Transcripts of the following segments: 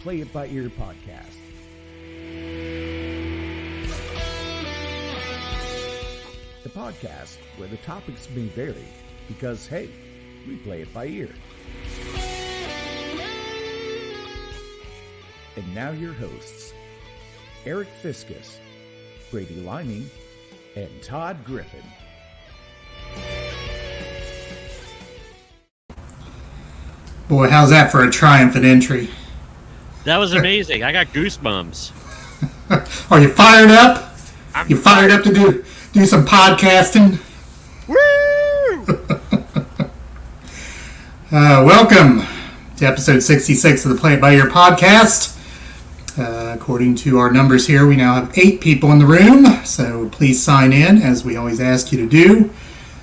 Play It By Ear podcast. The podcast where the topics may vary because, hey, we play it by ear. And now your hosts, Eric Fiskus, Brady Liming, and Todd Griffin. Boy, how's that for a triumphant entry? That was amazing. I got goosebumps. Are you fired up? You fired up to do some podcasting? Woo! Welcome to episode 66 of the Play It By Ear podcast. According to our numbers here, we now have 8 people in the room, so please sign in, as we always ask you to do,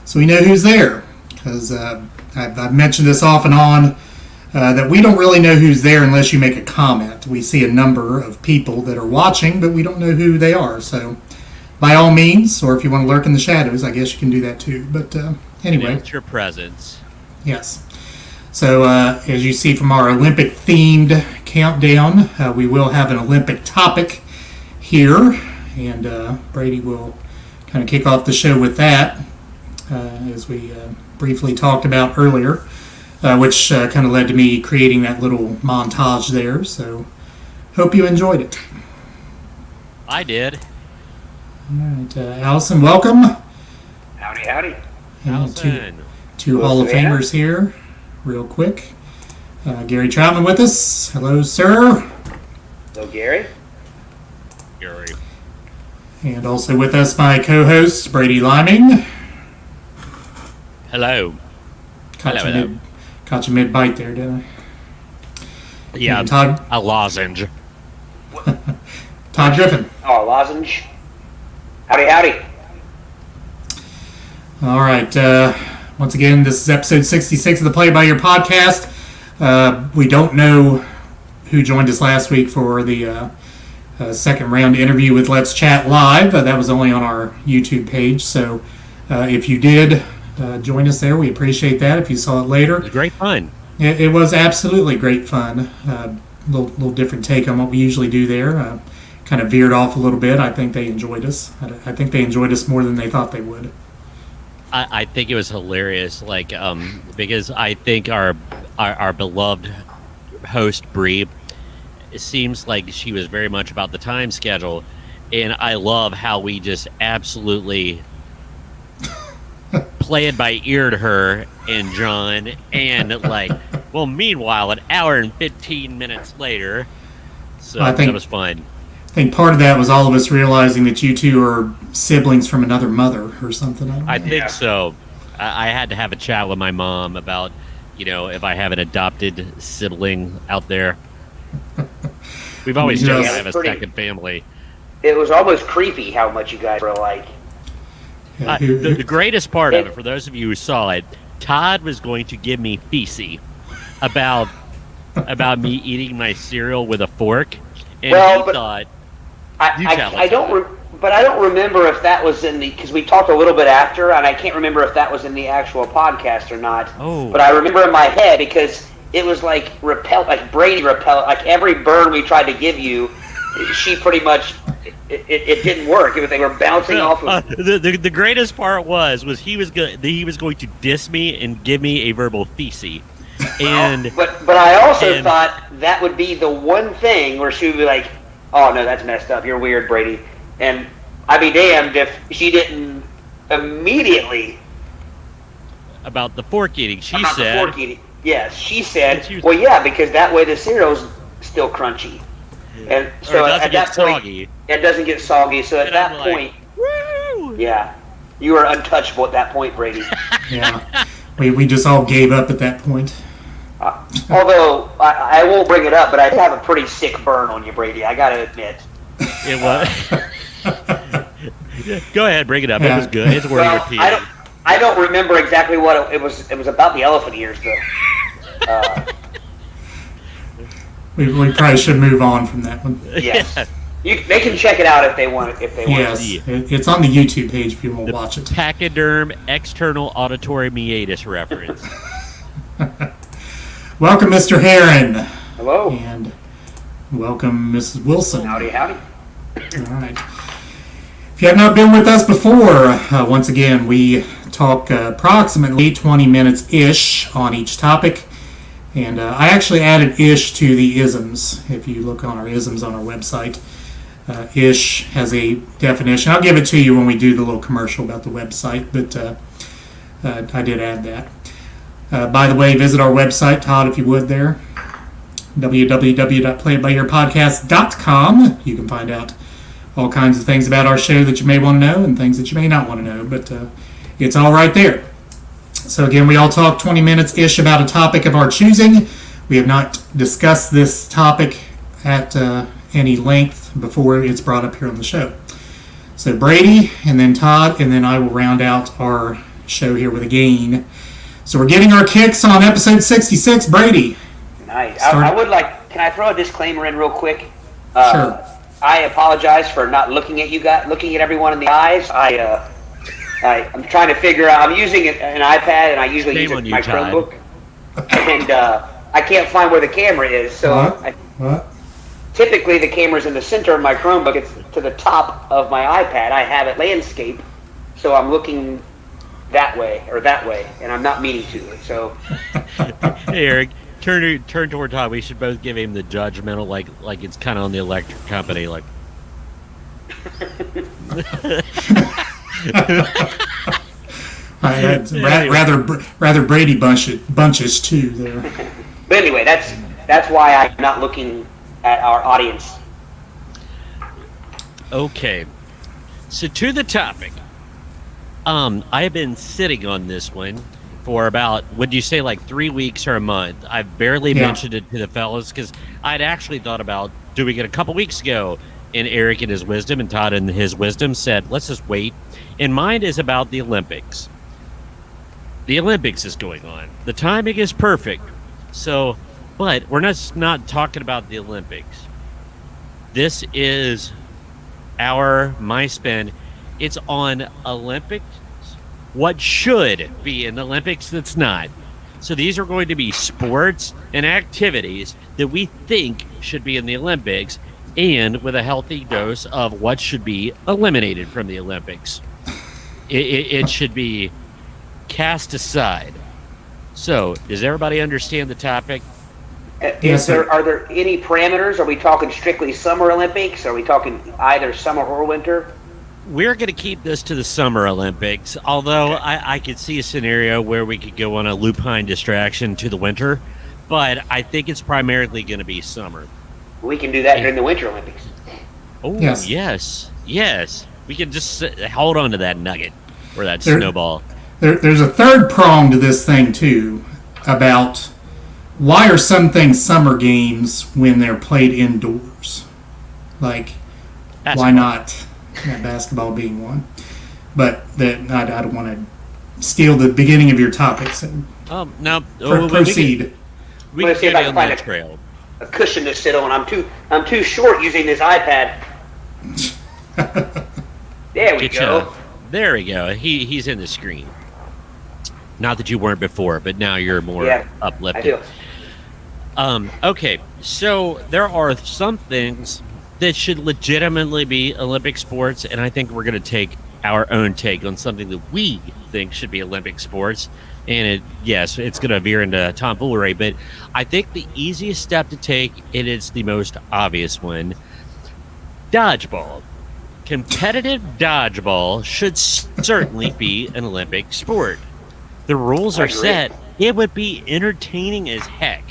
so we know who's there. Because I've mentioned this off and on, that we don't really know who's there unless you make a comment. We see a number of people that are watching, but we don't know who they are. So, by all means, or if you want to lurk in the shadows, I guess you can do that too. But anyway. It's your presence. Yes. So, as you see from our Olympic-themed countdown, we will have an Olympic topic here. And Brady will kind of kick off the show with that, as we briefly talked about earlier. Which kind of led to me creating that little montage there. So, hope you enjoyed it. I did. All right, Allison, welcome. Howdy, howdy. Allison. Two Hall of Famers here, real quick. Gary Troutman with us. Hello, sir. Hello, Gary. Gary. And also with us, my co-host, Brady Liming. Hello. Caught you mid-bite there, didn't I? Yeah, Todd. a lozenge. Todd Griffin. Oh, lozenge. Howdy, howdy. All right. Once again, this is episode 66 of the Play By Ear podcast. We don't know who joined us last week for the second round interview with Let's Chat Live. That was only on our YouTube page. So if you did join us there, we appreciate that. If you saw it later. It was great fun. It was absolutely great fun. Little different take on what we usually do there. Kind of veered off a little bit. I think they enjoyed us. I think they enjoyed us more than they thought they would. I think it was hilarious, because I think our beloved host Bree, it seems like she was very much about the time schedule, and I love how we just absolutely play it by ear to her and John, and meanwhile, an hour and 15 minutes later, so I think that was fun. I think part of that was all of us realizing that you two are siblings from another mother or something. I think so. I had to have a chat with my mom about, if I have an adopted sibling out there. We've always joked I have a second family. It was almost creepy how much you guys were alike. The greatest part of it, for those of you who saw it, Todd was going to give me feces about me eating my cereal with a fork, and he thought. I don't remember if that was in the, because we talked a little bit after, and I can't remember if that was in the actual podcast or not. Oh. But I remember in my head because it was like Brady repelled, like every burn we tried to give you, she pretty much. It didn't work. They were bouncing off of. The greatest part was he was going to diss me and give me a verbal feces. And but I also thought that would be the one thing where she would be like, "Oh no, that's messed up. You're weird, Brady." And I'd be damned if she didn't immediately about the fork eating. She about said, the fork eating. Yes, she said. Well, yeah, because that way the cereal's still crunchy. And so at that point, it doesn't get soggy. So at that point, woo! Yeah, you were untouchable at that point, Brady. Yeah, we just all gave up at that point. Although I won't bring it up, but I did have a pretty sick burn on you, Brady. I got to admit. It was. Go ahead, bring it up. Yeah. It was good. It's worth repeating. I don't remember exactly what it was. It was about the elephant ears, though. We probably should move on from that one. Yes. They can check it out if they want. Yes, it's on the YouTube page if you want to watch it. Pachyderm external auditory meatus reference. Welcome, Mr. Heron. Hello. And welcome Mrs. Wilson. Howdy, howdy. All right. If you have not been with us before, once again, we talk approximately 20 minutes-ish on each topic. And I actually added ish to the isms. If you look on our isms on our website, ish has a definition. I'll give it to you when we do the little commercial about the website, but I did add that. By the way, visit our website, Todd, if you would, there. www.playitbyyourpodcast.com. You can find out all kinds of things about our show that you may want to know and things that you may not want to know, but it's all right there. So again, we all talk 20 minutes-ish about a topic of our choosing. We have not discussed this topic at any length before it's brought up here on the show. So Brady, and then Todd, and then I will round out our show here with a game. So we're getting our kicks on episode 66. Brady. Nice. I would like, can I throw a disclaimer in real quick? Sure. I apologize for not looking at you guys, looking at everyone in the eyes. I'm trying to figure out, I'm using an iPad, and I usually use my Chromebook. And I can't find where the camera is. So typically the camera's in the center of my Chromebook. It's to the top of my iPad. I have it landscape, so I'm looking that way, and I'm not meaning to. So, hey, Eric, turn toward Todd. We should both give him the judgmental, like it's kind of on the electric company, like. rather Brady bunches too there. But anyway, that's why I'm not looking at our audience. Okay, so to the topic. I have been sitting on this one for about, would you say, like 3 weeks or a month. I've barely mentioned it to the fellas because I'd actually thought about doing it a couple weeks ago, and Eric in his wisdom and Todd in his wisdom said, let's just wait. And mine is about the Olympics. The Olympics is going on. The timing is perfect. So, but we're not talking about the Olympics. This is my spin. It's on Olympics. What should be in the Olympics that's not. So these are going to be sports and activities that we think should be in the Olympics, and with a healthy dose of what should be eliminated from the Olympics. It should be cast aside. So, does everybody understand the topic? Are there any parameters? Are we talking strictly Summer Olympics? Are we talking either summer or winter? We're going to keep this to the Summer Olympics, although I could see a scenario where we could go on a lupine distraction to the winter, but I think it's primarily going to be summer. We can do that during the Winter Olympics. Oh, yes. We can just hold on to that nugget or that snowball. There's a third prong to this thing, too, about why are some things summer games when they're played indoors? Like, why not? Basketball being one. But I don't want to steal the beginning of your topic. So no. Proceed. We can see if I can find a cushion to sit on. I'm too short using this iPad. There we go. There we go. He's in the screen. Not that you weren't before, but now you're more uplifted. I do. Okay, so there are some things that should legitimately be Olympic sports, and I think we're going to take our own take on something that we think should be Olympic sports. And it's going to veer into tomfoolery, but I think the easiest step to take, and it's the most obvious one, dodgeball. Competitive dodgeball should certainly be an Olympic sport. The rules are set. It would be entertaining as heck.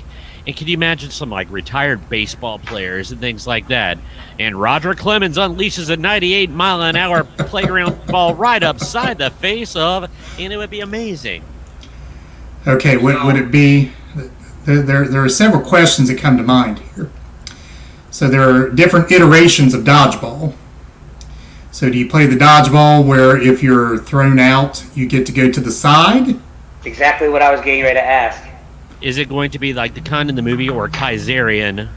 And can you imagine some like retired baseball players and things like that? And Roger Clemens unleashes a 98-mile-an-hour playground ball right upside the face of, and it would be amazing. Okay, would it be? There are several questions that come to mind here. So there are different iterations of dodgeball. So do you play the dodgeball where if you're thrown out, you get to go to the side? That's exactly what I was getting ready to ask. Is it going to be like the kind in the movie or Kaiserian?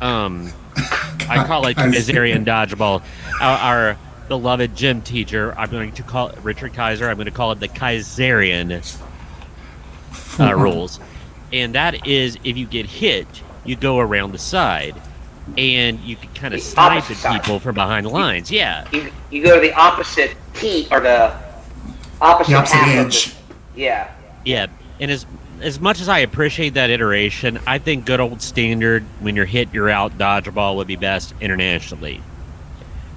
I call it Kaiserian dodgeball. Our beloved gym teacher, I'm going to call it Richard Kaiser. I'm going to call it the Kaiserian rules. And that is, if you get hit, you go around the side. and you can kind of snipe at people from behind the lines. You go to the opposite team or the opposite edge. Yeah. And as much as I appreciate that iteration, I think good old standard, when you're hit, you're out, dodgeball would be best internationally.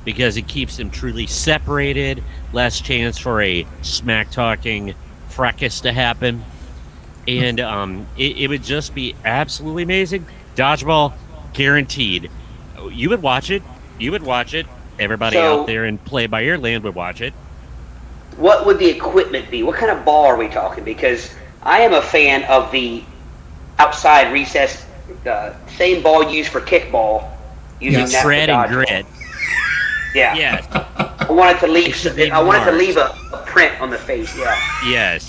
Because it keeps them truly separated, less chance for a smack-talking fracas to happen. And it would just be absolutely amazing. Dodgeball, guaranteed. You would watch it. Everybody out there in play-by-ear land would watch it. What would the equipment be? What kind of ball are we talking? Because I am a fan of the outside recess, same ball used for kickball. Using that shred and grit. Yeah. Yes. I wanted to leave a print on the face. Yeah.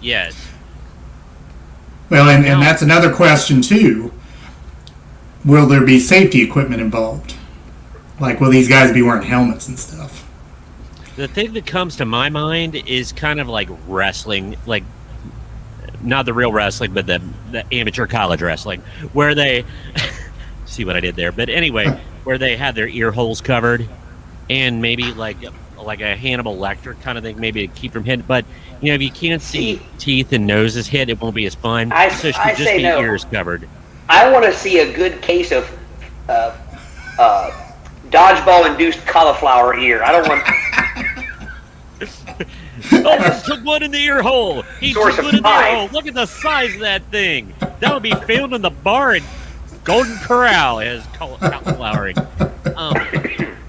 Yes. Well, and that's another question too. Will there be safety equipment involved? Like, will these guys be wearing helmets and stuff? The thing that comes to my mind is kind of like wrestling, like not the real wrestling, but the amateur college wrestling, where they see what I did there. But anyway, where they had their ear holes covered, and maybe like a Hannibal Lecter kind of thing, maybe to keep from hitting. But if you can't see teeth and noses hit, it won't be as fun. So it should just be ears covered. I want to see a good case of dodgeball-induced cauliflower ear. I don't want. He took one in the ear hole. He took one in the ear hole. Look at the size of that thing. That would be found in the bar at Golden Corral as cauliflowering.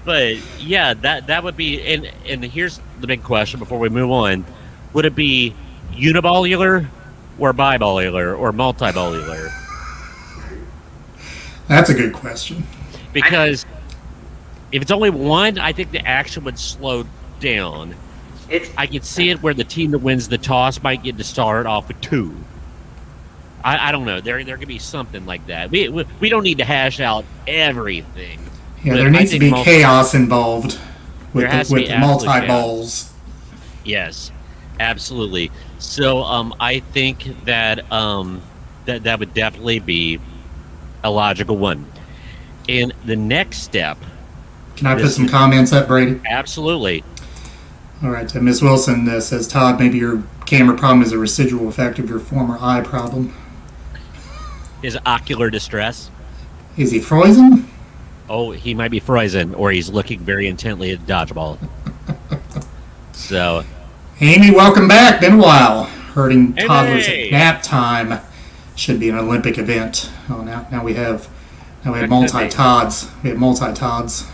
But yeah, that would be. And here's the big question before we move on: would it be uniballular, or biballular, or multiballular? That's a good question. Because if it's only one, I think the action would slow down. I can see it where the team that wins the toss might get to start off with 2. I don't know. There could be something like that. We don't need to hash out everything. Yeah, there needs to be chaos involved with the multi-balls. Yes, absolutely. So I think that that would definitely be a logical one. And the next step... Can I put some comments up, Brady? Absolutely. All right. Ms. Wilson says, Todd, maybe your camera problem is a residual effect of your former eye problem. His ocular distress. Is he frozen? Oh, he might be frozen, or he's looking very intently at dodgeball. So... Amy, welcome back. Been a while. Herding toddlers at nap time should be an Olympic event. Oh, now we have multi-Todds. We have multi-Todds.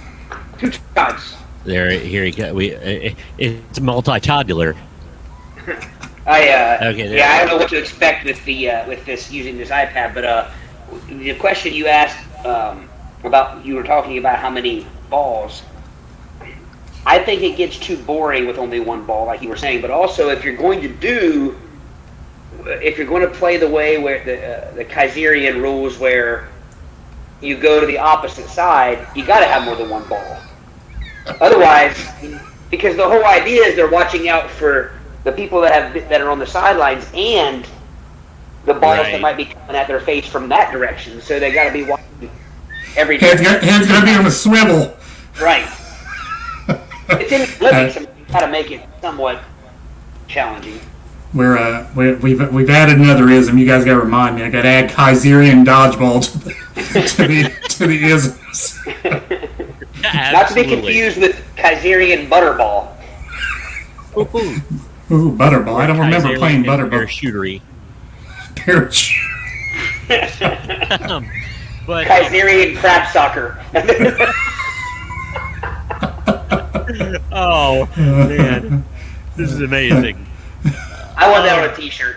2 Todds. Here you go. It's multi-todular. I don't know what to expect with using this iPad, but the question you asked you were talking about how many balls. I think it gets too boring with only one ball, like you were saying. But also, if you're going to play the way where the Kaiserian rules, where you go to the opposite side, you got to have more than one ball. Otherwise, because the whole idea is they're watching out for the people that are on the sidelines and the balls that might be coming at their face from that direction. So they got to be watching every direction. Head's got to be on a swivel. Right. It's in the living, so you got to make it somewhat challenging. We've added another ism. You guys got to remind me. I got to add Kaiserian dodgeball to the isms. Not to be confused with Kaiserian butterball. Ooh, butterball. I don't remember playing butterball. Parachutery. But Kaiserian crab soccer. Oh man, this is amazing. I want that on a T-shirt.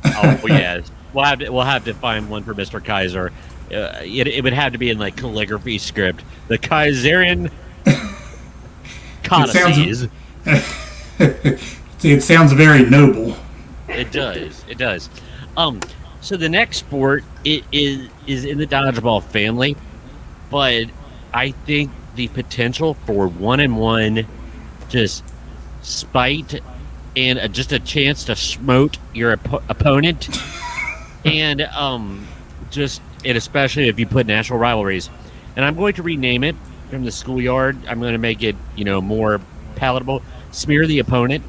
Oh yeah, we'll have to find one for Mr. Kaiser. It would have to be in like calligraphy script. The Kaiserian codices. It sounds very noble. It does. So the next sport is in the dodgeball family, but I think the potential for 1-on-1 just spite and just a chance to smote your opponent, and especially if you put national rivalries, and I'm going to rename it from the schoolyard. I'm going to make it, more palatable. Smear the opponent,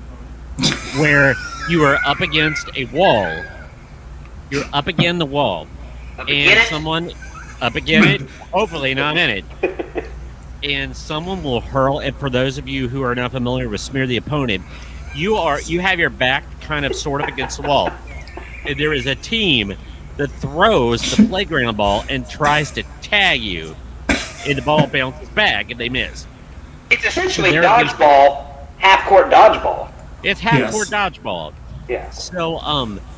where you are up against a wall. You're up against the wall, and someone up against it. Hopefully not in it. And someone will hurl. And for those of you who are not familiar with Smear the Opponent, you have your back kind of sort of against the wall. And there is a team that throws the playground ball and tries to tag you, and the ball bounces back and they miss. It's essentially dodgeball, half-court dodgeball. It's half-court dodgeball. Yeah. So,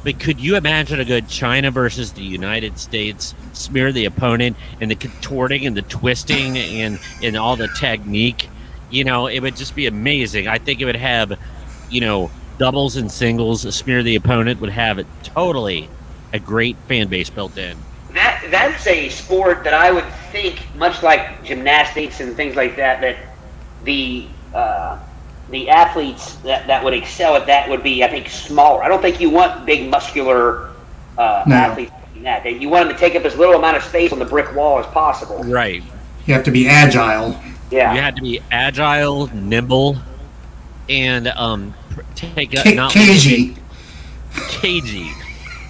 but could you imagine a good China versus the United States, Smear the Opponent, and the contorting and the twisting and all the technique? It would just be amazing. I think it would have, doubles and singles. Smear the Opponent would have totally a great fan base built in. That's a sport that I would think, much like gymnastics and things like that, that the athletes that would excel at that would be, I think, smaller. I don't think you want big, muscular athletes doing that. You want them to take up as little amount of space on the brick wall as possible. Right. You have to be agile. Yeah. You have to be agile, nimble, and cagey,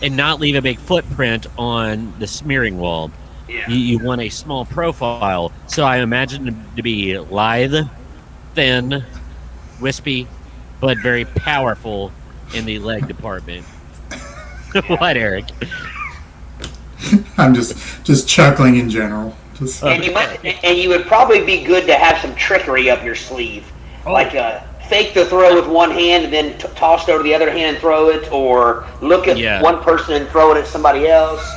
and not leave a big footprint on the smearing wall. Yeah. You want a small profile. So I imagine them to be lithe, thin, wispy, but very powerful in the leg department. What, Eric? I'm just chuckling in general. And you would probably be good to have some trickery up your sleeve, like fake the throw with one hand and then toss it over the other hand and throw it, or look at one person and throw it at somebody else.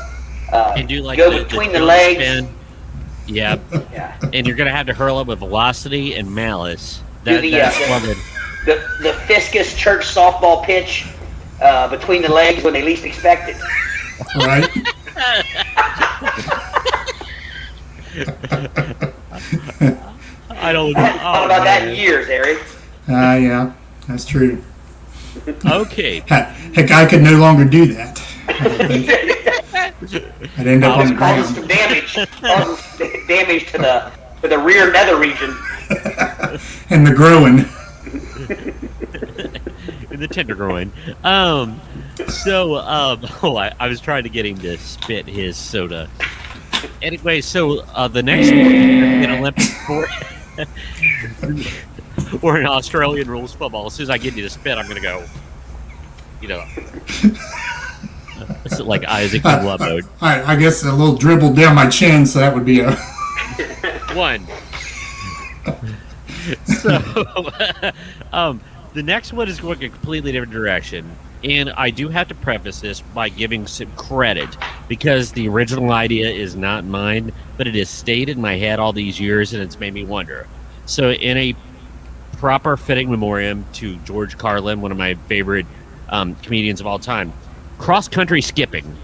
And do like go between the legs. Spin. Yeah. And you're gonna have to hurl it with velocity and malice. The Fiscus church softball pitch between the legs when they least expect it. Right. I don't know. Thought about that in years, Eric. Yeah, that's true. Okay. Heck, I could no longer do that. I'd end up on the ground. Some damage to the rear nether region. And the groin. In the tender groin. I was trying to get him to spit his soda. Anyway, so the next one in Olympic sport or in Australian rules football, as soon as I get you to spit, I'm going to go, it's like Isaac in love mode. I guess a little dribble down my chin, so that would be a... One. So, the next one is going a completely different direction. And I do have to preface this by giving some credit, because the original idea is not mine, but it has stayed in my head all these years, and it's made me wonder. So in a proper fitting memoriam to George Carlin, one of my favorite comedians of all time, cross-country skipping.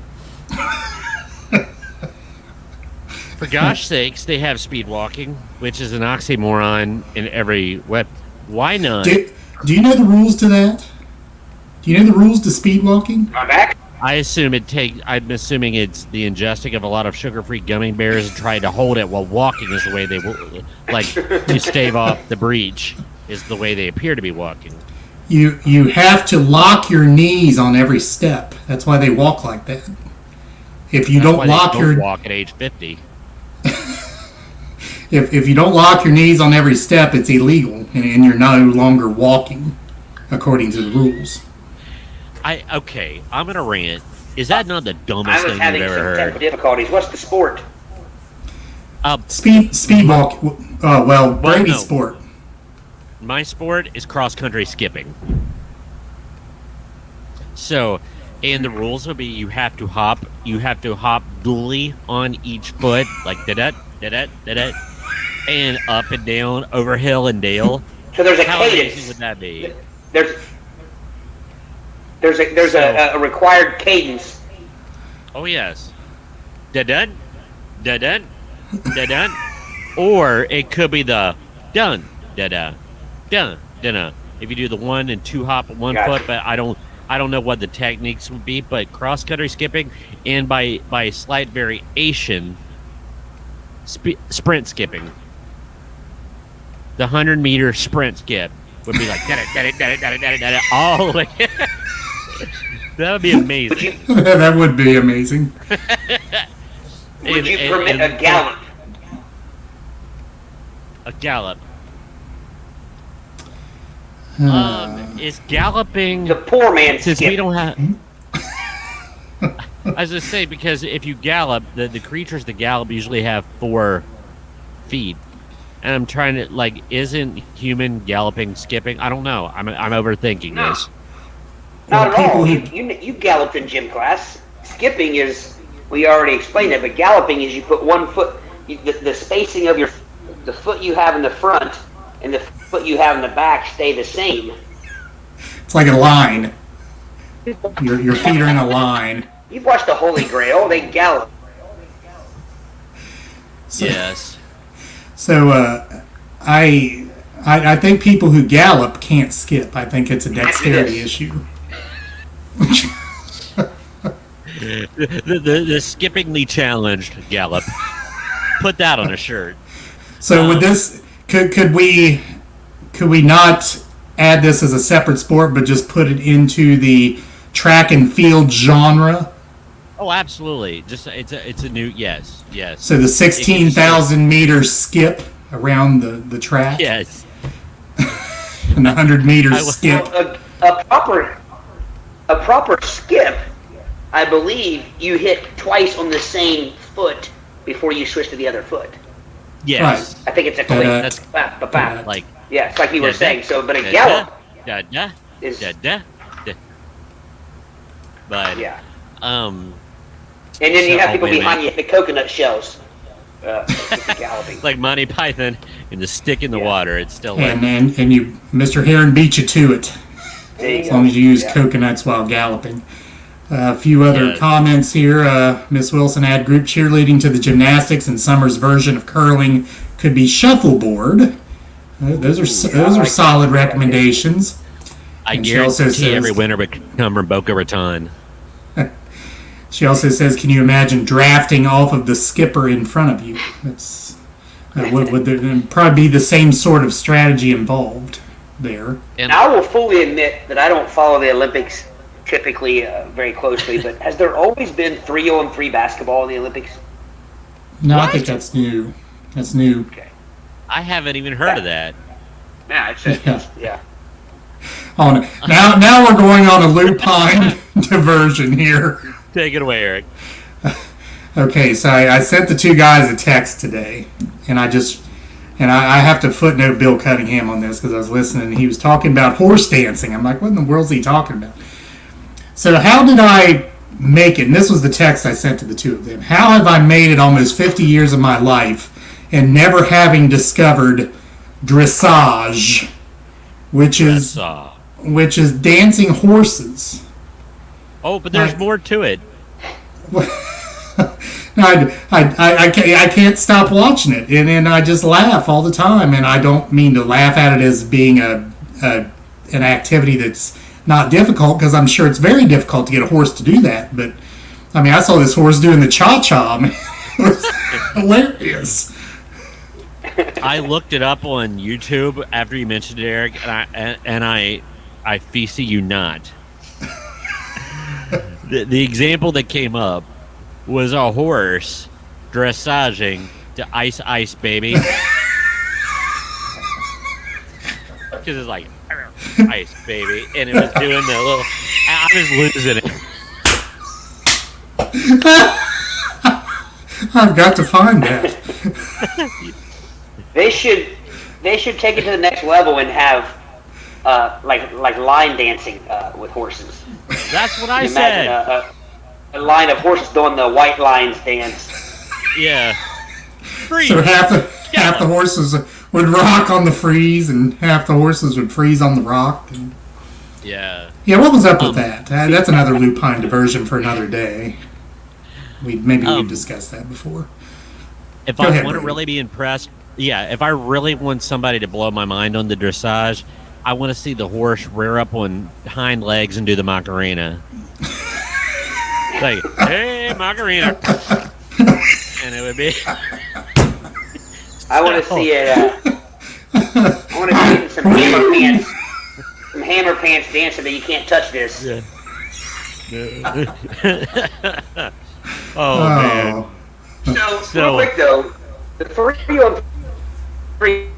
For gosh sakes, they have speed walking, which is an oxymoron in every way. Why not? Do you know the rules to that? Do you know the rules to speed walking? I'm back. I'm assuming it's the ingesting of a lot of sugar-free gummy bears and trying to hold it while walking is the way they to stave off the breach is the way they appear to be walking. You have to lock your knees on every step. That's why they walk like that. If you don't walk at age 50. If you don't lock your knees on every step, it's illegal, and you're no longer walking according to the rules. I'm gonna rant. Is that not the dumbest thing you've ever heard? I was having some technical difficulties. What's the sport? Speed walk. Brady's sport. My sport is cross-country skipping. So, and the rules will be you have to hop dually on each foot, like da-da, da-da, da-da, and up and down, over hill and dale. So there's a How cadence. amazing would that be? There's a required cadence. Oh yes. Da-da, da-da, da-da. Or it could be the dun, da-da, dun, da-da. If you do the 1 and 2 hop at one foot, but I don't know what the techniques would be, but cross-country skipping, and by slight variation, sprint skipping. The 100-meter sprint skip would be like da-da, all the way. That would be amazing. That would be amazing. Would you permit a gallop? A gallop. Is galloping the poor man's since skip. We don't have. As I say, because if you gallop, the creatures that gallop usually have 4 feet, and I'm trying to isn't human galloping skipping? I don't know. I'm overthinking this. Not at all. You galloped in gym class. Skipping is, we already explained it, but galloping is you put one foot, the spacing of the foot you have in the front and the foot you have in the back stay the same. It's like a line. Your feet are in a line. You've watched the Holy Grail. They gallop. Yes. So I think people who gallop can't skip. I think it's a dexterity issue. the skippingly challenged gallop. Put that on a shirt. So with this, could we not add this as a separate sport, but just put it into the track and field genre? Oh, absolutely. Just it's a new yes. So the 16,000 meter skip around the track. Yes. And the 100 meter skip. A proper skip, I believe you hit twice on the same foot before you switch to the other foot. Yes. Right. I think it's a quick. That's like it's like you were saying. So, but a gallop is. But yeah. And then you have people behind you hit the coconut shells. Galloping. Like Monty Python and the stick in the water. It's still and you, Mr. Heron beat you to it. As long as you use coconuts while galloping. A few other comments here. Miss Wilson, add group cheerleading to the gymnastics, and Summer's version of curling could be shuffleboard. Those are solid recommendations. I guarantee every winner would come from Boca Raton. She also says, can you imagine drafting off of the skipper in front of you? That's would there probably be the same sort of strategy involved there. And I will fully admit that I don't follow the Olympics typically very closely, but has there always been 3-on-3 basketball in the Olympics? No, I think that's new. That's new. Okay. I haven't even heard of that. Yeah. Oh, now we're going on a lupine diversion here. Take it away, Eric. Okay, so I sent the two guys a text today, and I have to footnote Bill Cunningham on this because I was listening, and he was talking about horse dancing. I'm like, what in the world is he talking about? So how did I make it? And this was the text I sent to the two of them. How have I made it almost 50 years of my life and never having discovered dressage, which is dancing horses? Oh, but there's more to it. I can't stop watching it, and I just laugh all the time. And I don't mean to laugh at it as being an activity that's not difficult, because I'm sure it's very difficult to get a horse to do that. But I mean, I saw this horse doing the cha-cha. I mean, it was hilarious. I looked it up on YouTube after you mentioned it, Eric, and I fecy you not. The example that came up was a horse dressaging to Ice Ice Baby. Because it's like, Ice Baby. And it was doing the little... I was losing it. I've got to find that. They should take it to the next level and have like line dancing with horses. That's what I said. Imagine a line of horses doing the white lines dance. Yeah. Freeze. So half the horses would rock on the freeze, and half the horses would freeze on the rock. And... Yeah. Yeah, what was up with that? That's another lupine diversion for another day. We've discussed that before. If I want to really be impressed, if I really want somebody to blow my mind on the dressage, I want to see the horse rear up on hind legs and do the Macarena. Like, hey, Macarena. And it would be... I want to see it. I want to see it in some hammer pants. Some hammer pants dancing, but you can't touch this. Yeah. Man. So real quick though, the for you on free.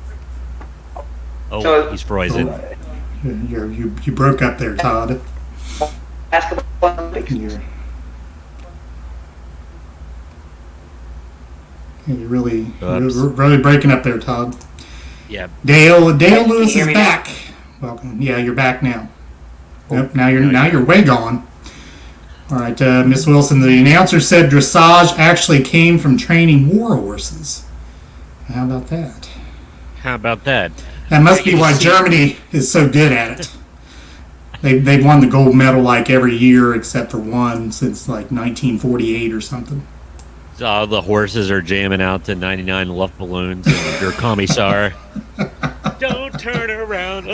Oh, he's frozen. You broke up there, Todd. Basketball Olympics. You're really breaking up there, Todd. Yeah. Dale Lewis is back. Welcome. Yeah, you're back now. Yep. Now you're way gone. All right, Miss Wilson. The announcer said dressage actually came from training war horses. How about that? That must be why Germany is so good at it. They won the gold medal like every year except for one since like 1948 or something. So all the horses are jamming out to 99 Luft balloons and your commissar. Don't turn around.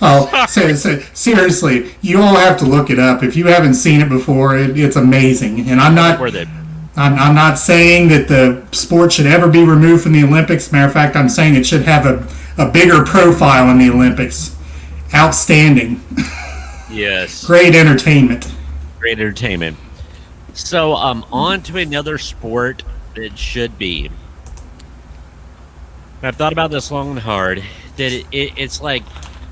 Oh, seriously, you all have to look it up. If you haven't seen it before, it's amazing. And I'm not saying that the sport should ever be removed from the Olympics. Matter of fact, I'm saying it should have a bigger profile in the Olympics. Outstanding. Yes. Great entertainment. So, on to another sport that should be. I've thought about this long and hard. That it's like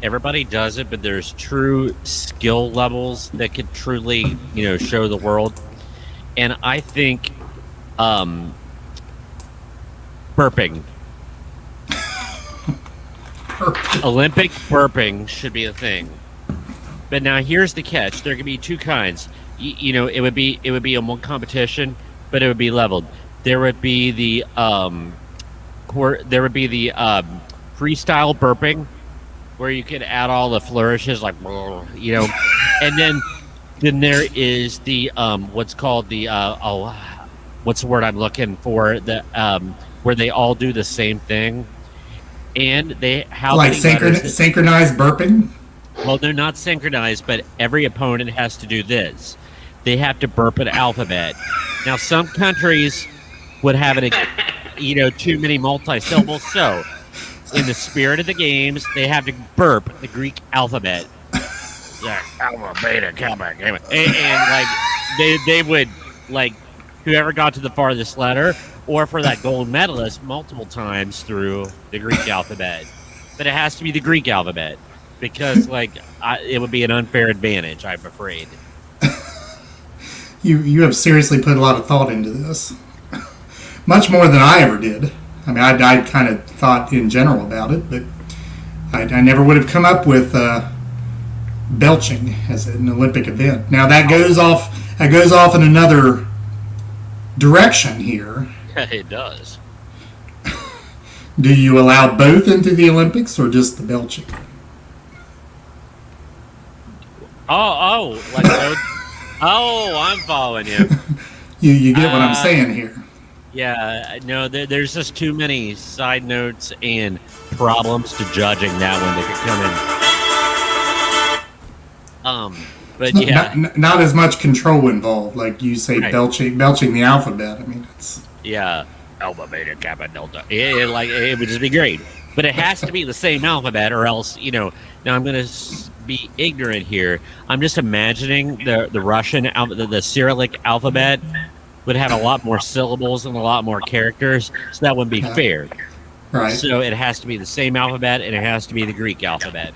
everybody does it, but there's true skill levels that could truly, show the world. And I think, burping. Olympic burping should be a thing. But now here's the catch: there could be two kinds. It would be in one competition, but it would be leveled. There would be the freestyle burping, where you could add all the flourishes like, and then there is the what's called the what's the word I'm looking for, the where they all do the same thing, and they synchronized burping. Well, they're not synchronized, but every opponent has to do this. They have to burp an alphabet. Now, some countries would have it, too many multi-syllables. So, in the spirit of the games, they have to burp the Greek alphabet. Yeah, alpha, beta, gamma, gamma. And they would, whoever got to the farthest letter, or for that gold medalist, multiple times through the Greek alphabet. But it has to be the Greek alphabet. Because, it would be an unfair advantage, I'm afraid. You have seriously put a lot of thought into this. Much more than I ever did. I mean, I kind of thought in general about it, but I never would have come up with belching as an Olympic event. Now, that goes off in another direction here. It does. Do you allow both into the Olympics or just the belching? I'm following you. You get what I'm saying here. Yeah, no, there's just too many side notes and problems to judging that one that could come in. But yeah, not as much control involved, like you say, right. belching the alphabet. I mean, it's alpha, beta, kappa, delta. It would just be great, but it has to be the same alphabet, or else Now I'm gonna be ignorant here. I'm just imagining the Russian the Cyrillic alphabet would have a lot more syllables and a lot more characters, so that wouldn't be fair. Right. So it has to be the same alphabet, and it has to be the Greek alphabet.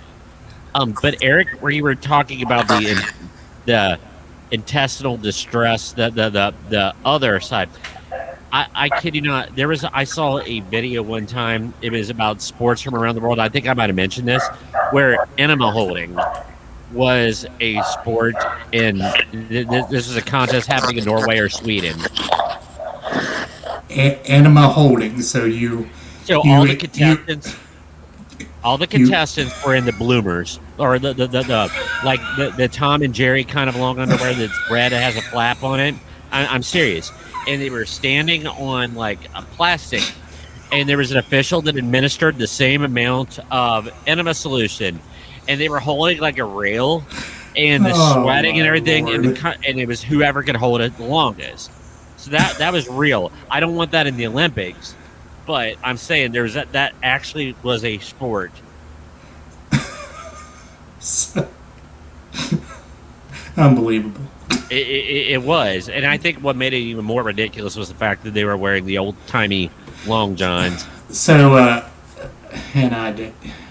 But Eric, where you were talking about the intestinal distress, the other side, I kid you not. I saw a video one time. It was about sports from around the world. I think I might have mentioned this, where enema holding was a sport, and this is a contest happening in Norway or Sweden. Enema holding. So all the contestants were in the bloomers, or the Tom and Jerry kind of long underwear that's red, that has a flap on it. I'm serious. And they were standing on a plastic, and there was an official that administered the same amount of enema solution, and they were holding a rail, and the sweating and everything, and it was whoever could hold it the longest. So that was real. I don't want that in the Olympics, but I'm saying there's that actually was a sport. Unbelievable. It was, and I think what made it even more ridiculous was the fact that they were wearing the old-timey long johns. So, and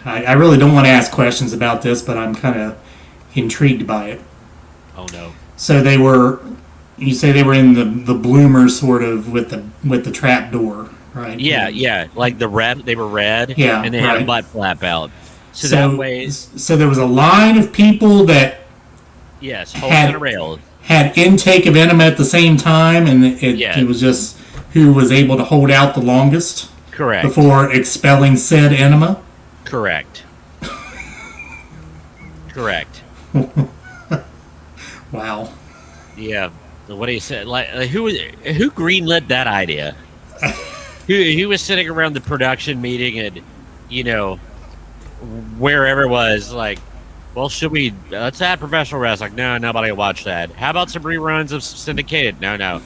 I really don't want to ask questions about this, but I'm kind of intrigued by it. Oh no! So you say they were in the bloomer sort of with the trap door, right? Yeah, like the red. They were red. Yeah, and they had a butt flap out. So that way, so there was a line of people that holding a rail. Had intake of enema at the same time, and it was just who was able to hold out the longest. Correct. Before expelling said enema. Correct. Correct. Wow. Yeah. What he said, like who greenlit that idea? who was sitting around the production meeting and wherever it was, like, well, let's add professional wrestling. No, nobody will watch that. How about some reruns of syndicated? No.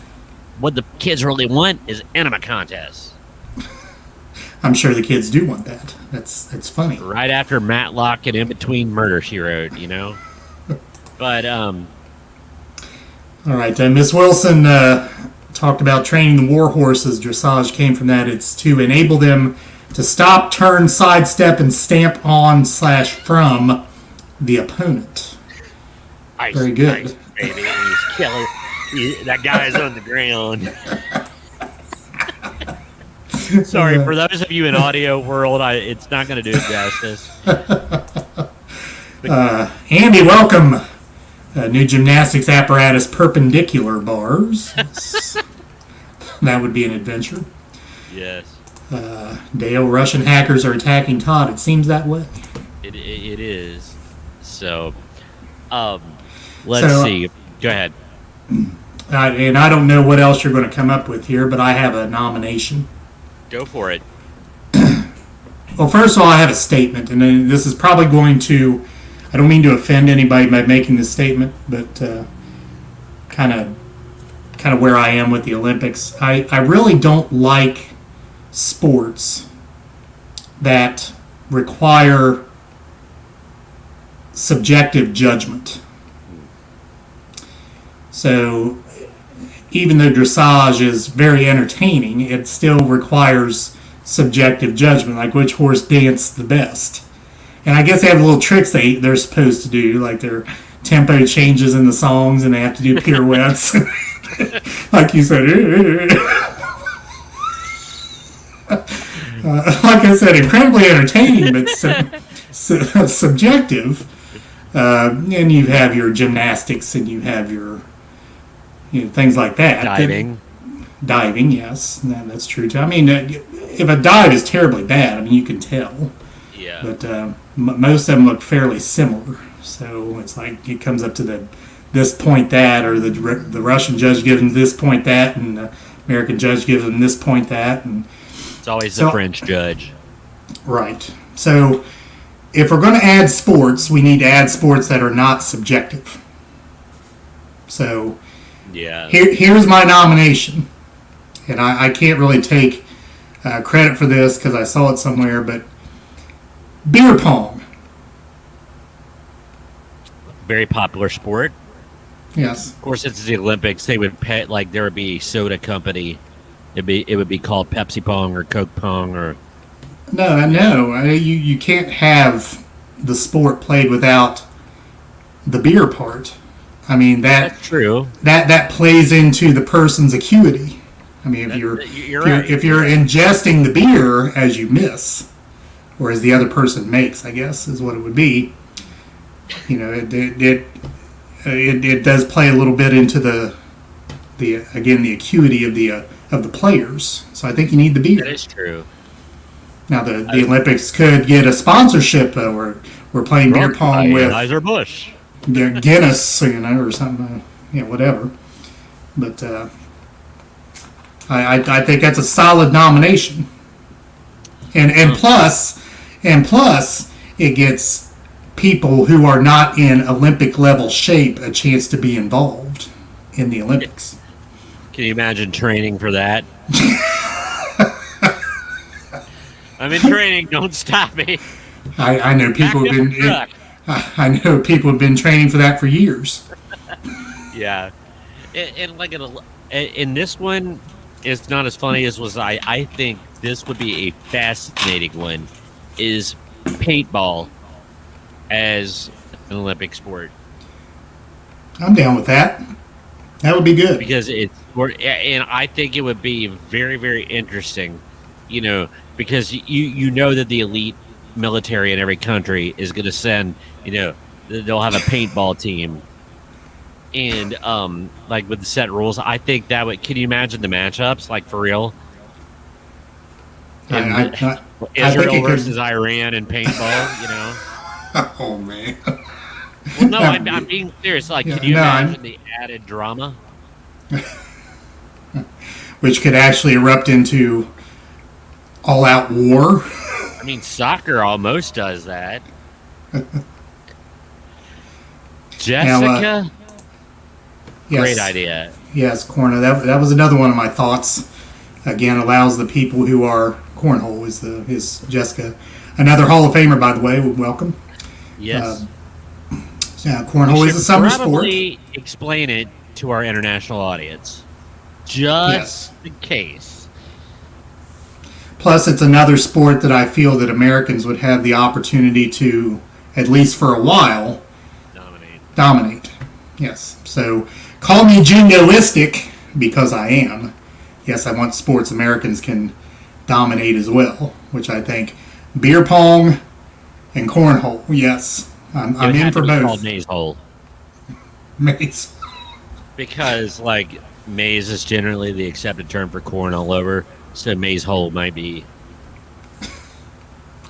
What the kids really want is enema contests. I'm sure the kids do want that. That's funny. Right after Matlock and in between Murder, She Wrote, But, all right, Miss Wilson talked about training the war horses. Dressage came from that. It's to enable them to stop, turn, sidestep, and stamp on / from the opponent. Very good. Ice, baby. He's killing. That guy's on the ground. Sorry, for those of you in audio world, it's not going to do it justice. Andy, welcome. New gymnastics apparatus, perpendicular bars. That would be an adventure. Yes. Dale, Russian hackers are attacking Todd. It seems that way. It is. So, let's see. Go ahead. And I don't know what else you're going to come up with here, but I have a nomination. Go for it. Well, first of all, I have a statement, and this is probably going to, I don't mean to offend anybody by making this statement, but kind of where I am with the Olympics. I really don't like sports that require subjective judgment. So even though dressage is very entertaining, it still requires subjective judgment, like which horse danced the best. And I guess they have little tricks they're supposed to do, like their tempo changes in the songs, and they have to do pirouettes. Like you said. Like I said, incredibly entertaining, but subjective. And you have your gymnastics, and you have your things like that. Diving, yes, that's true too. I mean, if a dive is terribly bad, you can tell. Yeah. But most of them look fairly similar. So it's like it comes up to this point that, or the Russian judge gives them this point that, and the American judge gives them this point that, and it's always the French judge. Right. So if we're going to add sports, we need to add sports that are not subjective. So. Yeah. Here's my nomination, and I can't really take credit for this because I saw it somewhere, but beer pong. Very popular sport. Yes. Of course, it's the Olympics. They would there would be a soda company. It would be called Pepsi Pong or Coke Pong or. No. You can't have the sport played without the beer part. That's true. That plays into the person's acuity. If you're ingesting the beer as you miss, or as the other person makes, I guess is what it would be. It does play a little bit into the acuity of the players. So I think you need the beer. That is true. Now the Olympics could get a sponsorship. We're playing beer pong with Anheuser-Busch. Guinness, or something, whatever. But I think that's a solid nomination. And plus, it gets people who are not in Olympic level shape a chance to be involved in the Olympics. Can you imagine training for that? I'm in training. Don't stop me. I know people have been. I know people have been training for that for years. Yeah, and like in this one, it's not as funny as was I think this would be a fascinating one. Is paintball as an Olympic sport? I'm down with that. That would be good because and I think it would be very, very interesting. Because you know that the elite military in every country is going to send. They'll have a paintball team, and like with the set rules, I think that would. Can you imagine the matchups? Like for real? Israel versus Iran in paintball. Oh man. Well, no, I'm being serious. Like, can you imagine the added drama? Which could actually erupt into all-out war. I mean, soccer almost does that. Jessica? Yes. Great idea. Yes, Corna. That was another one of my thoughts. Again, allows the people who are cornhole is Jessica, another Hall of Famer, by the way. Welcome. Yes. Cornhole is a summer sport. Probably explain it to our international audience, just in case. Plus, it's another sport that I feel that Americans would have the opportunity to, at least for a while, dominate. Yes. So, call me jingoistic, because I am. Yes, I want sports Americans can dominate as well, which I think beer pong and cornhole. Yes, I'm in for both. Called maze hole. Maze. Because maze is generally the accepted term for corn all over, so maze hole might be.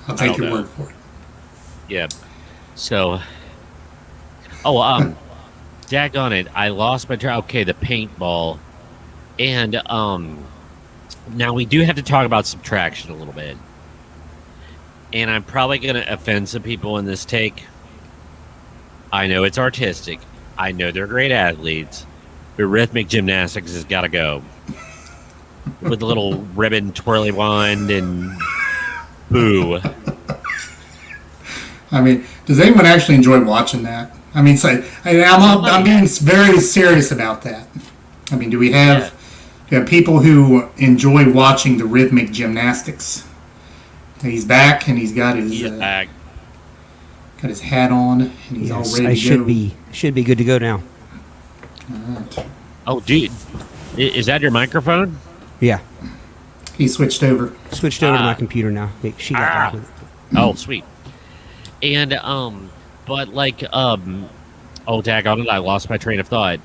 I'll take your word for it. Yeah. So. Daggone it! I lost my track. Okay, the paintball, and now we do have to talk about subtraction a little bit. And I'm probably going to offend some people in this take. I know it's artistic. I know they're great athletes. But rhythmic gymnastics has got to go. With the little ribbon twirly wand and boo. I mean, does anyone actually enjoy watching that? I mean, I'm being very serious about that. I mean, do we have people who enjoy watching the rhythmic gymnastics? He's back, and he's got his got his hat on, and he's all ready to go. Should be good to go now. All right. Oh, dude, is that your microphone? Yeah. He switched over. Switched over to my computer now. She got back with it. Oh, sweet. And but oh, daggone it! I lost my train of thought.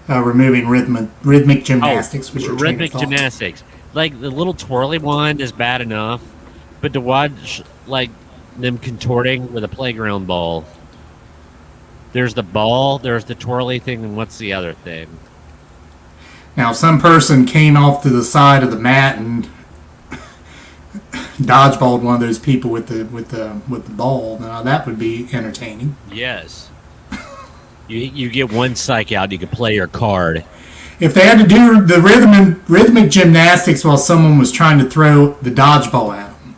Removing rhythmic gymnastics, which are rhythmic gymnastics. Like the little twirly wand is bad enough, but to watch them contorting with a playground ball. There's the ball, there's the twirly thing, and what's the other thing? Now, if some person came off to the side of the mat and dodgeballed one of those people with the ball, now that would be entertaining. Yes. You get one psych out, you can play your card. If they had to do the rhythmic gymnastics while someone was trying to throw the dodgeball at them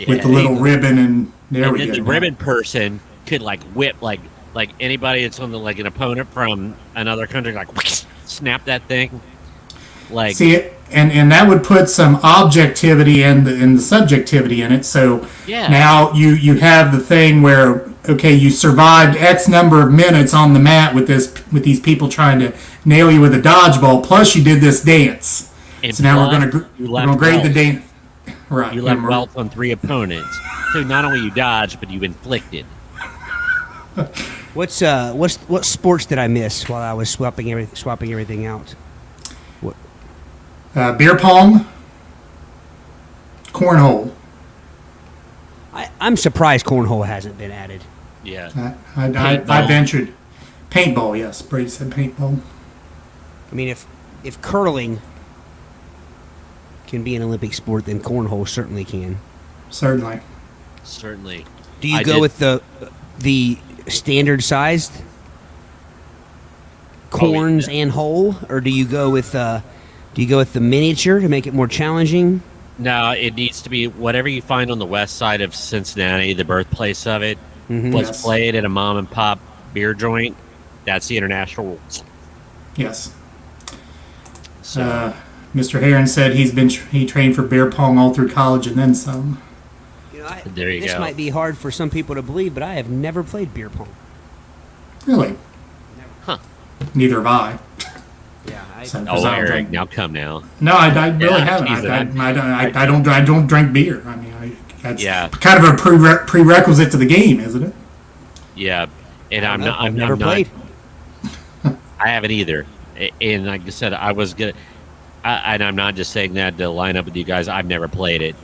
with the little ribbon, and there we go. The ribbon person could whip anybody that's on an opponent from another country, snap that thing. See, and that would put some objectivity and the subjectivity in it. So now you have the thing where you survived X number of minutes on the mat with these people trying to nail you with a dodgeball. Plus, you did this dance. And so now we're going to grade the dance. Right. You left wealth on 3 opponents. So not only you dodged, but you inflicted. What sports did I miss while I was swapping everything out? What? Beer pong, cornhole. I'm surprised cornhole hasn't been added. Yeah. I ventured. Paintball, yes. Brady said paintball. I mean, if curling can be an Olympic sport, then cornhole certainly can. Certainly. Do you go with the standard sized? corns and whole, or do you go with the miniature to make it more challenging? No, it needs to be whatever you find on the west side of Cincinnati, the birthplace of it. Was played at a mom and pop beer joint. That's the international rules. Yes. So, Mr. Heron said he trained for beer pong all through college and then some. There you go. This might be hard for some people to believe, but I have never played beer pong. Really? Huh. Neither have I. Yeah. Eric, now come now. No, I really haven't. I don't drink beer. I mean, that's kind of a prerequisite to the game, isn't it? Yeah, and I've never played. I haven't either. And like I said, I was good. And I'm not just saying that to line up with you guys. I've never played it.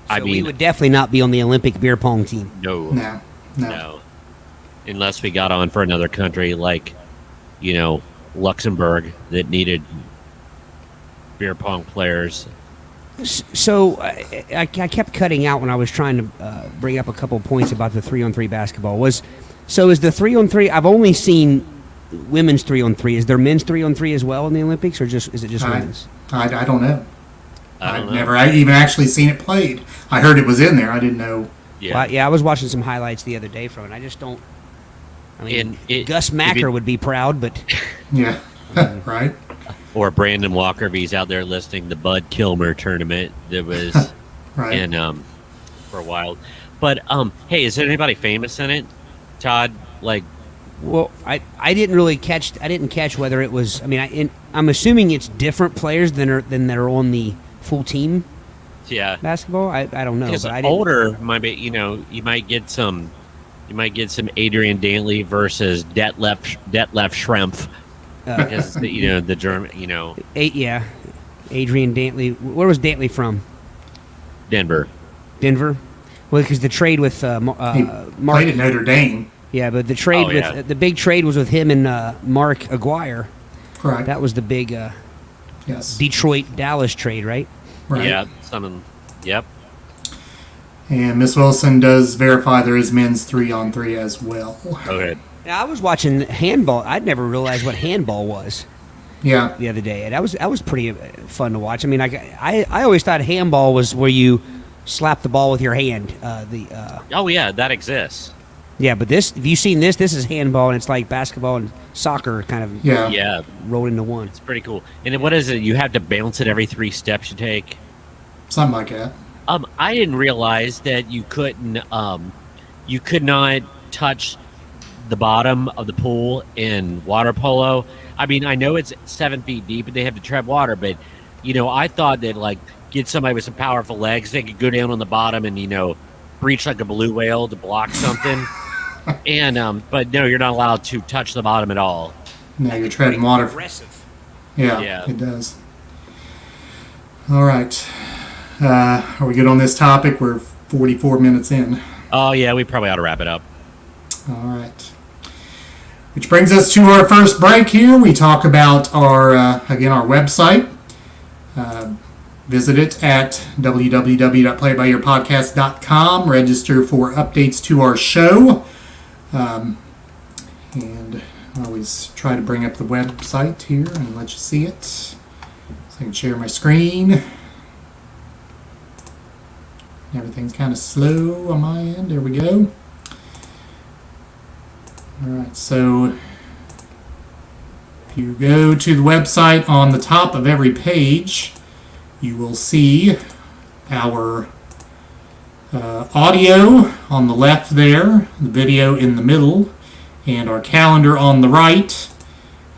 So we would definitely not be on the Olympic beer pong team. No. Unless we got on for another country like, Luxembourg that needed beer pong players. So I kept cutting out when I was trying to bring up a couple of points about the 3-on-3 basketball. Is the 3-on-3? I've only seen women's 3-on-3. Is there men's 3-on-3 as well in the Olympics, or is it just women's? I don't know. I've never even actually seen it played. I heard it was in there. I didn't know. Yeah, I was watching some highlights the other day from it. I just don't. I mean, Gus Macker would be proud, but yeah, right. Or Brandon Walker, if he's out there listening, the Bud Kilmer tournament that was right. in for a while. But hey, is there anybody famous in it, Todd? Well, I didn't really catch. I didn't catch whether it was. I mean, I'm assuming it's different players than are on the full team. Yeah, basketball. I don't know. Because but older might be. You might get some. You might get some Adrian Dantley versus Detlef Schrempf. Because the German. Adrian Dantley. Where was Dantley from? Denver. Well, because the trade with Mark. He played at Notre Dame. Yeah, but the trade the big trade was with him and Mark Aguirre. Correct. That was the big Detroit Dallas trade, right? Right. Yeah. Yep. And Miss Wilson does verify there is men's 3-on-3 as well. Okay. Now, I was watching handball. I'd never realized what handball was. Yeah. The other day, and that was pretty fun to watch. I mean, I always thought handball was where you slap the ball with your hand. Oh yeah, that exists. Yeah, but if you've seen this is handball, and it's like basketball and soccer kind of rolled into one. It's pretty cool. And then what is it? You have to bounce it every 3 steps you take? Something like that. I didn't realize that you couldn't. You could not touch the bottom of the pool in water polo. I mean, I know it's 7 feet deep and they have to tread water, but I thought that get somebody with some powerful legs, they could go down on the bottom and breach like a blue whale to block something. And but no, you're not allowed to touch the bottom at all. No, you're treading water. Aggressive. Yeah, it does. All right. Are we good on this topic? We're 44 minutes in. Oh, yeah, we probably ought to wrap it up. All right. Which brings us to our first break here. We talk about our website. Visit it at www.playbyyourpodcast.com. Register for updates to our show. And I always try to bring up the website here and let you see it. So I can share my screen. Everything's kind of slow on my end. There we go. Alright, so if you go to the website, on the top of every page, you will see our audio on the left there, the video in the middle, and our calendar on the right.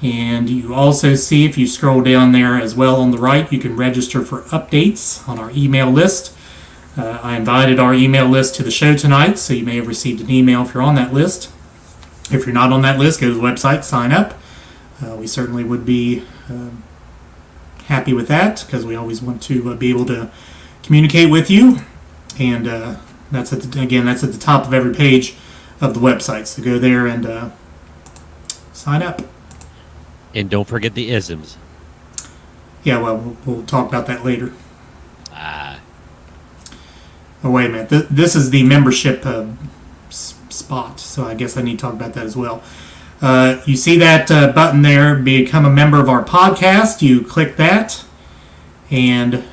And you also see, if you scroll down there as well on the right, you can register for updates on our email list. I invited our email list to the show tonight, so you may have received an email if you're on that list. If you're not on that list, go to the website, sign up. We certainly would be happy with that, because we always want to be able to communicate with you. And that's at the top of every page of the website. So go there and sign up. And don't forget the isms. Yeah, well, we'll talk about that later. Oh, wait a minute. This is the membership spot, so I guess I need to talk about that as well. You see that button there, become a member of our podcast. You click that, and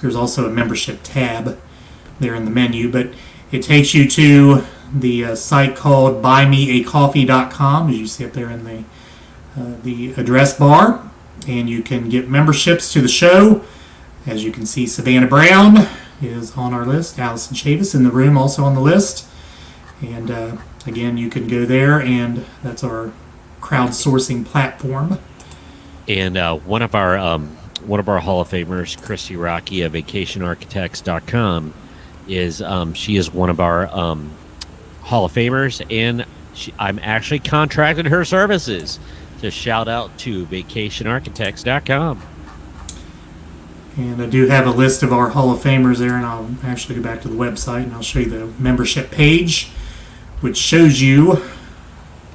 there's also a membership tab there in the menu, but it takes you to the site called buymeacoffee.com, as you see up there in the address bar, and you can get memberships to the show. As you can see, Savannah Brown is on our list, Allison Chavis in the room also on the list, and again, you can go there, and that's our crowdsourcing platform. And one of our Hall of Famers, Christy Rocky of VacationArchitects.com, is she is one of our Hall of Famers, and I'm actually contracted her services. So shout out to VacationArchitects.com. And I do have a list of our Hall of Famers there, and I'll actually go back to the website and I'll show you the membership page, which shows you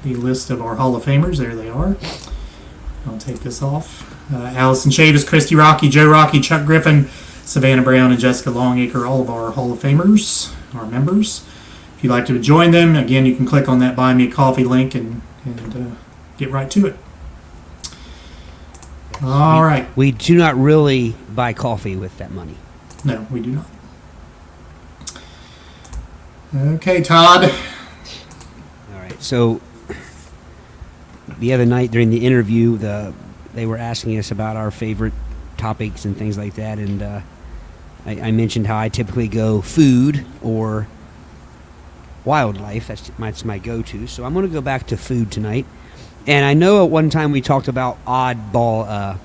the list of our Hall of Famers. There they are. I'll take this off. Allison Chavis, Christy Rocky, Joe Rocky, Chuck Griffin, Savannah Brown, and Jessica Longacre, all of our Hall of Famers, our members. If you'd like to join them, again, you can click on that Buy Me a Coffee link and get right to it. All right. We do not really buy coffee with that money. No, we do not. Okay, Todd. All right. So the other night during the interview, they were asking us about our favorite topics and things like that, and I mentioned how I typically go food or wildlife. That's my go-to. So I'm going to go back to food tonight. And I know at one time we talked about oddball,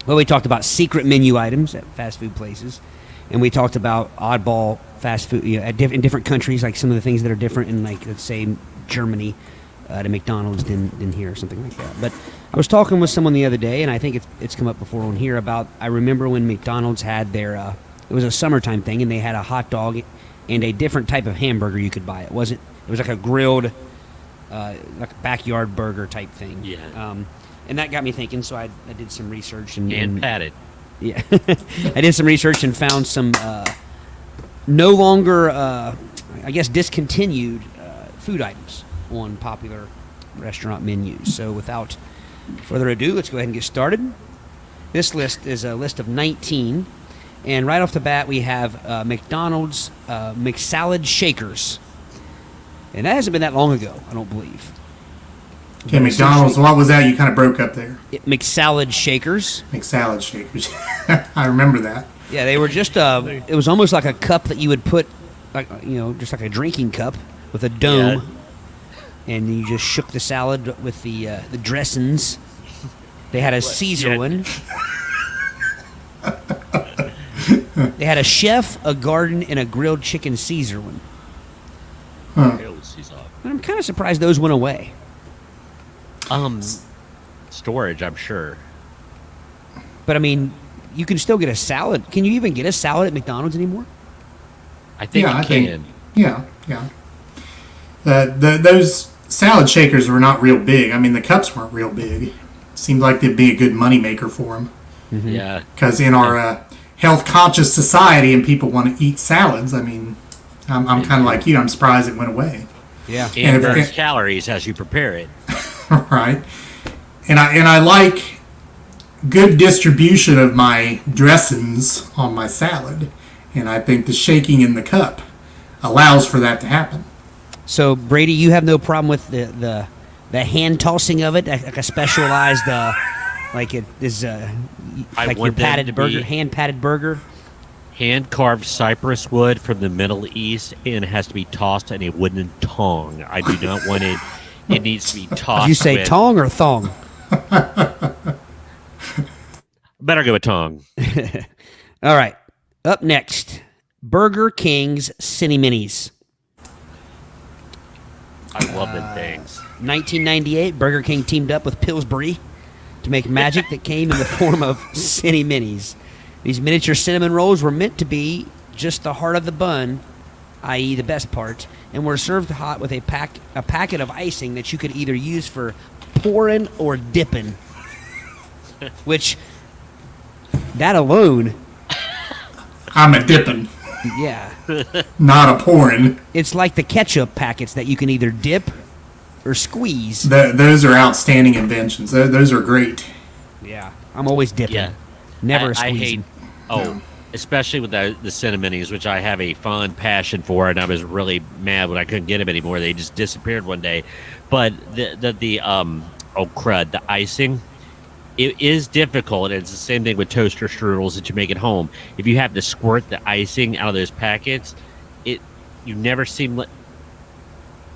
we talked about secret menu items at fast food places, and we talked about oddball fast food in different countries, like some of the things that are different in, like, let's say, Germany to McDonald's than here or something like that. But I was talking with someone the other day, and I think it's come up before on here about, I remember when McDonald's had their, it was a summertime thing, and they had a hot dog and a different type of hamburger you could buy. It was like a grilled, like a backyard burger type thing. Yeah. And that got me thinking, so I did some research. And patted. Yeah. I did some research and found some no longer, I guess, discontinued food items on popular restaurant menus. So without further ado, let's go ahead and get started. This list is a list of 19. And right off the bat, we have McDonald's McSalad Shakers. And that hasn't been that long ago, I don't believe. Okay, McDonald's, what was that? You kind of broke up there. McSalad Shakers. McSalad Shakers. I remember that. Yeah, they were just, it was almost like a cup that you would put, like, just like a drinking cup with a dome. Yeah. And you just shook the salad with the dressings. They had a Caesar one. They had a chef, a garden, and a grilled chicken Caesar one. Huh. And I'm kind of surprised those went away. Storage, I'm sure. But I mean, you can still get a salad. Can you even get a salad at McDonald's anymore? I think you can. Yeah. Those salad shakers were not real big. I mean, the cups weren't real big. Seemed like they'd be a good moneymaker for them. Mm-hmm. Yeah. Because in our health-conscious society and people want to eat salads, I mean, I'm kind of like you. I'm surprised it went away. Yeah. And burns calories as you prepare it. Right. And I like good distribution of my dressings on my salad. And I think the shaking in the cup allows for that to happen. So, Brady, you have no problem with the hand tossing of it, like a specialized, like it is, like your patted burger, hand patted burger? Hand carved cypress wood from the Middle East, and it has to be tossed in a wooden tong. I do not want it. It needs to be tossed. Did you say tong or thong? Better go with tong. All right. Up next, Burger King's Cine Minis. I love them things. 1998, Burger King teamed up with Pillsbury to make magic that came in the form of Cine Minis. These miniature cinnamon rolls were meant to be just the heart of the bun, i.e. the best part, and were served hot with a packet of icing that you could either use for pouring or dipping. Which, that alone... I'm a dipping. Yeah. Not a pouring. It's like the ketchup packets that you can either dip or squeeze. Those are outstanding inventions. Those are great. Yeah, I'm always dipping. Yeah. Never I squeezing. hate, especially with the Cinnaminis, which I have a fond passion for, and I was really mad when I couldn't get them anymore. They just disappeared one day. But the icing, it is difficult. It's the same thing with toaster strudels that you make at home. If you have to squirt the icing out of those packets, you never seem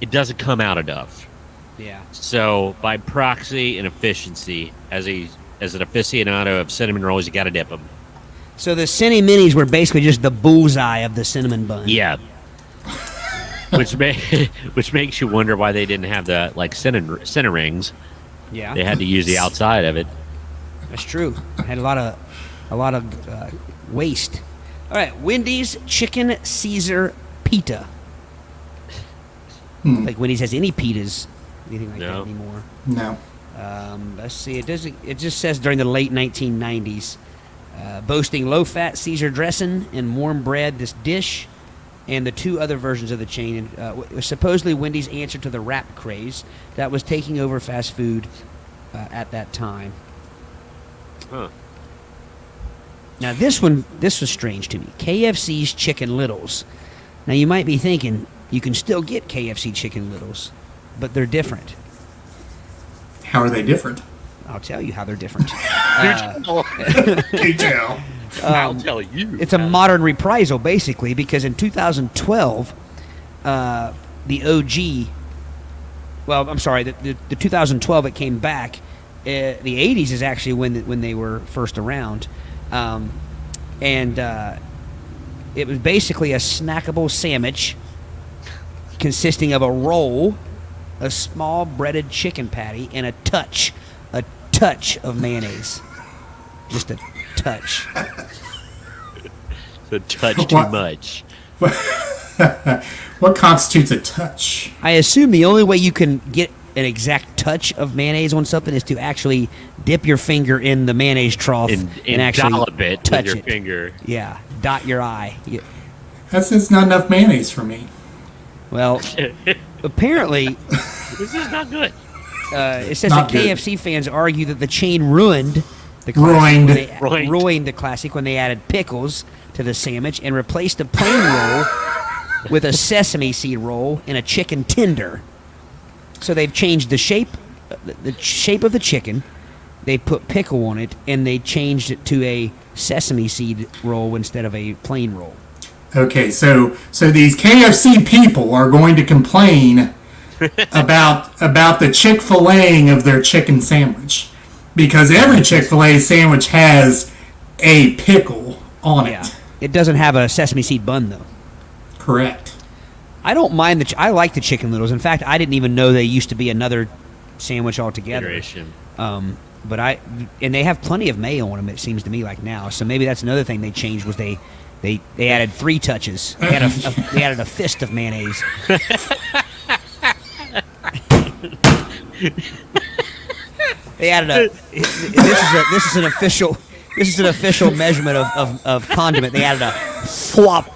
it doesn't come out enough. Yeah. So by proxy and efficiency, as an aficionado of cinnamon rolls, you got to dip them. So the Cinny Minis were basically just the bullseye of the cinnamon bun. Yeah. which makes you wonder why they didn't have the center rings. Yeah. They had to use the outside of it. That's true. Had a lot of waste. All right, Wendy's Chicken Caesar Pita. Like Wendy's has any pitas, anything like that anymore. No. Let's see. It just says during the late 1990s, boasting low-fat Caesar dressing and warm bread. This dish and the two other versions of the chain was supposedly Wendy's answer to the wrap craze that was taking over fast food at that time. Huh. Now this was strange to me. KFC's Chicken Littles. Now you might be thinking you can still get KFC Chicken Littles, but they're different. How are they different? I'll tell you how they're different. You tell. I'll tell you. It's a modern reprisal, basically, because in 2012, the OG. Well, I'm sorry, the 2012 it came back. The 80s is actually when they were first around, and it was basically a snackable sandwich consisting of a roll, a small breaded chicken patty, and a touch of mayonnaise. Just a touch. It's a touch too much. What constitutes a touch? I assume the only way you can get an exact touch of mayonnaise on something is to actually dip your finger in the mayonnaise trough and actually dollop it touch with your it. finger. Yeah, dot your eye. That's not enough mayonnaise for me. Well, apparently, This is not good. it says Not that good. KFC fans argue that the chain ruined the Ruined. ruined the classic when they added pickles to the sandwich and replaced a plain roll with a sesame seed roll and a chicken tender. So they've changed the shape of the chicken. They put pickle on it, and they changed it to a sesame seed roll instead of a plain roll. Okay, so these KFC people are going to complain about the Chick-fil-A-ing of their chicken sandwich, because every Chick-fil-A sandwich has a pickle on Yeah, it. it doesn't have a sesame seed bun though. Correct. I don't mind I like the chicken noodles. In fact, I didn't even know they used to be another sandwich altogether. Iteration. But they have plenty of mayo on them. It seems to me like now. So maybe that's another thing they changed was they added 3 touches. They added a fist of mayonnaise. They added this is an official measurement of condiment. They added a thwop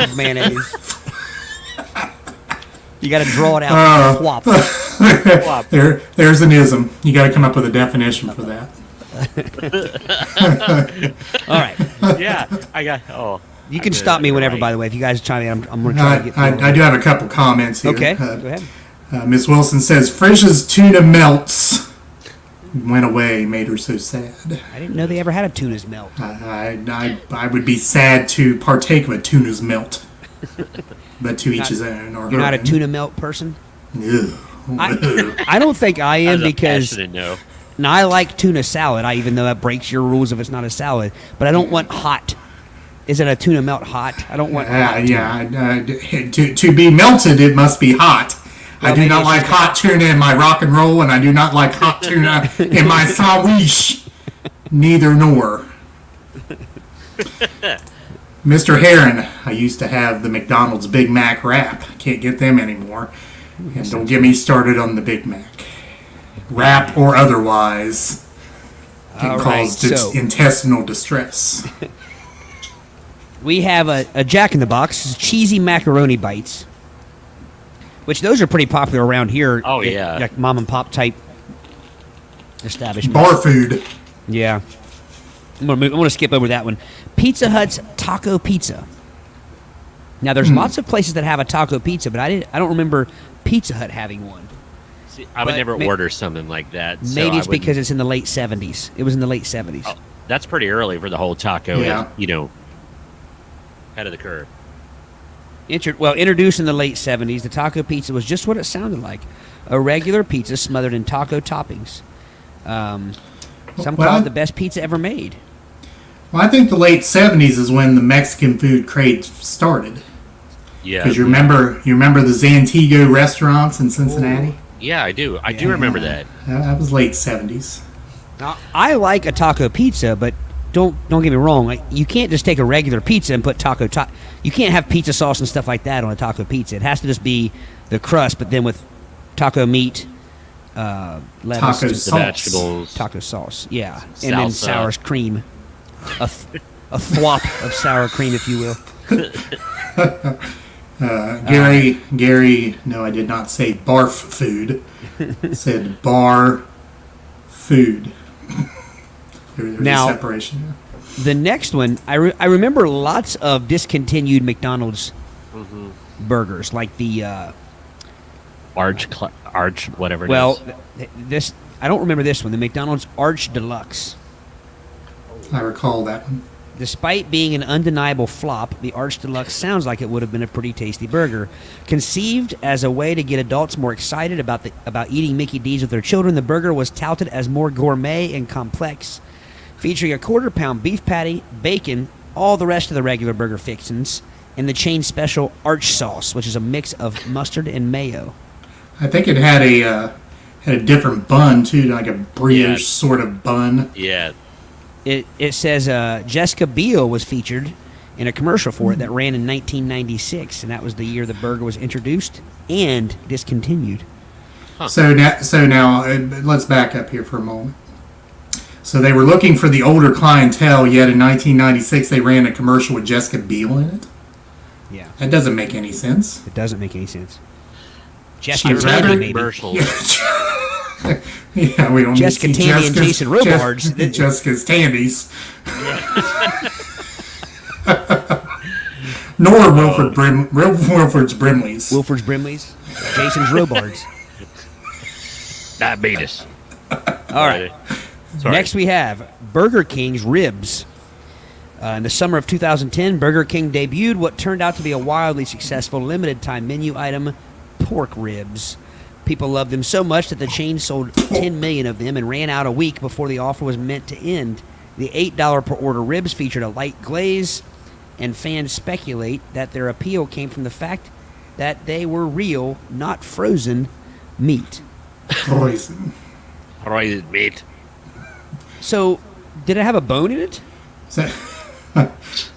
of mayonnaise. You got to draw it out. Thwop. There's an ism. You got to come up with a definition for that. All right. Yeah, I got. Oh, You can stop me whenever, by the way. If you guys chime in, I'm going to try to get through. I do have a couple comments here. Okay, go ahead. Miss Wilson says Frisch's tuna melts went away, made her so sad. I didn't know they ever had a tuna's melt. I would be sad to partake of a tuna's melt, but to each his own. Or You're her not a own. tuna melt person? Ugh. I don't think I am because no. now I like tuna salad. Even though that breaks your rules if it's not a salad, but I don't want hot. Is it a tuna melt hot? I don't want hot. To be melted, it must be hot. I do maybe not it's like just hot tuna in my rock and roll, and I do not like hot tuna in my sandwich. Neither nor. Mr. Heron, I used to have the McDonald's Big Mac wrap. Can't get them anymore. And don't get me started on the Big Mac. Wrap or otherwise can All cause right, so- intestinal distress. We have a Jack in the Box cheesy macaroni bites, Which those are pretty popular around here. Oh, yeah. Like mom and pop type establishments. Bar food. Yeah. I'm gonna skip over that one. Pizza Hut's Taco Pizza. Now there's lots of places that have a taco pizza, but I don't remember Pizza Hut having one. See, I would never order something like that. So Maybe it's because it's in the late 70s. It was in the late 70s. Oh, that's pretty early for the whole taco. Yeah. Ahead of the curve. Introduced in the late 70s, the taco pizza was just what it sounded like. A regular pizza smothered in taco toppings. Some call it the best pizza ever made. Well, I think the late 70s is when the Mexican food craze started. Yeah. Because you remember the Zantigo restaurants in Cincinnati? Yeah, I do. I do remember that. That was late 70s. Now, I like a taco pizza, but don't get me wrong. Like, you can't just take a regular pizza and put you can't have pizza sauce and stuff like that on a taco pizza. It has to just be the crust, but then with taco meat, lettuce, Taco The sauce. vegetables. taco sauce, yeah, Salsa. and then sour cream, a thwop of sour cream, if you will. Gary, no, I did not say barf food. I said bar food. There's Now- a separation there. The next one, I remember lots of discontinued McDonald's burgers, like the Arch, whatever it well, is. this I don't remember this one, the McDonald's Arch Deluxe. I recall that one. Despite being an undeniable flop, the Arch Deluxe sounds like it would have been a pretty tasty burger. Conceived as a way to get adults more excited about eating Mickey D's with their children, the burger was touted as more gourmet and complex, featuring a quarter-pound beef patty, bacon, all the rest of the regular burger fixings, and the chain special Arch sauce, which is a mix of mustard and mayo. I think it had a different bun too, like a brioche sort of bun. Yeah. It says Jessica Biel was featured in a commercial for it that ran in 1996, and that was the year the burger was introduced and discontinued. So now let's back up here for a moment. So they were looking for the older clientele, yet in 1996 they ran a commercial with Jessica Biel in it. Yeah, That doesn't make any sense. it doesn't make any sense. She Jessica was Tandy, rather- maybe. Commercials. Yeah, we don't Jessica need to see Tandy and Jason Robards. Jessica's Tandies. Nor Wilford's Brimleys. Wilford's Brimleys, Jason's Robards. Diabetes. All right. Sorry. Next we have Burger King's ribs. In the summer of 2010, Burger King debuted what turned out to be a wildly successful limited-time menu item, pork ribs. People loved them so much that the chain sold 10 million of them and ran out a week before the offer was meant to end. The $8 per order ribs featured a light glaze, and fans speculate that their appeal came from the fact that they were real, not frozen meat. Poison. Roasted meat. So, did it have a bone in it?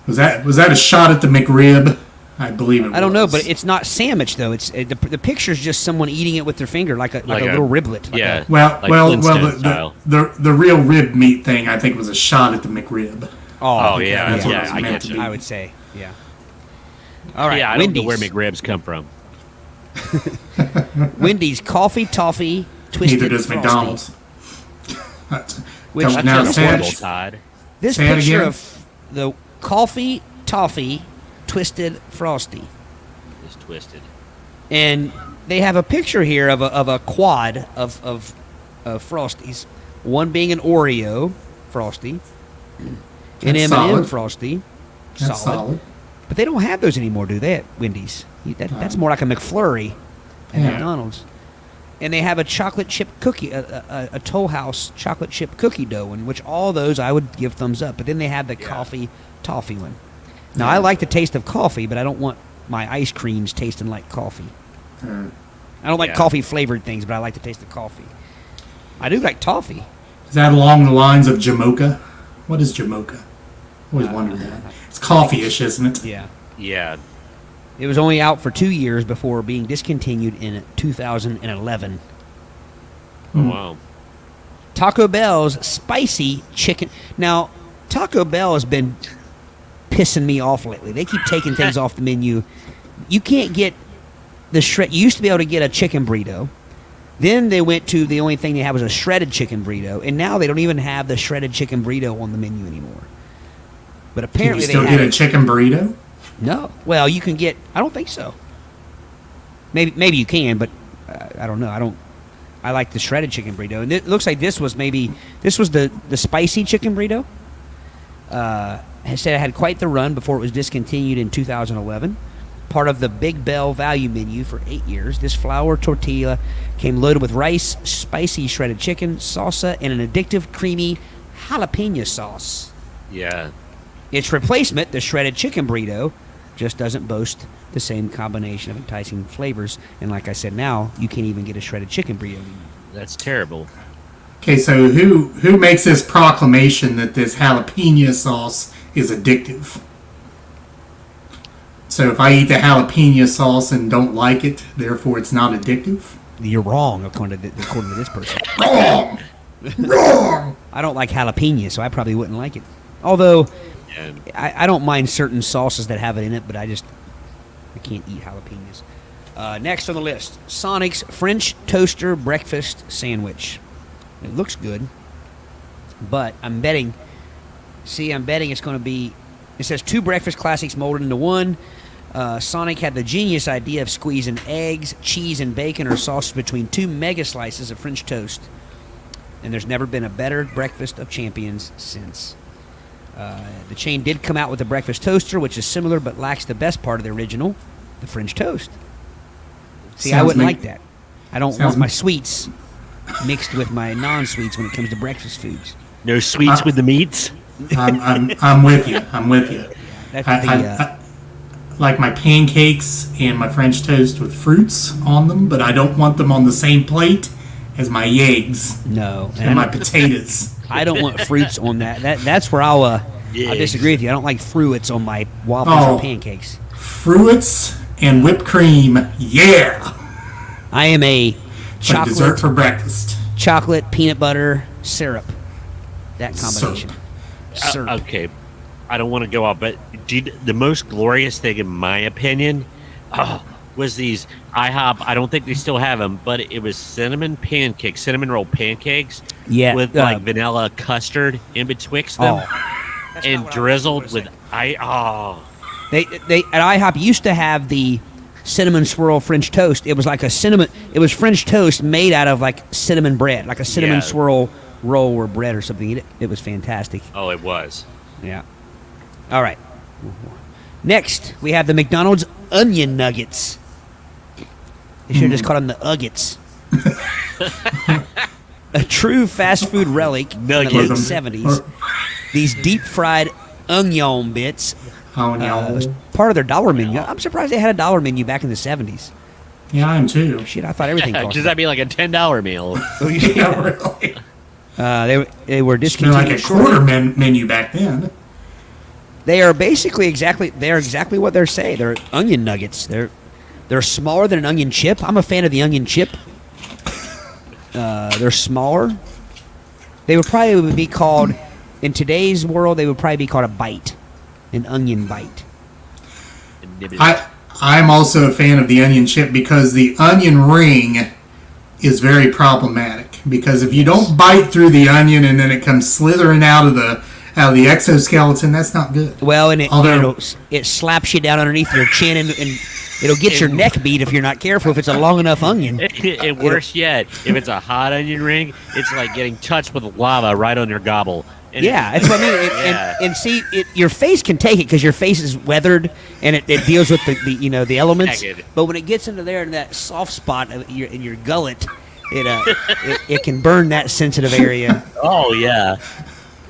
Was that a shot at the McRib? I believe it was. I don't know, but it's not sandwich though. It's the picture's just someone eating it with their finger, like a little riblet. Like Yeah. Well, Like well, Flintstone style. the real rib meat thing, I think, was a shot at the McRib. Oh, yeah. that's what Yeah, it's I meant get to you. be. I would say, yeah. All right, Yeah, I don't know Wendy's. where McRibs come from. Wendy's coffee toffee twisted Neither does frosty. McDonald's. Which- Don't- That now Sounds say it- horrible, Todd. This Say it picture again. of the coffee toffee twisted frosty, It's twisted. and they have a picture here of a quad of frosties. One being an Oreo frosty, an That's M&M solid. frosty, That's solid. But they don't have those anymore, do they? At Wendy's, that's more like a McFlurry at Yeah. McDonald's. And they have a chocolate chip cookie, a Toll House chocolate chip cookie dough one, which all those I would give thumbs up. But then they have the coffee toffee one. Now I like the taste of coffee, but I don't want my ice creams tasting like coffee. I don't like Yeah. coffee flavored things, but I like the taste of coffee. I do like toffee. Is that along the lines of Jamocha? What is Jamocha? Always wondered that. It's coffee-ish, isn't it? Yeah. Yeah. It was only out for 2 years before being discontinued in 2011. Oh, wow. Taco Bell's spicy chicken. Now, Taco Bell has been pissing me off lately. They keep taking things off the menu. You can't get You used to be able to get a chicken burrito. Then they went to the only thing they had was a shredded chicken burrito, and now they don't even have the shredded chicken burrito on the menu anymore. But apparently Can you still get a chicken burrito? No. Well, you can get. I don't think so. Maybe you can, but I don't know. I like the shredded chicken burrito, and it looks like this was the spicy chicken burrito. It said it had quite the run before it was discontinued in 2011. Part of the Big Bell value menu for 8 years. This flour tortilla came loaded with rice, spicy shredded chicken, salsa, and an addictive, creamy jalapeno sauce. Yeah. Its replacement, the shredded chicken burrito, just doesn't boast the same combination of enticing flavors. And like I said, now you can't even get a shredded chicken burrito anymore. That's terrible. Okay, so who makes this proclamation that this jalapeno sauce is addictive? So if I eat the jalapeno sauce and don't like it, therefore it's not addictive? You're wrong, according to this person. Wrong! Wrong! I don't like jalapeno, so I probably wouldn't like it. Although, I don't mind certain sauces that have it in it, but I can't eat jalapenos. Next on the list, Sonic's French Toaster Breakfast Sandwich. It looks good, but I'm betting it's going to be... It says 2 breakfast classics molded into one. Sonic had the genius idea of squeezing eggs, cheese, and bacon or sausage between 2 mega slices of French toast. And there's never been a better breakfast of champions since. The chain did come out with a breakfast toaster, which is similar but lacks the best part of the original, the French toast. See, I wouldn't like that. I don't want my sweets mixed with my non-sweets when it comes to breakfast foods. No sweets with the meats? I'm with you. I'm with you. I like my pancakes and my French toast with fruits on them, but I don't want them on the same plate as my eggs. No. And my potatoes. I don't want fruits on that. That's where I'll disagree with you. I don't like fruits on my waffles or pancakes. Fruits and whipped cream, yeah. I am a chocolate dessert for breakfast. Chocolate, peanut butter, syrup. That combination. Syrup. Okay. I don't want to go off, but the most glorious thing, in my opinion, was these IHOP. I don't think they still have them, but it was cinnamon roll pancakes, with like vanilla custard in betwixt them, and drizzled with They at IHOP used to have the cinnamon swirl French toast. It was like it was French toast made out of like cinnamon bread, like a cinnamon swirl roll or bread or something. It was fantastic. Oh, it was. Yeah. All right. Next, we have the McDonald's Onion Nuggets. They should have just called them the Uggets. A true fast food relic in the late 70s. These deep-fried onion bits was part of their dollar menu. I'm surprised they had a dollar menu back in the 70s. Yeah, I am too. Shit, I thought everything cost. Does that be like a $10 meal? Yeah, really. They were discontinued. Like a quarter menu back then. They are basically exactly what they're saying. They're onion nuggets. They're smaller than an onion chip. I'm a fan of the onion chip. They're smaller. They would probably be called, in today's world, they would probably be called a bite, an onion bite. I'm also a fan of the onion chip because the onion ring is very problematic. Because if you don't bite through the onion and then it comes slithering out of the exoskeleton, that's not good. Well, and it slaps you down underneath your chin, and it'll get your neck beat if you're not careful, if it's a long enough onion. And worse yet, if it's a hot onion ring, it's like getting touched with lava right on your gobble. And that's what I mean. And see, your face can take it because your face is weathered, and it deals with the elements. But when it gets into there in that soft spot in your gullet, it can burn that sensitive area. Oh, yeah.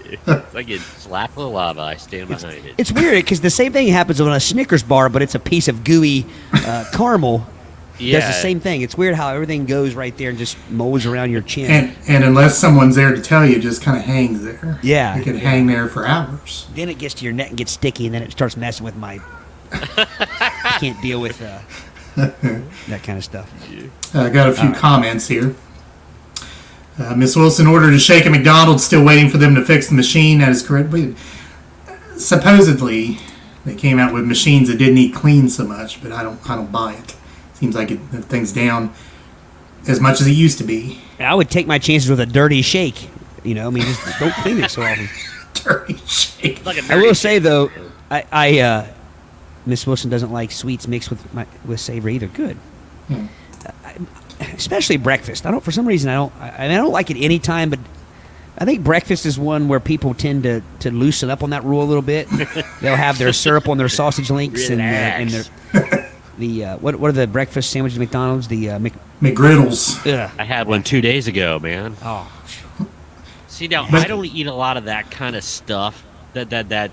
It's like getting slapped with lava. I stand behind it. It's weird because the same thing happens on a Snickers bar, but it's a piece of gooey caramel. Yeah. Does the same thing. It's weird how everything goes right there and just molds around your chin. And unless someone's there to tell you, it just kind of hangs there. Yeah. It can hang there for hours. Then it gets to your neck and gets sticky, and then it starts messing with my... I can't deal with that kind of stuff. I got a few comments here. Miss Wilson ordered to shake a McDonald's, still waiting for them to fix the machine. That is correct. Supposedly, they came out with machines that didn't need clean so much, but I don't buy it. Seems like the thing's down as much as it used to be. I would take my chances with a dirty shake. Just don't clean it so often. Dirty shake. I will say though, I Miss Wilson doesn't like sweets mixed with savory either. Good. Especially breakfast. For some reason I don't like it any time, but I think breakfast is one where people tend to loosen up on that rule a little bit. They'll have their syrup on their sausage links and their what are the breakfast sandwiches at McDonald's? The McGriddles. I had one 2 days ago, man. Oh. See, now I don't eat a lot of that kind of stuff. That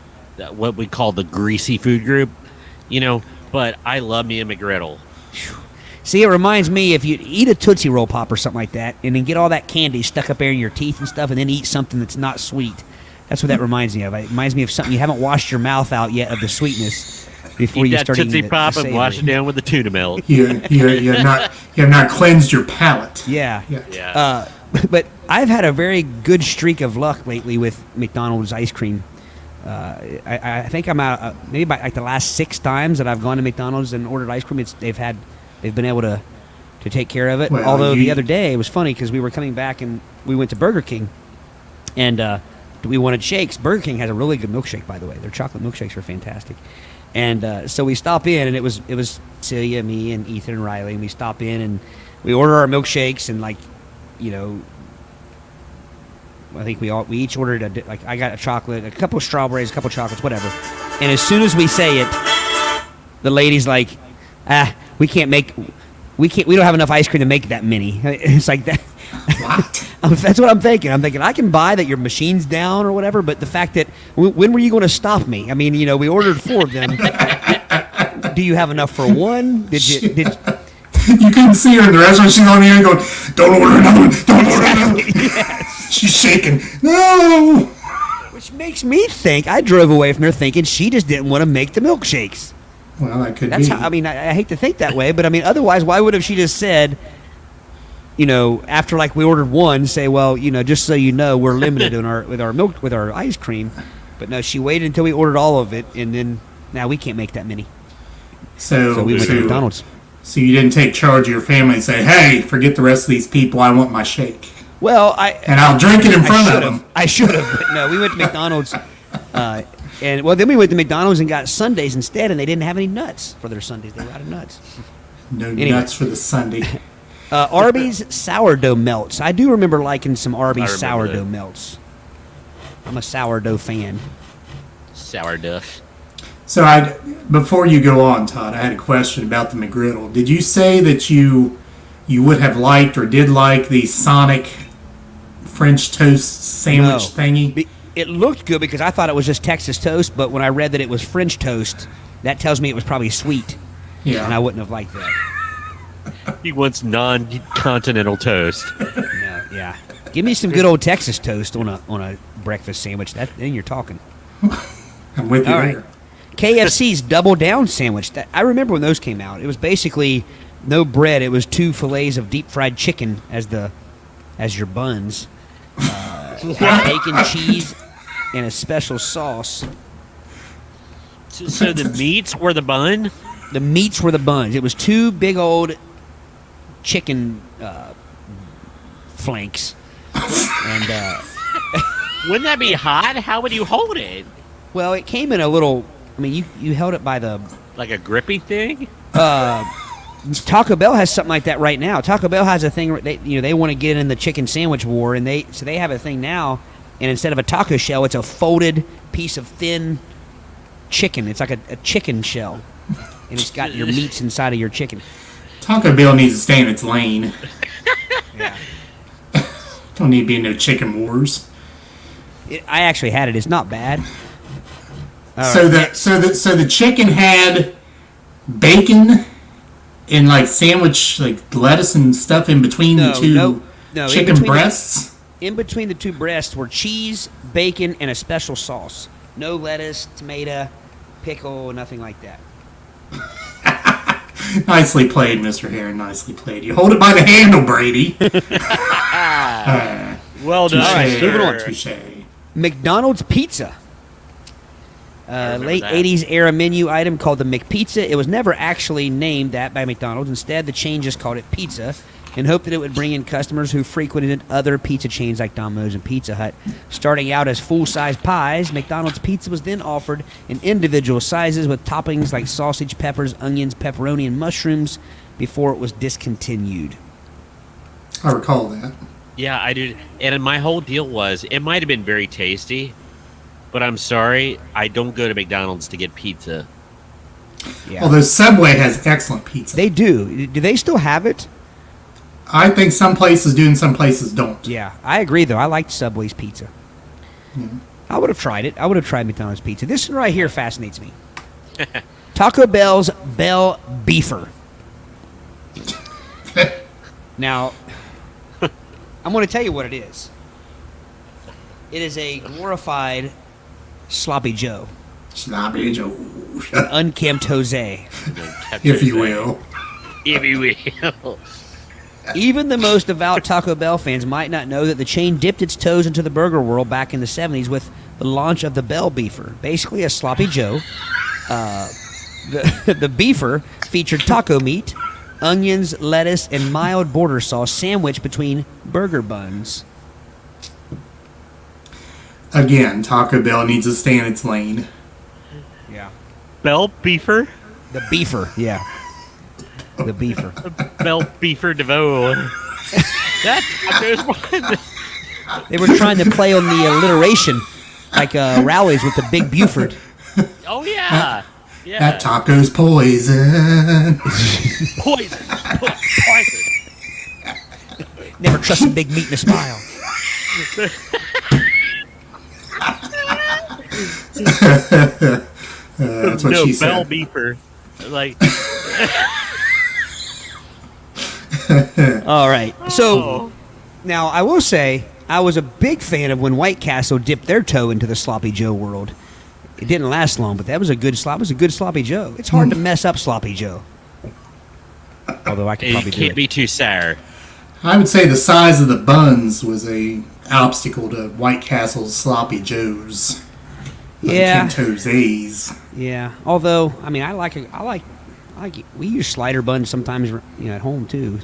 what we call the greasy food group, But I love me a McGriddle. See, it reminds me, if you eat a Tootsie Roll Pop or something like that, and then get all that candy stuck up there in your teeth and stuff, and then eat something that's not sweet. That's what that reminds me of. It reminds me of something you haven't washed your mouth out yet of the sweetness before eat you that start Tootsie eating Pop the and wash it down with the tuna melt. You have not cleansed your palate. Yeah. Yeah. But I've had a very good streak of luck lately with McDonald's ice cream. I think I'm out maybe by like the last 6 times that I've gone to McDonald's and ordered ice cream. They've been able to take care of it. Well, Although the other day it was funny because we were coming back and we went to Burger King, and we wanted shakes. Burger King has a really good milkshake, by the way. Their chocolate milkshakes are fantastic. And so we stop in, and it was Celia, me, and Ethan and Riley, and we stop in and we order our milkshakes, and I think we each ordered I got a chocolate, a couple of strawberries, a couple of chocolates, whatever. And as soon as we say it, the lady's like, we don't have enough ice cream to make that many. It's like that. What? That's what I'm thinking. I'm thinking I can buy that your machine's down or whatever, but the fact that when were you going to stop me? I mean, we ordered 4 of them. Do you have enough for one? Did You couldn't see her in the restaurant. She's on the end going, "Don't order another one. Don't order another one." Yes. She's shaking. No. Which makes me think I drove away from there thinking she just didn't want to make the milkshakes. Well, that could That's be. how, I hate to think that way, but otherwise, why would have she just said, after we ordered one, say, well, just so you know, we're limited with our ice cream. But no, she waited until we ordered all of it, and then now we can't make that many. So we went to McDonald's. So you didn't take charge of your family and say, "Hey, forget the rest of these people. I want my shake." Well, I'll drink it in front of them. I should have, but no, we went to McDonald's. Then we went to McDonald's and got sundaes instead, and they didn't have any nuts for their sundaes. They were out of nuts. No nuts for the Sunday. Arby's sourdough melts. I do remember liking some Arby's sourdough melts. I'm a sourdough fan. Sourdough. So before you go on, Todd, I had a question about the McGriddle. Did you say that you would have liked or did like the Sonic French toast sandwich thingy? It looked good because I thought it was just Texas toast, but when I read that it was French toast, that tells me it was probably sweet. Yeah. And I wouldn't have liked that. He wants non-continental toast. No, yeah. Give me some good old Texas toast on a breakfast sandwich. Then you're talking. I'm with you All there. right. KFC's Double Down sandwich. I remember when those came out. It was basically no bread. It was 2 fillets of deep fried chicken as your buns, bacon, cheese, and a special sauce. So the meats were the bun? The meats were the buns. It was 2 big old chicken flanks. And wouldn't that be hot? How would you hold it? Well, it came in a little. I mean, you held it by the like a grippy thing. Taco Bell has something like that right now. Taco Bell has a thing. They want to get in the chicken sandwich war, and they have a thing now. And instead of a taco shell, it's a folded piece of thin chicken. It's like a chicken shell, and it's got your meats inside of your chicken. Taco Bell needs to stay in its lane. Yeah. Don't need to be in no chicken wars. I actually had it. It's not bad. So the chicken had bacon and like sandwich, like lettuce and stuff in between the two chicken breasts. In between the 2 breasts were cheese, bacon, and a special sauce. No lettuce, tomato, pickle, nothing like that. Nicely played, Mr. Heron. Nicely played. You hold it by the handle, Brady. Well done. All right, moving on. Touche. McDonald's pizza. Late 80s era menu item called the McPizza. It was never actually named that by McDonald's. Instead, the chain just called it pizza and hoped that it would bring in customers who frequented other pizza chains like Domino's and Pizza Hut. Starting out as full-size pies, McDonald's pizza was then offered in individual sizes with toppings like sausage, peppers, onions, pepperoni, and mushrooms before it was discontinued. I recall that. Yeah, I do. And my whole deal was, it might have been very tasty, but I'm sorry, I don't go to McDonald's to get pizza. Yeah. Although Subway has excellent pizza. They do. Do they still have it? I think some places do and some places don't. Yeah, I agree, though. I liked Subway's pizza. I would have tried it. I would have tried McDonald's pizza. This one right here fascinates me. Taco Bell's Bell Beefer. Now, I'm going to tell you what it is. It is a glorified Sloppy Joe. Sloppy Joe. Unkempt Jose. If you will. If you will. Even the most devout Taco Bell fans might not know that the chain dipped its toes into the burger world back in the 70s with the launch of the Bell Beefer, basically a Sloppy Joe. The Beefer featured taco meat, onions, lettuce, and mild border sauce sandwiched between burger buns. Again, Taco Bell needs to stay in its lane. Yeah. Bell Beefer? The Beefer, yeah. The Beefer. Bell Beefer DeVoe. They were trying to play on the alliteration, like Rowley's with the Big Buford. Oh, yeah. Yeah. That taco's poison. Poison. Never trust a big meat in a smile. That's what she Bell said. Beefer. Like. All right. So, now I will say I was a big fan of when White Castle dipped their toe into the Sloppy Joe world. It didn't last long, but that was a good Sloppy Joe. It's hard to mess up Sloppy Joe. Although I could probably It do can't it. be too sour. I would say the size of the buns was a obstacle to White Castle's Sloppy Joes. Yeah. Jose's. Yeah. Although, I mean, I like it. We use slider buns sometimes, at home too.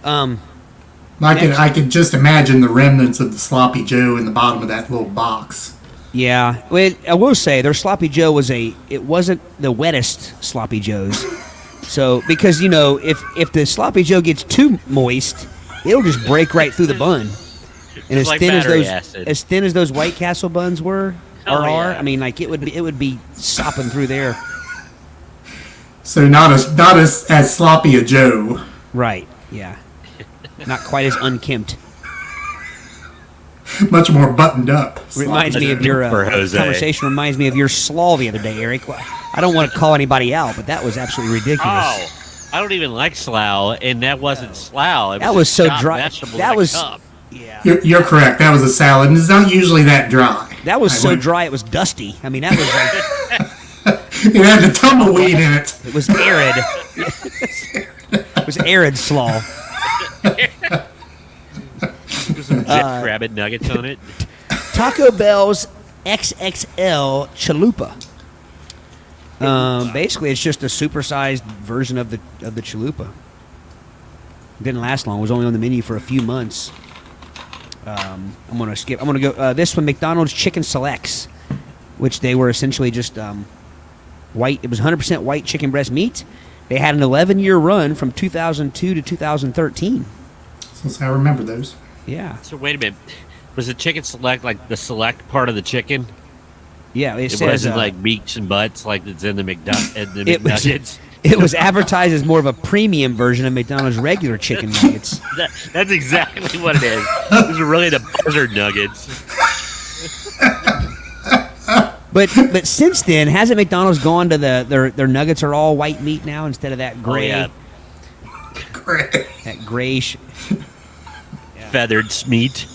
I could just imagine the remnants of the Sloppy Joe in the bottom of that little box. Yeah. Well, I will say their Sloppy Joe it wasn't the wettest Sloppy Joes. So, because, if the Sloppy Joe gets too moist, it'll just break right through the bun. And as like thin acid. as thin as those White Castle buns are, yeah. I mean, like it would be sopping through there. So not as sloppy a Joe. Right. Yeah. Not quite as unkempt. Much more buttoned up. Reminds me of your For Jose. conversation. Reminds me of your slaw the other day, Eric. I don't want to call anybody out, but that was absolutely ridiculous. Oh, I don't even like slough, and that wasn't slough. It That was so chopped dry. vegetables That in a was cup. yeah. You're correct. That was a salad, and it's not usually that dry. That was so dry it was dusty. I mean, that was like It had the tumbleweed in it. it was arid. It was arid slaw. Some zip rabbit nuggets on it. Taco Bell's XXL Chalupa. Basically, it's just a supersized version of the Chalupa. It didn't last long. It was only on the menu for a few months. I'm gonna skip. I'm gonna go this one. McDonald's Chicken Selects, which they were essentially just white. It was 100% white chicken breast meat. They had an 11-year run from 2002 to 2013. Since I remember those. Yeah. So wait a minute. Was the chicken select like the select part of the chicken? Yeah. It says, wasn't like meats and butts like it's in the McNuggets. It was advertised as more of a premium version of McDonald's regular chicken nuggets. That's exactly what it is. Those are really the buzzard nuggets. But since then, hasn't McDonald's gone to their nuggets are all white meat now instead of that gray, Oh, that grayish. Feathered meat.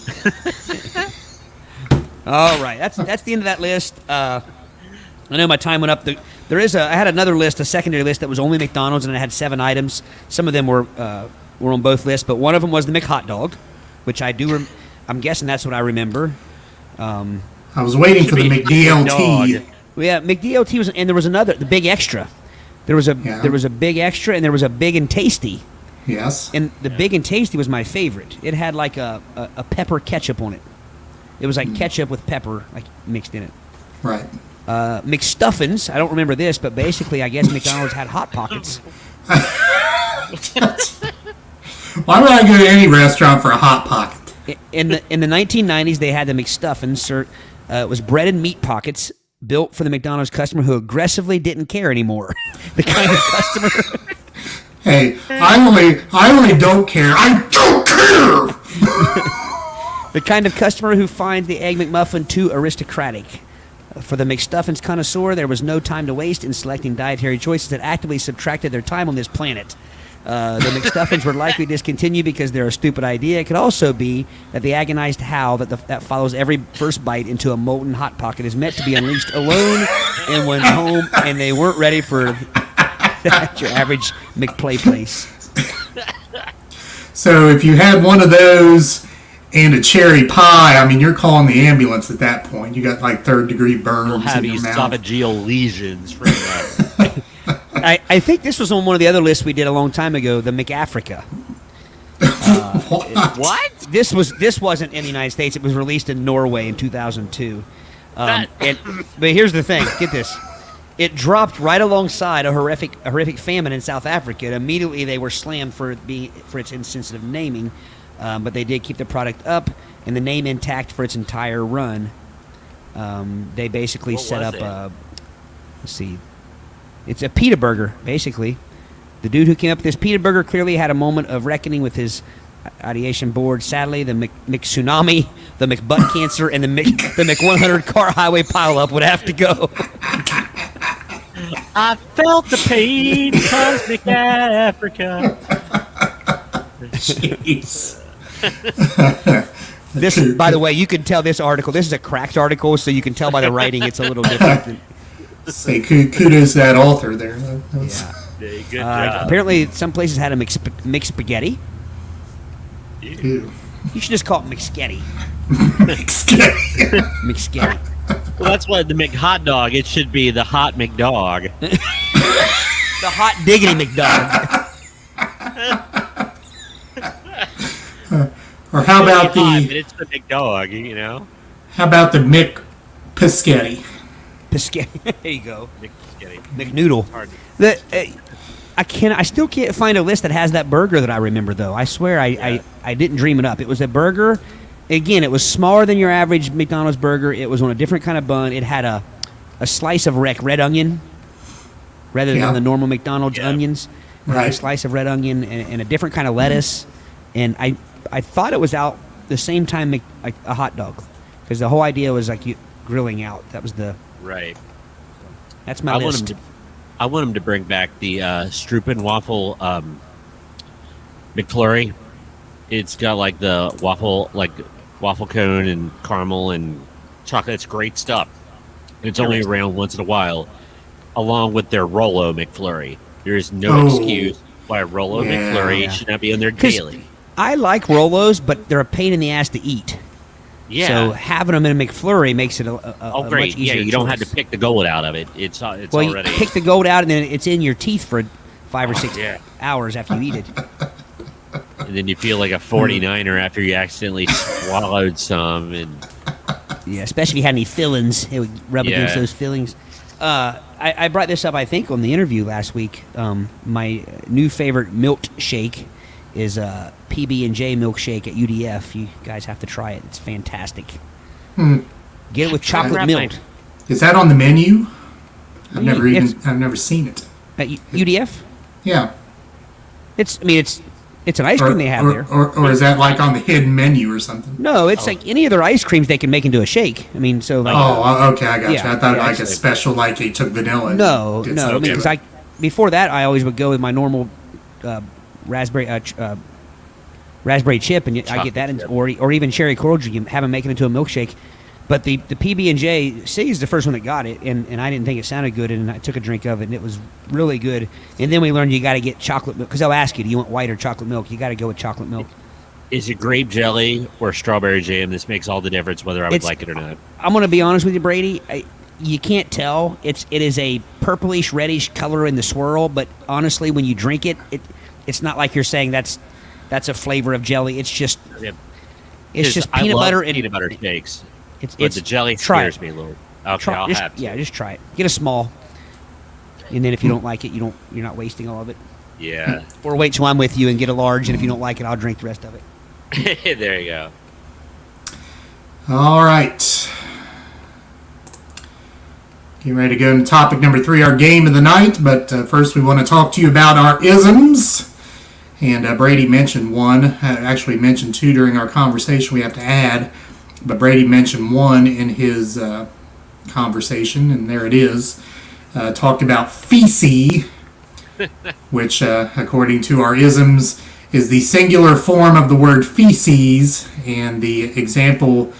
All right, that's the end of that list. I know my time went up. I had another list, a secondary list that was only McDonald's, and it had 7 items. Some of them were on both lists, but one of them was the McHot Dog, which I do. I'm guessing that's what I remember. I was waiting for the McDLT. Yeah, McDLT was, and there was another, the Big Extra. There was a Big Extra, and there was a Big and Tasty. Yes. And the Big and Tasty was my favorite. It had like a pepper ketchup on it. It was like ketchup with pepper like mixed in it. Right. McStuffins, I don't remember this, but basically I guess McDonald's had Hot Pockets. Why would I go to any restaurant for a Hot Pocket? In the 1990s, they had the McStuffins. It was breaded meat pockets built for the McDonald's customer who aggressively didn't care anymore. The kind of customer... Hey, I only don't care. I don't care. The kind of customer who finds the Egg McMuffin too aristocratic. For the McStuffins connoisseur, there was no time to waste in selecting dietary choices that actively subtracted their time on this planet. The McStuffins were likely discontinued because they're a stupid idea. It could also be that the agonized howl that follows every first bite into a molten Hot Pocket is meant to be unleashed alone and went home, and they weren't ready for your average McPlay place. So if you had one of those and a cherry pie, I mean, you're calling the ambulance at that point. You got like third-degree burns You'll have in your mouth. esophageal lesions from that. I think this was on one of the other lists we did a long time ago, the McAfrica. What? This wasn't in the United States. It was released in Norway in 2002. But here's the thing. Get this. It dropped right alongside a horrific famine in South Africa. And immediately they were slammed for its insensitive naming, but they did keep the product up and the name intact for its entire run. They basically set up let's see, it's a pita burger basically. The dude who came up with this pita burger clearly had a moment of reckoning with his ideation board. Sadly, the McTsunami, the McButt cancer, and the Mc100 car highway pileup would have to go. I felt the pain, Cosmic Africa. Jeez. This, by the way, you can tell this article. This is a cracked article, so you can tell by the writing it's a little different. Say kudos to that author there. Yeah. Good job. Apparently, some places had a McSpaghetti. Ew. You should just call it McSketty. McSketty. Well, that's what the McHot Dog. It should be the Hot McDog. The Hot Diggity McDog. Or how about But it's the McDog, you know? How about the McPiscetti? Piscetti. There you go. McSketty. McNoodle. I still can't find a list that has that burger that I remember, though. I swear I didn't dream it up. It was a burger. Again, it was smaller than your average McDonald's burger. It was on a different kind of bun. It had a slice of red onion rather than the normal McDonald's onions. Right. A slice of red onion and a different kind of lettuce. And I thought it was out the same time like a hot dog, because the whole idea was like you grilling out. That was the Right. That's my list. I want him to bring back the Stroopin waffle McFlurry. It's got like the waffle cone and caramel and chocolate. It's great stuff. And it's only around once in a while, along with their Rolo McFlurry. There is no excuse why a Rolo McFlurry should not be on there daily. I like Rolos, but they're a pain in the ass to eat. Yeah. So having them in a McFlurry makes it a great. much easier You don't have choice. to pick the gold out of it. It's Well, already. you pick the gold out, and then it's in your teeth for 5 or 6 hours after you eat it. And then you feel like a 49er after you accidentally swallowed some. And Yeah, especially if you had any fillings, it would rub against those fillings. I brought this up, I think, on the interview last week. My new favorite milkshake is PB&J milkshake at UDF. You guys have to try it. It's fantastic. Get it with chocolate milk. Is that on the menu? I've never seen it. At UDF? Yeah. It's an ice cream they have there. Or is that like on the hidden menu or something? No, it's like any of their ice creams they can make into a shake. I mean, so like. Oh, okay, I got you. I thought like actually, a special, like they took vanilla. No. I mean, because before that, I always would go with my normal raspberry chip, and I get that, or even cherry cordial. You have them make it into a milkshake. But the PB&J, Siggy's the first one that got it, and I didn't think it sounded good, and I took a drink of it, and it was really good. And then we learned you got to get chocolate milk, because they'll ask you, do you want white or chocolate milk? You got to go with chocolate milk. Is it grape jelly or strawberry jam? This makes all the difference whether I would like it or not. I'm going to be honest with you, Brady. You can't tell. It is a purplish reddish color in the swirl, but honestly, when you drink it, it's not like you're saying that's a flavor of jelly. It's just just peanut butter and peanut butter shakes. It's the jelly scares me a little. Okay, I'll have to. Yeah, just try it. Get a small, and then if you don't like it, you're not wasting all of it. Yeah. Or wait till I'm with you and get a large, and if you don't like it, I'll drink the rest of it. There you go. All right. Getting ready to go into topic number 3, our game of the night. But first, we want to talk to you about our isms. And Brady mentioned one. Actually mentioned 2 during our conversation. We have to add. But Brady mentioned one in his conversation, and there it is. Talked about feces, which, according to our isms, is the singular form of the word feces. And the example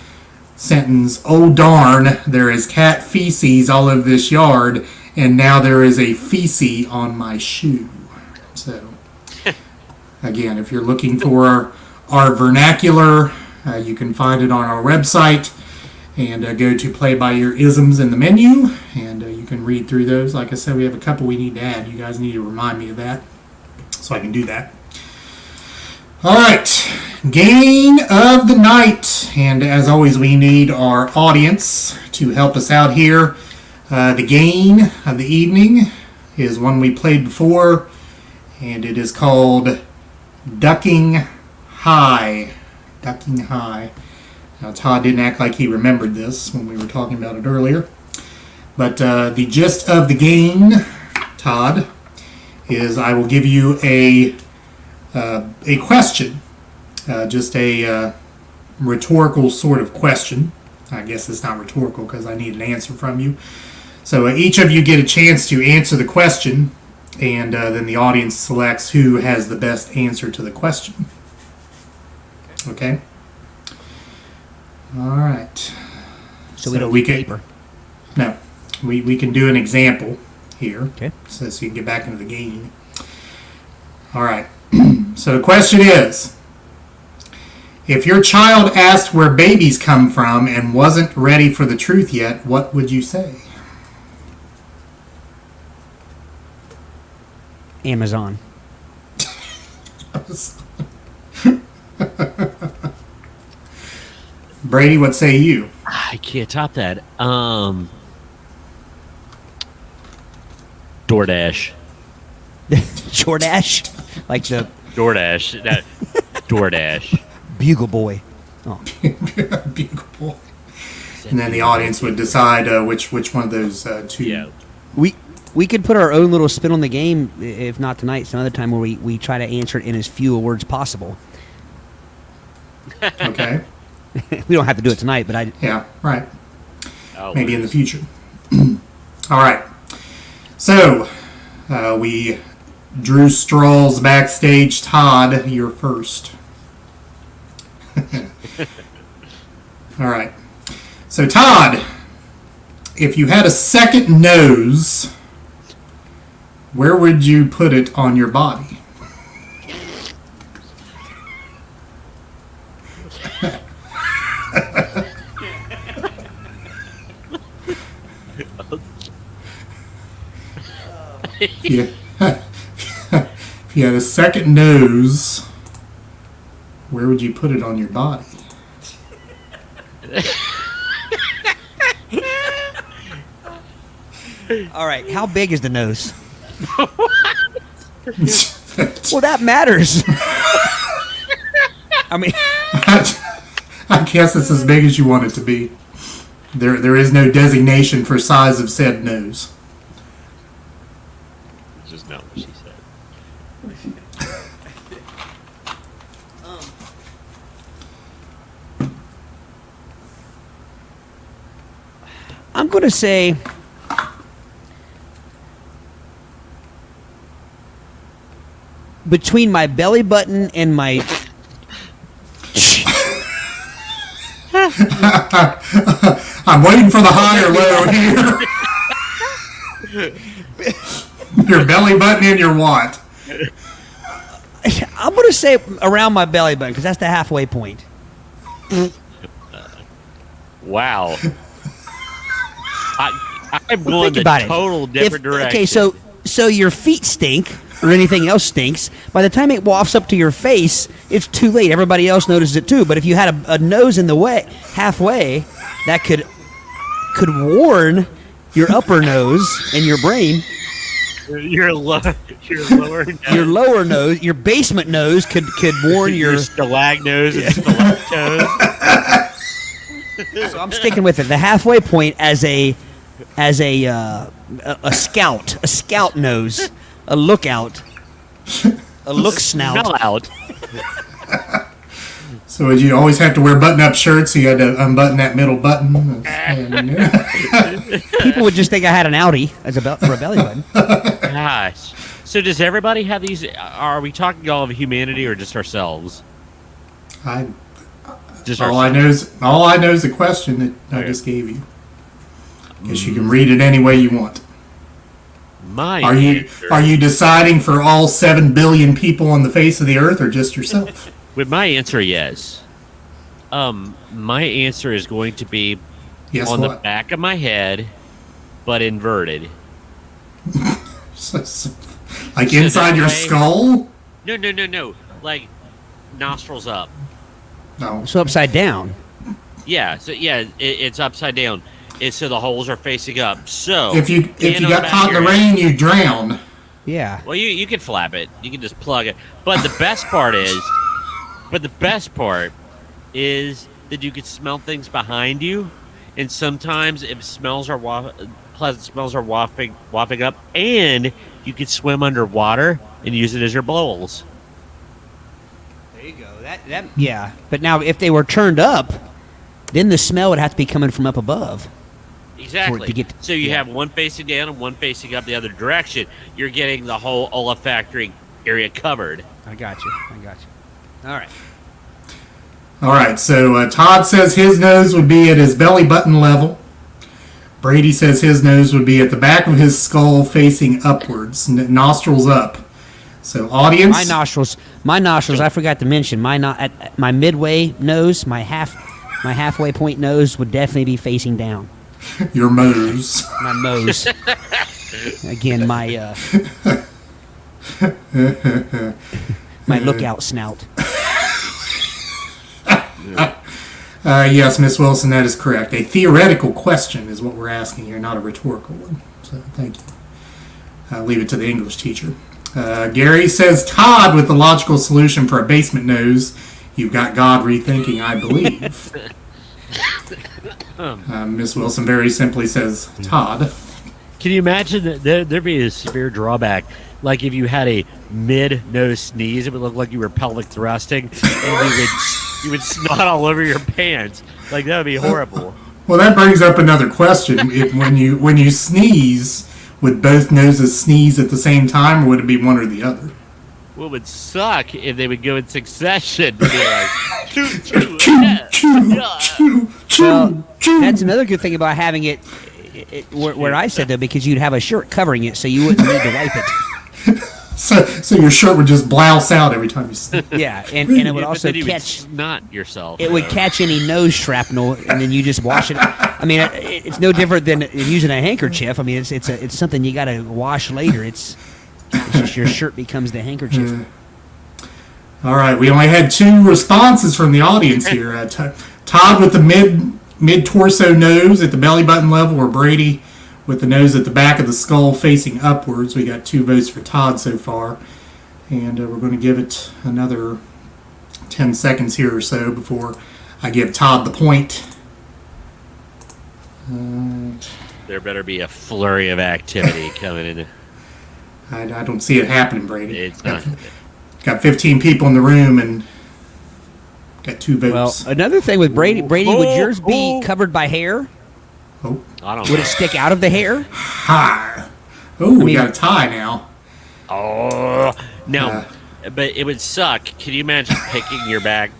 sentence, "Oh darn, there is cat feces all over this yard, and now there is a feces on my shoe." So, again, if you're looking for our vernacular, you can find it on our website, and go to Play by Ear Isms in the menu, and you can read through those. Like I said, we have a couple we need to add. You guys need to remind me of that, so I can do that. All right, game of the night, and as always, we need our audience to help us out here. The game of the evening is one we played before, and it is called Ducking High. Ducking High. Now, Todd didn't act like he remembered this when we were talking about it earlier, but the gist of the game, Todd, is I will give you a question, just a rhetorical sort of question. I guess it's not rhetorical because I need an answer from you. So each of you get a chance to answer the question, and then the audience selects who has the best answer to the question. Okay? All right. So we don't need paper. No. We can do an example here. Okay. So you can get back into the game. All right. So the question is, if your child asked where babies come from and wasn't ready for the truth yet, what would you say? Amazon. Brady, what say you? I can't top that. DoorDash. Jordash? Like the DoorDash. DoorDash. Bugle Boy. Oh. Bugle Boy. And then the audience would decide which one of those 2. Yeah. We could put our own little spin on the game, if not tonight, some other time where we try to answer it in as few words possible. Okay. We don't have to do it tonight, but Yeah, right. Oh, Maybe in the future. All right. So, we drew straws backstage. Todd, you're first. All right. So, Todd, if you had a second nose, where would you put it on your body? If you had a second nose, where would you put it on your body? all right. How big is the nose? Well, that matters. I mean, I guess it's as big as you want it to be. There is no designation for size of said nose. Just not what she said. I'm going to say between my belly button and my I'm waiting for the high or low here. Your belly button and your what? I'm going to say around my belly button because that's the halfway point. Wow. I'm going the total different direction. Okay, so your feet stink or anything else stinks. By the time it wafts up to your face, it's too late. Everybody else notices it too. But if you had a nose in the way halfway, that could warn your upper nose and your brain. Your lower nose. Your lower nose, your basement nose could warn your stalag nose and stalactose. So I'm sticking with it. The halfway point as a scout nose, a lookout, a look snout. Smell out. So would you always have to wear button-up shirts? So you had to unbutton that middle button. People would just think I had an Audi for a belly button. Gosh. So does everybody have these? Are we talking all of humanity or just ourselves? All I know is the question that I just gave you. Guess you can read it any way you want. Are you deciding for all 7 billion people on the face of the earth or just yourself? With my answer, yes. My answer is going to be the back of my head, but inverted. Like inside your skull? No. Like nostrils up. No. So upside down. Yeah. So it's upside down. So the holes are facing up. So if you got caught in the rain, you drown. Yeah. Well, you can flap it. You can just plug it. But the best part is that you can smell things behind you, and sometimes if pleasant smells are wafting up, and you can swim underwater and use it as your blowholes. There you go. Yeah. But now, if they were turned up, then the smell would have to be coming from up above. Exactly. So you have one facing down and one facing up the other direction. You're getting the whole olfactory area covered. I got you. All right. So Todd says his nose would be at his belly button level. Brady says his nose would be at the back of his skull facing upwards, nostrils up. So audience, my nostrils. I forgot to mention my midway nose, my halfway point nose would definitely be facing down. Your Mose. My Mose. Again, my lookout snout. Yes, Miss Wilson, that is correct. A theoretical question is what we're asking here, not a rhetorical one. So thank you. I'll leave it to the English teacher. Gary says, Todd, with the logical solution for a basement nose, you've got God rethinking, I believe. Miss Wilson very simply says, Todd. Can you imagine that there'd be a severe drawback? Like if you had a mid-nose sneeze, it would look like you were pelvic thrusting, and you would snot all over your pants. Like that would be horrible. Well, that brings up another question. When you sneeze, would both noses sneeze at the same time, or would it be one or the other? Well, it would suck if they would go in succession. To be like, Well, that's another good thing about having it where I said though, because you'd have a shirt covering it, so you wouldn't need to wipe it. So your shirt would just blouse out every time you sneeze. Yeah, and it would also catch not yourself. It would catch any nose shrapnel, and then you just wash it. I mean, it's no different than using a handkerchief. I mean, it's something you got to wash later. It's just your shirt becomes the handkerchief. All right, we only had 2 responses from the audience here. Todd with the mid torso nose at the belly button level, or Brady with the nose at the back of the skull facing upwards. We got 2 votes for Todd so far, and we're going to give it another 10 seconds here or so before I give Todd the point. There better be a flurry of activity coming in. I don't see it happening, Brady. It's not. Got 15 people in the room and got 2 votes. Well, another thing with Brady, would yours be covered by hair? Oh, I don't know. Would it stick out of the hair? Hi. Oh, we got a tie now. Oh, no. But it would suck. Can you imagine picking your back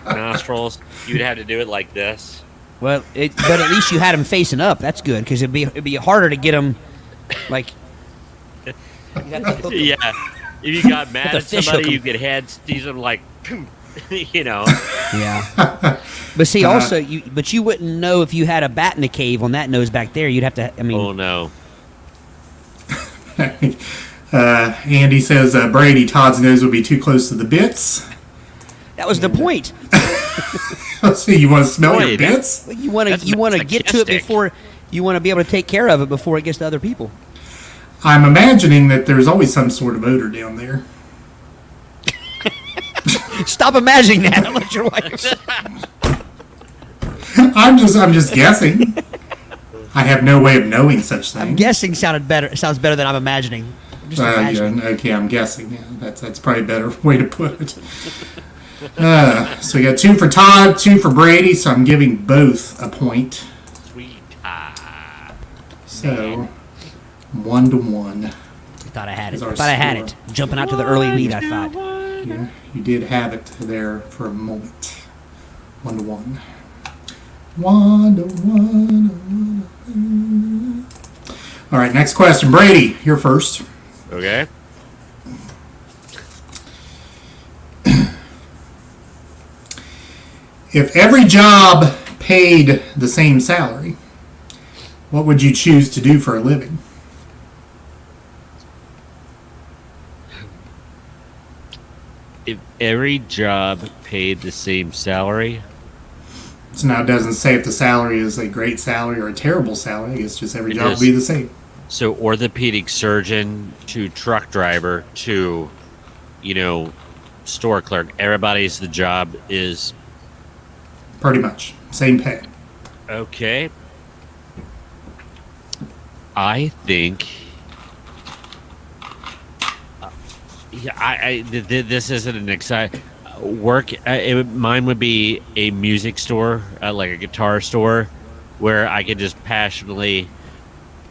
nostrils? You'd have to do it like this. Well, but at least you had them facing up. That's good, because it'd be harder to get them, like... Yeah. If you got mad at fish somebody, hook 'em. you could head seize them like, you know. Yeah. But see, also, you wouldn't know if you had a bat in the cave on that nose back there. You'd have to. I mean. Oh no. Andy says Brady, Todd's nose would be too close to the bits. That was the point. So you want to smell Boy, your bits? You want to get to it before you want to be able to take care of it before it gets to other people. I'm imagining that there's always some sort of odor down there. Stop imagining that. I'll let your wife. I'm just guessing. I have no way of knowing such things. Guessing sounded better. Sounds better than I'm imagining. I'm just imagining. Yeah, okay, I'm guessing. Yeah, that's probably a better way to put it. So we got 2 for Todd, 2 for Brady. So I'm giving both a point. Sweet. So 1-1. I thought I had it. Is our I thought I had score. it. Jumping out to the early lead, I thought. Yeah, you did have it there for a moment. 1-1. 1-1. All right, next question. Brady, you're first. Okay. If every job paid the same salary, what would you choose to do for a living? If every job paid the same salary, So now it doesn't say if the salary is a great salary or a terrible salary. It's just every It job is. will be the same. so orthopedic surgeon to truck driver to, store clerk, everybody's the job is Pretty much. Same pay. okay. I think. This isn't an exciting work. Mine would be a music store, like a guitar store, where I could just passionately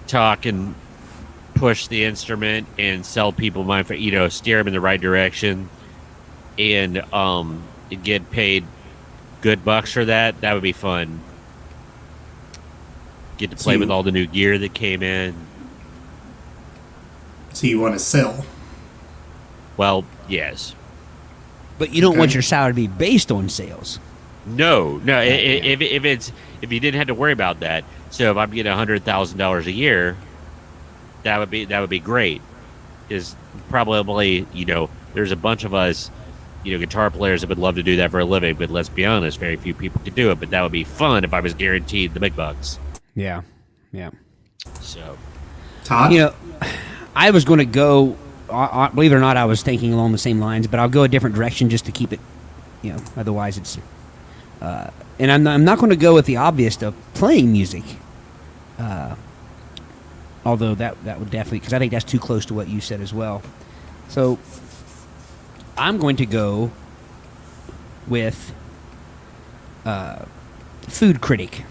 talk and push the instrument and sell people my, steer them in the right direction, and get paid good bucks for that. That would be fun. Get to play with all the new gear that came in. So you want to sell. Well, yes. But you don't Okay. want your salary to be based on sales. No. If you didn't have to worry about that. So if I'm getting $100,000 a year, that would be great. Is probably there's a bunch of us, guitar players that would love to do that for a living. But let's be honest, very few people could do it. But that would be fun if I was guaranteed the big bucks. Yeah. So Todd? I was going to go. Believe it or not, I was thinking along the same lines, but I'll go a different direction just to keep it. Otherwise it's. And I'm not going to go with the obvious of playing music. Although that would definitely, because I think that's too close to what you said as well. So I'm going to go with food critic.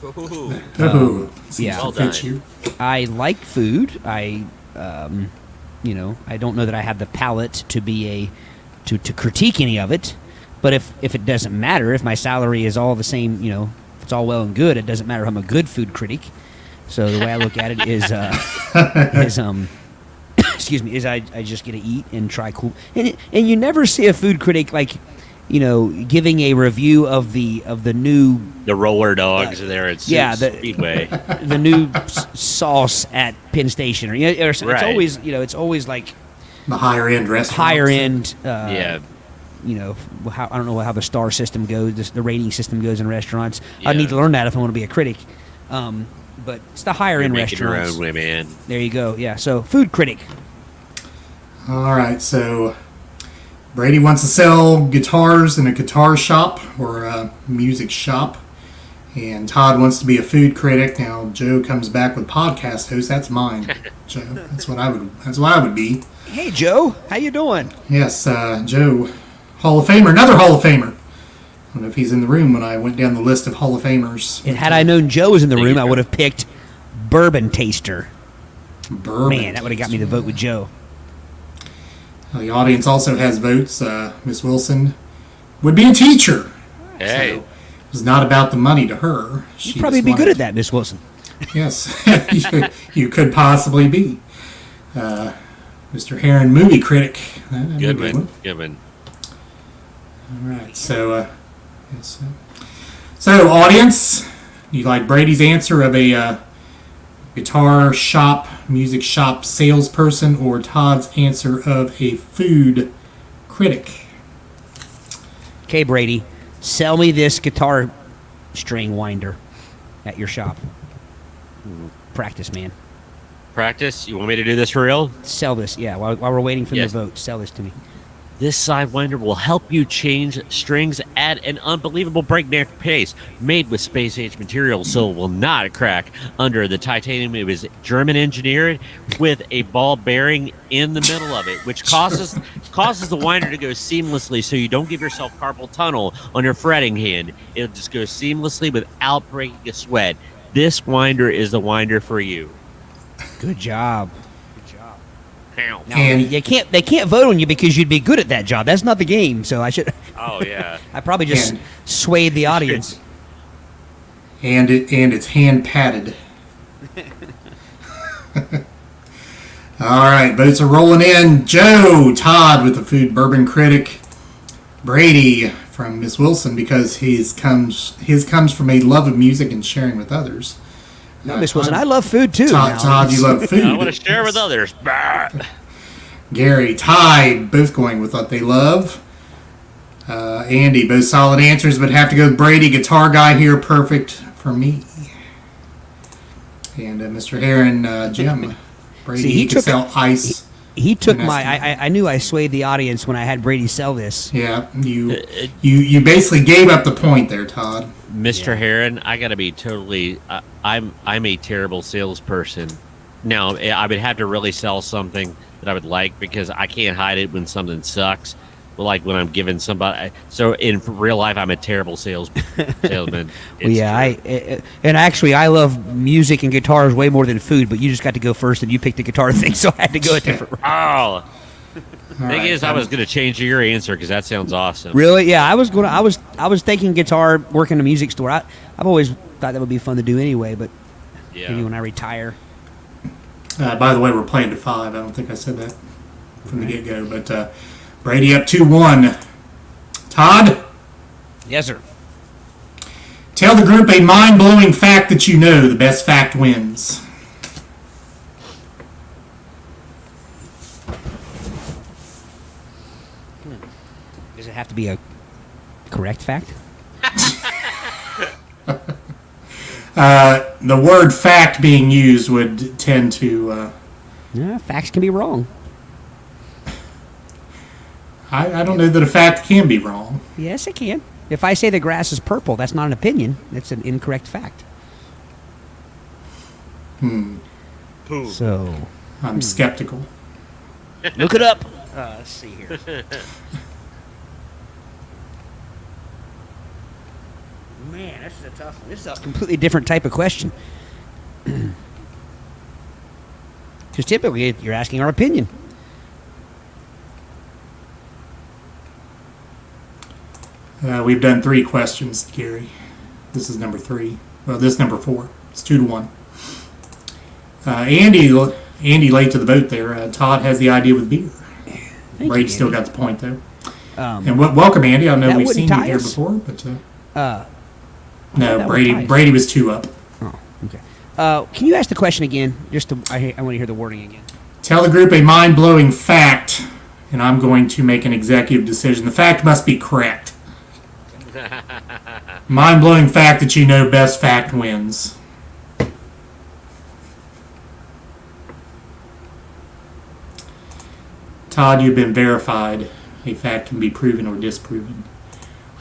Oh, seems yeah. to Well fit done. you. I like food. I don't know that I have the palate to be to critique any of it. But if it doesn't matter, if my salary is all the same, if it's all well and good, it doesn't matter if I'm a good food critic. So the way I look at it is excuse me, is I just get to eat and try cool. And you never see a food critic giving a review of the new the roller dogs are there at Speedway. the new sauce at Penn Station or it's Right. always it's always like The higher end restaurants. higher end. Yeah. I don't know how the star system goes, the rating system goes in restaurants. I Yeah. need to learn that if I want to be a critic. But it's the higher You're end making your restaurants. own way, man. There you go. Yeah. So food critic. All right, so Brady wants to sell guitars in a guitar shop or a music shop, and Todd wants to be a food critic. Now Joe comes back with podcast host. That's mine, Joe. That's what I would be. Hey Joe, how you doing? Yes, Joe, Hall of Famer, another Hall of Famer. I don't know if he's in the room when I went down the list of Hall of Famers. And had I known Joe was in the There room, you I go. would have picked bourbon taster. Bourbon. Man, that would have got me the vote with Joe. The audience also has votes. Miss Wilson would be a teacher. Hey. So it was not about the money to her. You'd probably be good at that, Miss Wilson. Yes, you could possibly be. Mr. Heron, movie critic. Good one. Good one. All right. So, so audience, you like Brady's answer of a guitar shop, music shop salesperson, or Todd's answer of a food critic? Okay, Brady, sell me this guitar string winder at your shop. Practice, man. Practice? You want me to do this for real? Sell this, yeah. While we're waiting for the vote, sell this to me. This sidewinder will help you change strings at an unbelievable breakneck pace. Made with space-age materials, so it will not crack under the titanium. It was German engineered with a ball bearing in the middle of it, which causes the winder to go seamlessly, so you don't give yourself carpal tunnel on your fretting hand. It'll just go seamlessly without breaking a sweat. This winder is the winder for you. Good job. Now, they can't vote on you because you'd be good at that job. That's not the game, so I should. Oh yeah. I probably just swayed the audience. And it's hand padded. All right, votes are rolling in. Joe, Todd with the food bourbon critic, Brady from Miss Wilson because his comes from a love of music and sharing with others. No, Miss Wilson, I love food too. Todd, you love food. I want to share with others. Gary, Ty, both going with what they love. Andy, both solid answers, but have to go with Brady, guitar guy here, perfect for me. And Mr. Heron, Jim, Brady, he could sell ice. He took my. I knew I swayed the audience when I had Brady sell this. Yeah, you basically gave up the point there, Todd. Mr. Heron, I gotta be totally. I'm a terrible salesperson. Now I would have to really sell something that I would like because I can't hide it when something sucks. But like when I'm giving somebody, so in real life, I'm a terrible salesman. And actually, I love music and guitars way more than food. But you just got to go first, and you picked the guitar thing, so I had to go a different. Oh. Thing is, I was going to change your answer because that sounds awesome. Really? Yeah, I was thinking guitar, working in a music store. I've always thought that would be fun to do anyway, but maybe when I retire. By the way, we're playing to 5. I don't think I said that from the get-go, but Brady up 2-1. Todd? Yes, sir. Tell the group a mind-blowing fact that you know. The best fact wins. Does it have to be a correct fact? The word fact being used would tend to... facts can be wrong. I don't know that a fact can be wrong. Yes, it can. If I say the grass is purple, that's not an opinion. It's an incorrect fact. So... I'm skeptical. Look it up. Let's see here. Man, this is a tough one. This is a completely different type of question. Because typically you're asking our opinion. We've done 3 questions, Gary. This is number 3. Well, this is number 4. It's 2-1. Andy late to the boat there. Todd has the idea with beer. Brady still got the point, though. And welcome, Andy. I know we've seen you here before, but... no, Brady was 2 up. Oh, okay. Can you ask the question again? I want to hear the wording again. Tell the group a mind-blowing fact, and I'm going to make an executive decision. The fact must be correct. Mind-blowing fact that you know, best fact wins. Todd, you've been verified. A fact can be proven or disproven.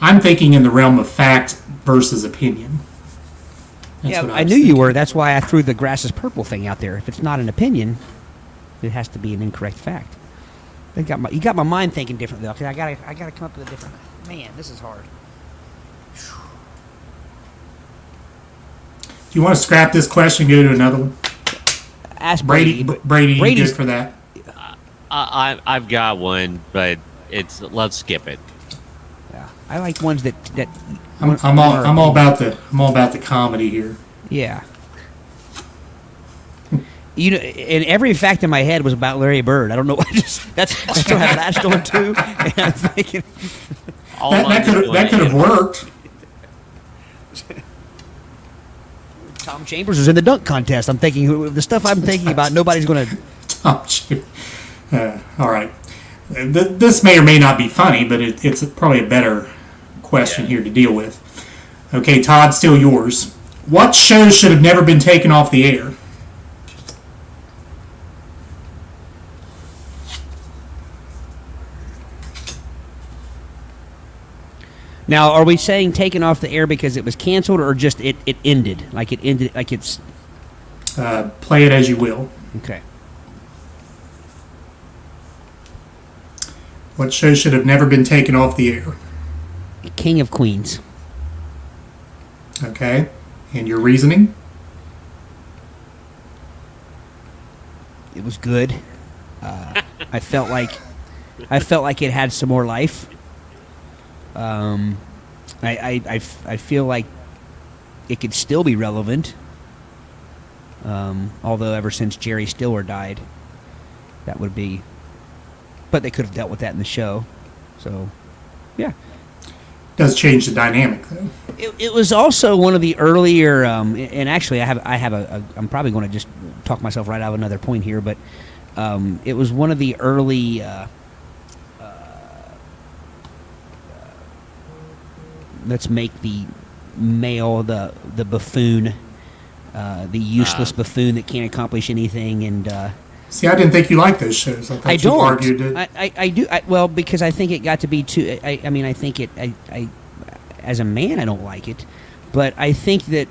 I'm thinking in the realm of fact versus opinion. I knew you were. That's why I threw the grass is purple thing out there. If it's not an opinion, it has to be an incorrect fact. You got my mind thinking differently. Okay, I gotta come up with a different. Man, this is hard. Do you want to scrap this question and go to another one? Ask Brady. Brady, you good for that? I've got one, but let's skip it. Yeah, I like ones that. I'm all about the comedy here. Yeah. and every fact in my head was about Larry Bird. I don't know. I still have latched on to. And I'm thinking that could have worked. Tom Chambers was in the dunk contest. I'm thinking the stuff I'm thinking about. Nobody's going to. Tom Chambers. All right. This may or may not be funny, but it's probably a better question here to deal with. Okay, Todd, still yours. What show should have never been taken off the air? Now, are we saying taken off the air because it was canceled, or just it ended? Like it ended, like it's... Play it as you will. Okay. What show should have never been taken off the air? King of Queens. Okay. And your reasoning? It was good. I felt like it had some more life. I feel like it could still be relevant. Although ever since Jerry Stiller died, that would be. But they could have dealt with that in the show. So, yeah. Does change the dynamic, though. It was also one of the earlier, and actually I'm probably going to just talk myself right out of another point here, but it was one of the early let's make the male the buffoon, the useless buffoon that can't accomplish anything, and see, I didn't think you liked those shows. I thought you argued it. I do. Well, because I think it got to be too. I mean, I think it. I as a man, I don't like it, but I think that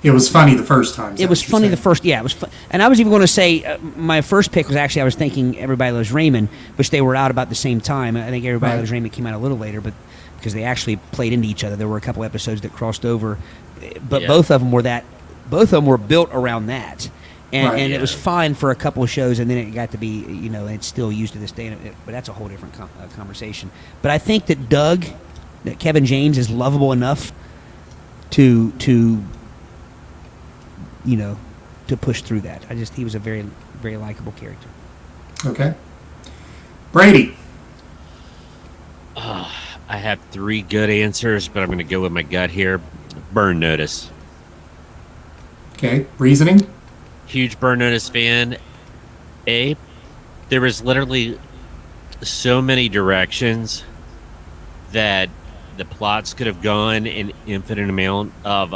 it was funny the first time. It was funny the first. Yeah, it was. And I was even going to say my first pick was actually I was thinking Everybody Loves Raymond, which they were out about the same time. I think Everybody Loves Raymond came out a little later, but because they actually played into each other, there were a couple episodes that crossed over, but both of them were that. Both of them were built around that. And it was fine for a couple of shows, and then it got to be, and it's still used to this day. But that's a whole different conversation. But I think that that Kevin James is lovable enough to push through that. He was a very, very likable character. Okay. Brady. I have 3 good answers, but I'm going to go with my gut here. Burn Notice. Okay. Reasoning? Huge Burn Notice fan. There was literally so many directions that the plots could have gone in infinite amount of,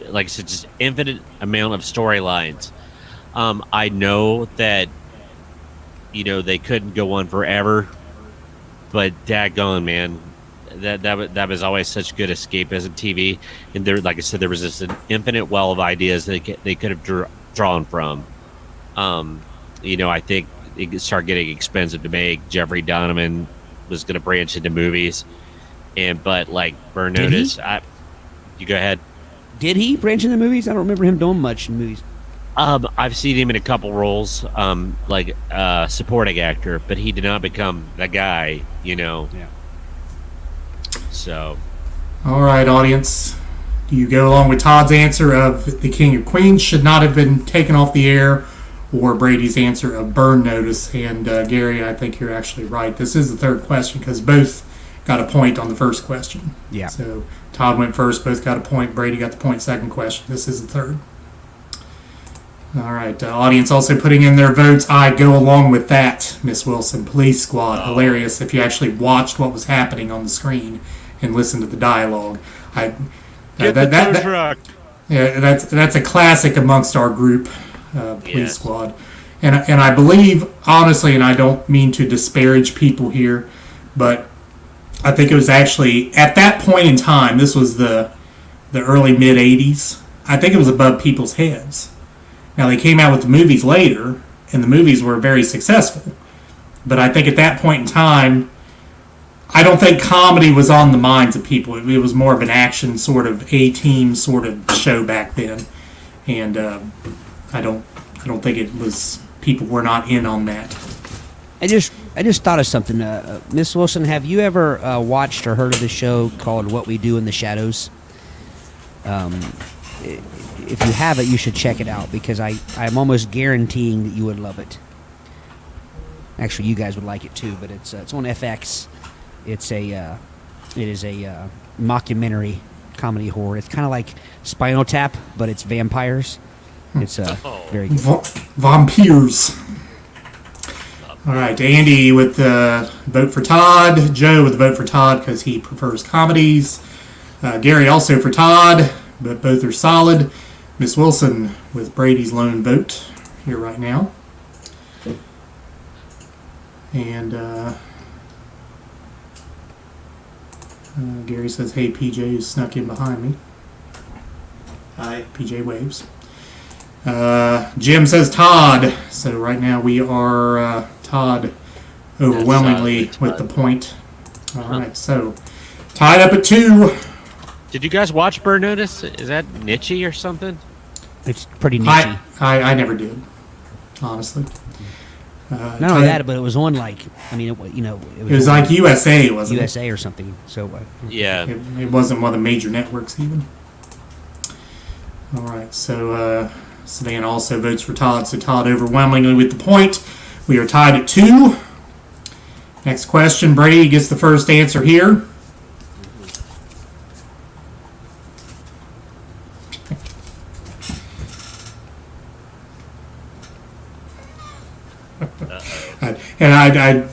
like I said, just infinite amount of storylines. I know that, they couldn't go on forever, but daggone, man, that was always such good escapism TV. And there, like I said, there was just an infinite well of ideas that they could have drawn from. I think it started getting expensive to make. Jeffrey Donovan was going to branch into movies, but like Burn Notice, you go ahead. Did he branch into movies? I don't remember him doing much in movies. I've seen him in a couple roles, like supporting actor, but he did not become the guy, Yeah. So. All right, audience. Do you go along with Todd's answer of The King of Queens should not have been taken off the air, or Brady's answer of Burn Notice? And Gary, I think you're actually right. This is the third question because both got a point on the first question. Yeah. So Todd went first, both got a point. Brady got the point second question. This is the third. All right, audience also putting in their votes. I go along with that, Miss Wilson. Police Squad, hilarious if you actually watched what was happening on the screen and listened to the dialogue. That's a classic amongst our group, Police Squad. And I believe, honestly, and I don't mean to disparage people here, but I think it was actually, at that point in time, this was the early, mid-'80s, I think it was above people's heads. Now, they came out with the movies later, and the movies were very successful. But I think at that point in time, I don't think comedy was on the minds of people. It was more of an action sort of A-team sort of show back then. And I don't think it was, people were not in on that. I just thought of something. Miss Wilson, have you ever watched or heard of the show called What We Do in the Shadows? if you have it, you should check it out because I'm almost guaranteeing that you would love it. Actually, you guys would like it too, but it's on FX. It is a mockumentary comedy horror. It's kind of like Spinal Tap, but it's vampires. It's very good. Vampires. All right, Andy with the vote for Todd. Joe with the vote for Todd because he prefers comedies. Gary also for Todd, but both are solid. Miss Wilson with Brady's lone vote here right now. And Gary says, hey, PJ is snuck in behind me. Hi, PJ waves. Jim says Todd. So right now we are Todd overwhelmingly with the point. All right, so tied up at 2. Did you guys watch Burn Notice? Is that niche-y or something? It's pretty niche. I never did, honestly. Not only that, but it was on like, I mean, it was like USA, wasn't it? USA or something. So yeah, it wasn't one of the major networks even. All right, so Savannah also votes for Todd, so Todd overwhelmingly with the point. We are tied at 2. Next question, Brady gets the first answer here. And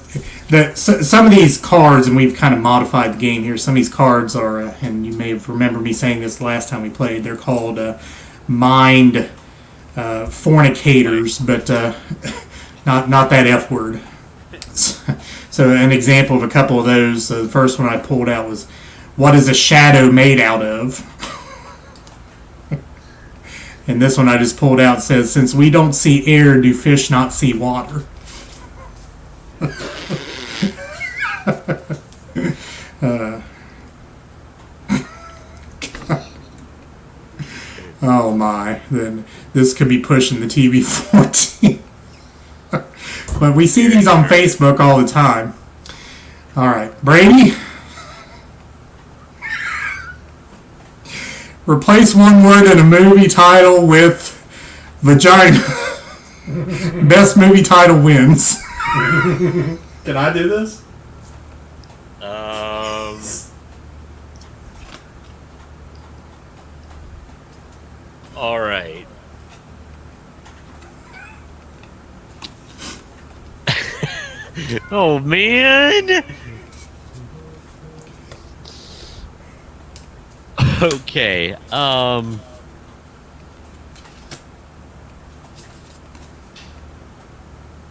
some of these cards, and we've kind of modified the game here. Some of these cards are, and you may have remembered me saying this last time we played. They're called mind fornicators, but not that F word. So an example of a couple of those. The first one I pulled out was, "What is a shadow made out of?" And this one I just pulled out says, "Since we don't see air, do fish not see water?" Oh my, then this could be pushing the TV 14. But we see these on Facebook all the time. All right, Brady. Replace one word in a movie title with vagina. Best movie title wins. Can I do this? All right. Oh man. Okay.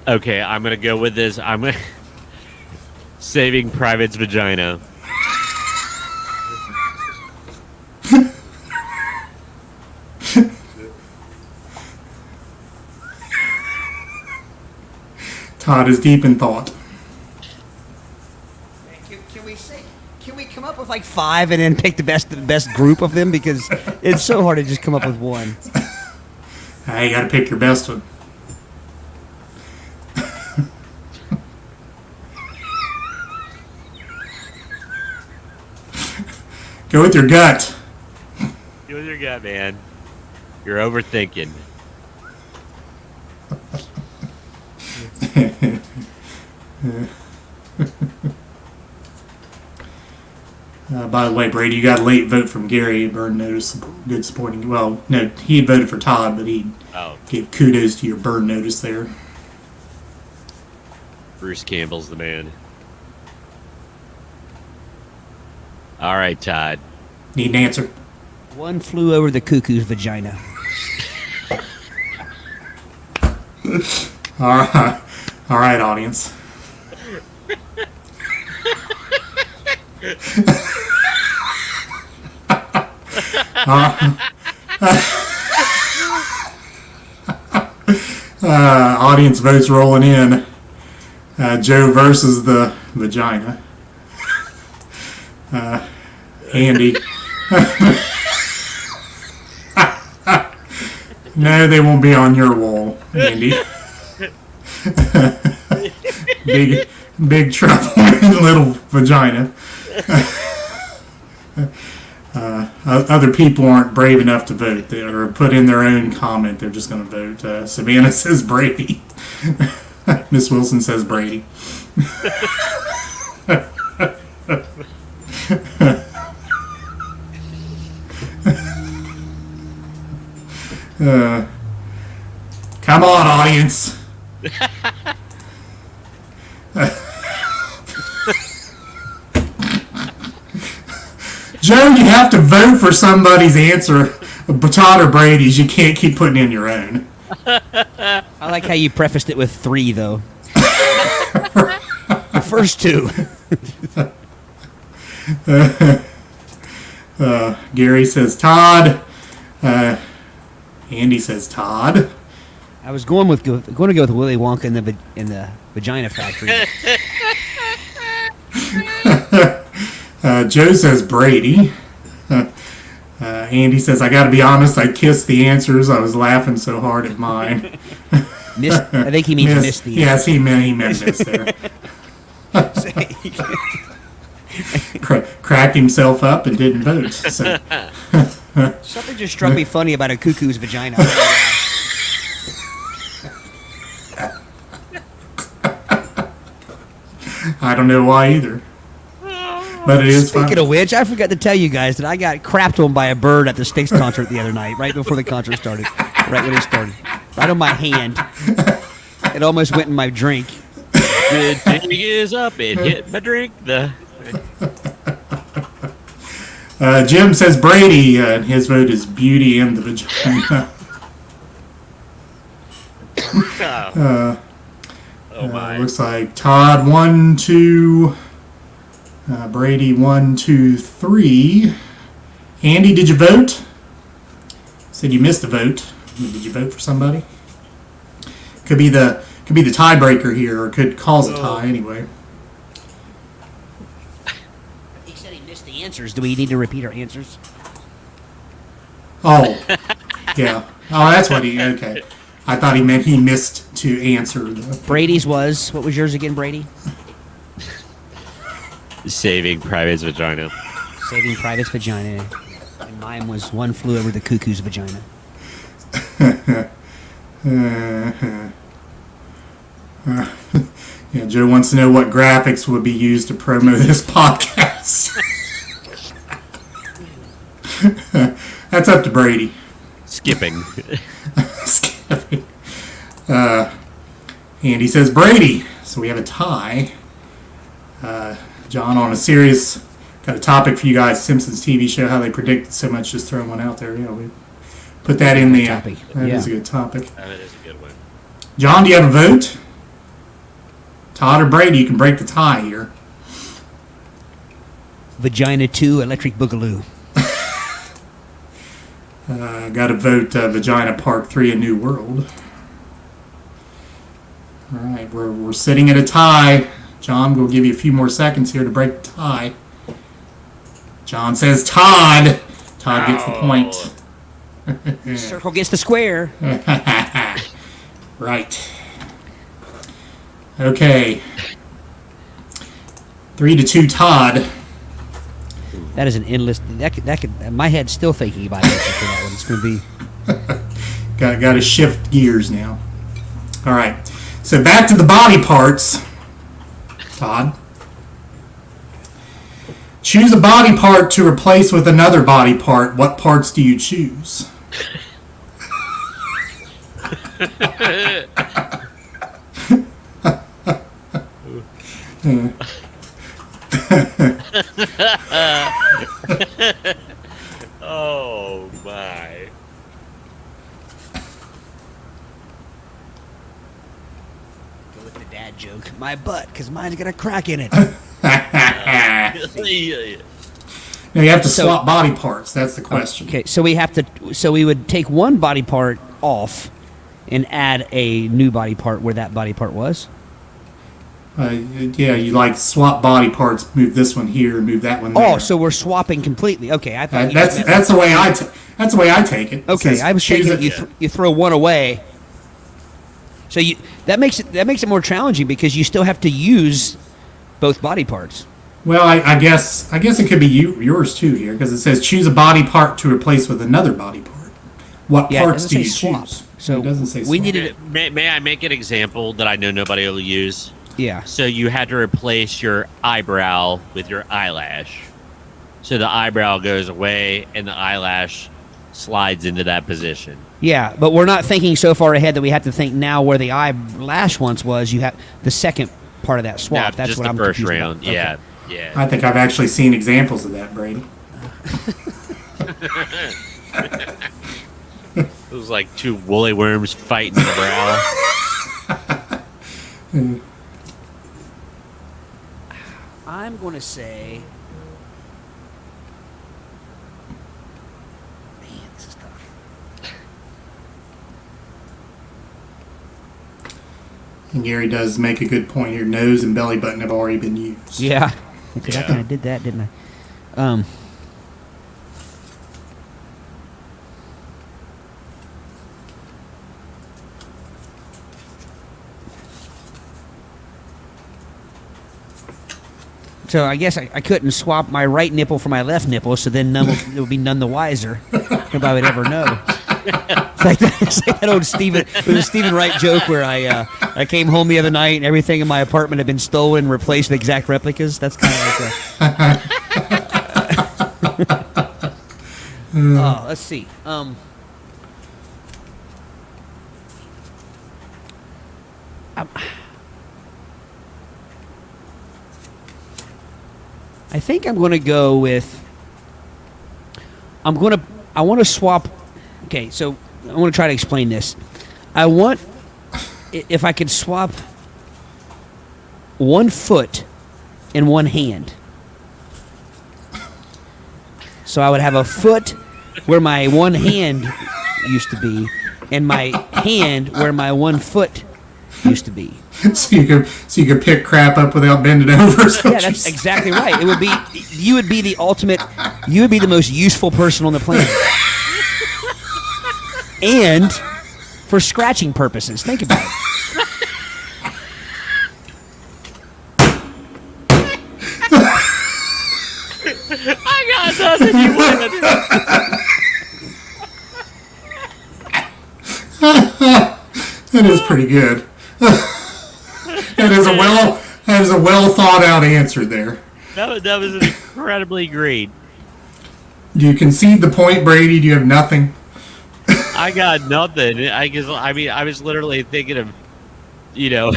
Okay, I'm gonna go with this. Saving Private's Vagina. Todd is deep in thought. Can we come up with like 5 and then pick the best group of them because it's so hard to just come up with one. You got to pick your best one. Go with your gut. Go with your gut, man. You're overthinking. By the way, Brady, you got a late vote from Gary. Burn Notice, good supporting. Well, no, he had voted for Todd, but he gave kudos to your Burn Notice there. Bruce Campbell's the man. All right, Todd. Need an answer. One Flew Over the Cuckoo's Vagina. All right, audience. Audience votes rolling in. Joe versus the vagina. Andy. No, they won't be on your wall, Andy. Big trouble in little vagina. other people aren't brave enough to vote or put in their own comment. They're just going to vote. Savannah says Brady. Miss Wilson says Brady. Come on, audience. Joe, you have to vote for somebody's answer, Todd or Brady's. You can't keep putting in your own. I like how you prefaced it with 3, though. The first 2. Gary says Todd. Andy says Todd. I was going to go with Willy Wonka in the Vagina Factory. Joe says Brady. Andy says, I got to be honest, I kissed the answers. I was laughing so hard at mine. I think he means missed the Yes, he meant miss there. Cracked himself up and didn't vote. So. Something just struck me funny about a cuckoo's vagina. I don't know why either. But it is Speaking fun. of which, I forgot to tell you guys that I got crapped on by a bird at the Styx concert the other night, right before the concert started. Right when it started. Right on my hand. It almost went in my drink. The thing is up. It hit my drink. Jim says Brady, and his vote is Beauty and the Vagina. Oh my. Looks like Todd 1, 2, Brady 1, 2, 3. Andy, did you vote? Said you missed a vote. Did you vote for somebody? Could be the tiebreaker here, or could cause a tie anyway. He said he missed the answers. Do we need to repeat our answers? Oh, yeah. Oh, that's what he. Okay, I thought he meant he missed to answer. Brady's was, what was yours again, Brady? Saving Private's Vagina. Saving Private's Vagina. And mine was One Flew Over the Cuckoo's Vagina. Yeah, Joe wants to know what graphics would be used to promo this podcast. That's up to Brady. Skipping. Skipping. And he says Brady. So we have a tie. John, on a serious, got a topic for you guys. Simpsons TV show, how they predicted so much. Just throwing one out there. You know, we put that in the. That is a good topic. That is a good one. John, do you have a vote? Todd or Brady? You can break the tie here. Vagina 2, Electric Boogaloo. Got to vote Vagina Park 3, A New World. All right, we're sitting at a tie. John, we'll give you a few more seconds here to break the tie. John says Todd. Todd gets the point. Circle gets the square. Right. Okay. 3-2, Todd. That is an endless. That could. My head's still thinking about it for that one. It's going to be. Got to shift gears now. All right. So back to the body parts. Todd. Choose a body part to replace with another body part. What parts do you choose? Oh my. Go with the dad joke. My butt, because mine's got a crack in it. Now you have to swap body parts. That's the question. Okay, so we have to. So we would take one body part off and add a new body part where that body part was. Yeah, you like swap body parts. Move this one here, move that one there. Oh, so we're swapping completely. Okay, I thought that's the way that's the way I take it. Okay, Says, I was thinking you throw one away. So that makes it more challenging because you still have to use both body parts. Well, I guess it could be yours too here because it says choose a body part to replace with another body part. What parts do you choose? So it doesn't say we swap. needed it. May I make an example that I know nobody will use? Yeah. So you had to replace your eyebrow with your eyelash. So the eyebrow goes away and the eyelash slides into that position. Yeah, but we're not thinking so far ahead that we have to think now where the eyelash once was. You have the second part of that swap. No, That's just what the I'm first confused round. about. Yeah, Okay. yeah. I think I've actually seen examples of that, Brady. It was like two woolly worms fighting the brow. I'm going to say. Man, this is tough. And Gary does make a good point here. Nose and belly button have already been used. Yeah. Because I Yeah. kind of did that, didn't I? So I guess I couldn't swap my right nipple for my left nipple, so then it would be none the wiser if I would ever know. It's like that old Stephen Wright joke where I came home the other night and everything in my apartment had been stolen and replaced with exact replicas. That's kind of like a... Oh, let's see. I think I'm going to go with. I want to swap. Okay, so I want to try to explain this. If I could swap one foot and one hand. So I would have a foot where my one hand used to be, and my hand where my one foot used to be. So you could pick crap up without bending over. Yeah, that's exactly right. You would be the ultimate. You would be the most useful person on the planet, and for scratching purposes. Think about it. I got nothing. You win. That is pretty good. That is a well thought out answer there. That was incredibly great. Do you concede the point, Brady? Do you have nothing? I got nothing. I was literally thinking of, yeah,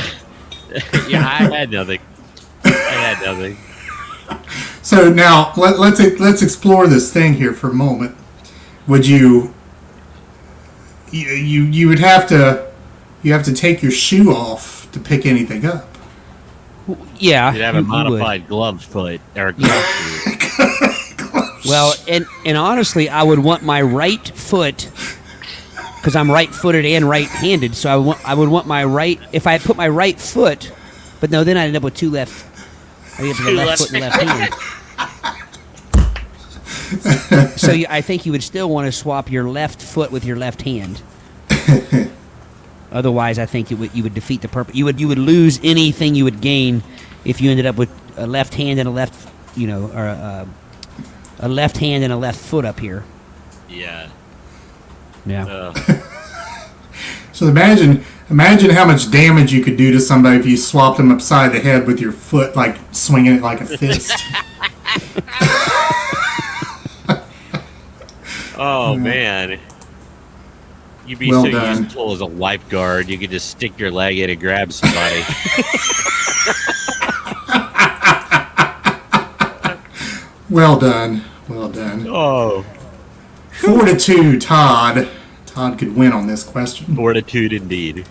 I had nothing. So now let's explore this thing here for a moment. Would you would have to take your shoe off to pick anything up? Yeah, You'd have a modified glove foot or glove shoe. Well, and honestly, I would want my right foot, because I'm right-footed and right-handed. So I would want my right. If I put my right foot, but no, then I'd end up with two left. I get the left foot and the left hand. So I think you would still want to swap your left foot with your left hand. Otherwise, I think you would defeat the purpose. You would lose anything you would gain if you ended up with a left hand and a left, or a left hand and a left foot up here. Yeah. Yeah. So imagine how much damage you could do to somebody if you swapped them upside the head with your foot, like swinging it like a fist. Oh man. You'd be Well so done. useful as a lifeguard. You could just stick your leg in and grab somebody. Well done. Well done. Oh. 4-2, Todd. Todd could win on this question. Fortitude indeed.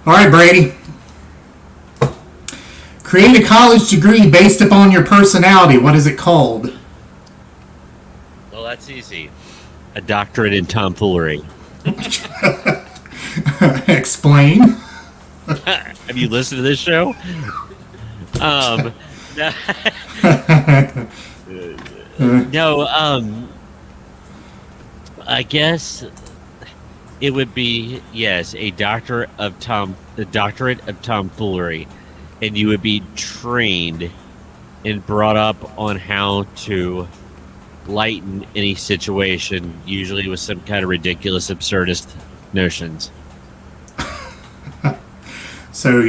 All right, Brady. Create a college degree based upon your personality. What is it called? Well, that's easy. A doctorate in tomfoolery. Explain. Have you listened to this show? No, I guess it would be, yes, a doctorate of tomfoolery. and you would be trained and brought up on how to lighten any situation, usually with some kind of ridiculous, absurdist notions. So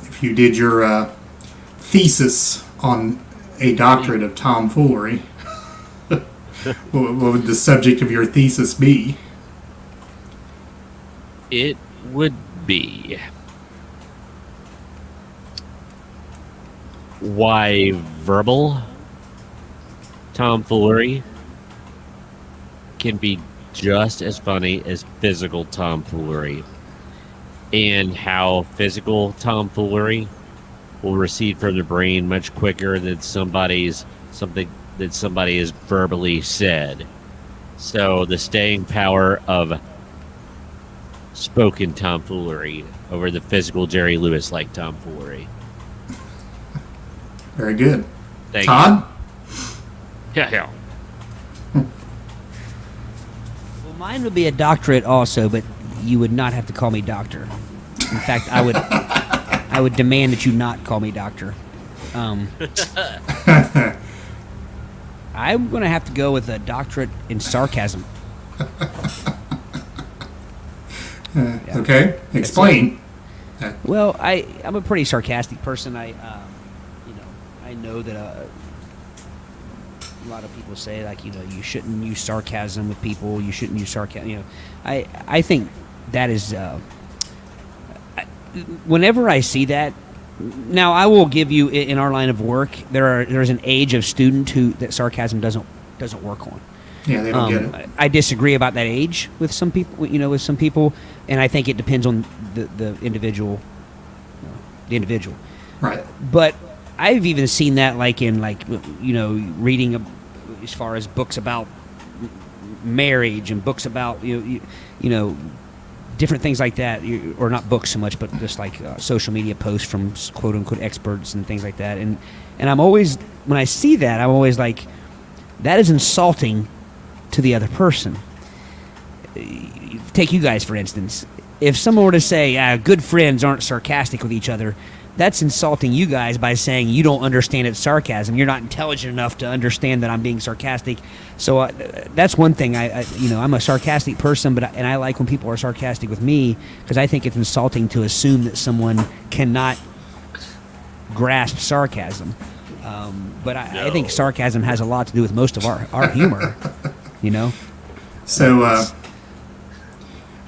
if you did your thesis on a doctorate of tomfoolery, what would the subject of your thesis be? It would be why verbal tomfoolery can be just as funny as physical tomfoolery, and how physical tomfoolery will recede from the brain much quicker than somebody has verbally said. So the staying power of spoken tomfoolery over the physical Jerry Lewis-like tomfoolery. Very good. Thank Todd? you. Yeah. Well, mine would be a doctorate also, but you would not have to call me doctor. In fact, I would demand that you not call me doctor. I'm going to have to go with a doctorate in sarcasm. Okay, explain. Well, I'm a pretty sarcastic person. I know that a lot of people say, like, you shouldn't use sarcasm with people. You shouldn't use sarcasm. I think that is. Whenever I see that, now I will give you, in our line of work, there's an age of student that sarcasm doesn't work on. Yeah, they don't get it. I disagree about that age with some people. And I think it depends on the individual. The individual. Right. But I've even seen that, in reading as far as books about marriage and books about different things like that, or not books so much, but just like social media posts from quote unquote experts and things like that. And I'm always, when I see that, I'm always like, that is insulting to the other person. Take you guys, for instance. If someone were to say, good friends aren't sarcastic with each other, that's insulting you guys by saying you don't understand it's sarcasm. You're not intelligent enough to understand that I'm being sarcastic. So that's one thing. I'm a sarcastic person, and I like when people are sarcastic with me, because I think it's insulting to assume that someone cannot grasp sarcasm. But I think sarcasm has a lot to do with most of our humor. So,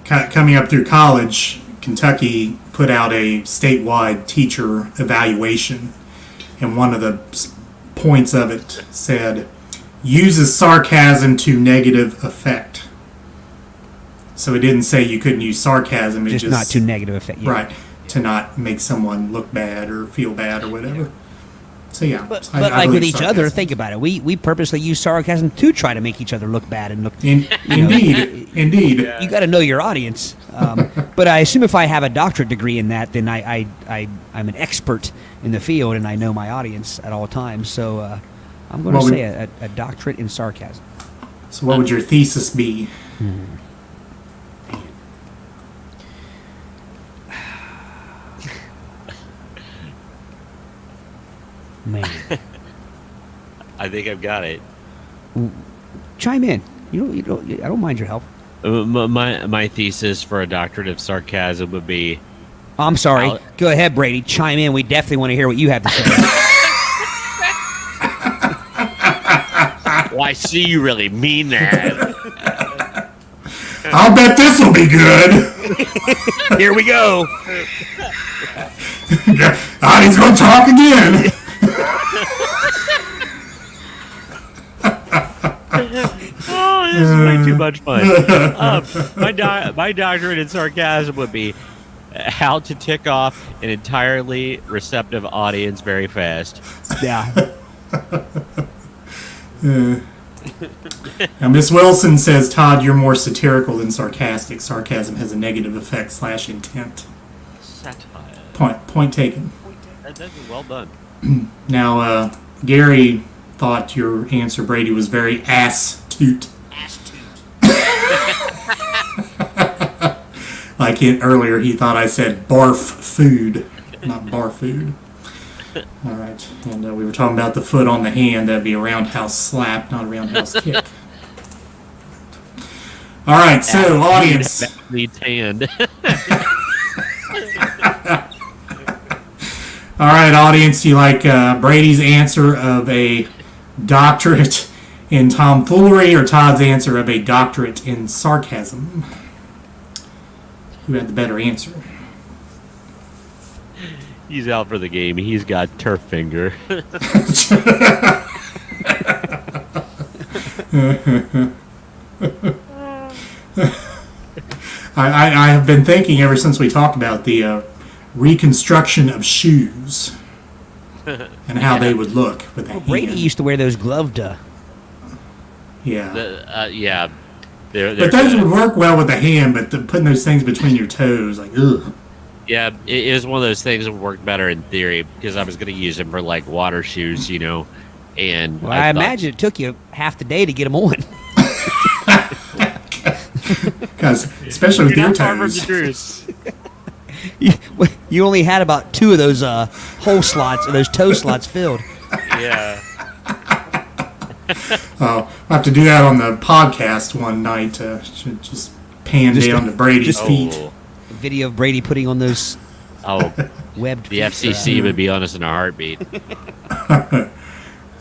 coming up through college, Kentucky put out a statewide teacher evaluation, and one of the points of it said, uses sarcasm to negative effect. So it didn't say you couldn't use sarcasm. It just not to negative effect. Yeah. Right. To not make someone look bad or feel bad or whatever. So yeah. But I like believe with each sarcasm. other, think about it. We purposely use sarcasm to try to make each other look bad and look. Indeed. You got to know your audience. But I assume if I have a doctorate degree in that, then I'm an expert in the field and I know my audience at all times. So I'm going to say a doctorate in sarcasm. So what would your thesis be? Man, I think I've got it. chime in. You don't. I don't mind your help. My thesis for a doctorate of sarcasm would be. I'm sorry. Go ahead, Brady. Chime in. We definitely want to hear what you have to say. Well, I see you really mean that. I'll bet this will be good. Here we go. He's going to talk again. Oh, this is way too much fun. My doctorate in sarcasm would be how to tick off an entirely receptive audience very fast. Yeah. Now, Miss Wilson says, Todd, you're more satirical than sarcastic. Sarcasm has a negative effect / intent. Satire. Point taken. That's well done. Now, Gary thought your answer, Brady, was very ass-toot. Like earlier, he thought I said barf food. not bar food. All right, and we were talking about the foot on the hand. That'd be a roundhouse slap, not a roundhouse kick. All right, so audience. Needs hand. All right, audience. Do you like Brady's answer of a doctorate in tomfoolery or Todd's answer of a doctorate in sarcasm? Who had the better answer? He's out for the game. He's got turf finger. I have been thinking ever since we talked about the reconstruction of shoes and how they would look with a hand. Brady used to wear those gloved. Yeah. Yeah. But those would work well with the hand, but putting those things between your toes, like, ugh. Yeah, it is one of those things that would work better in theory because I was going to use them for like water shoes, you know. And Well, I imagine it took you half the day to get them on. Because especially with your toes. You only had about 2 of those hole slots, or those toe slots filled. Yeah. I'll have to do that on the podcast one night. Should just pan down to Brady's feet. A video of Brady putting on those webbed The feet. FCC would be on us in a heartbeat.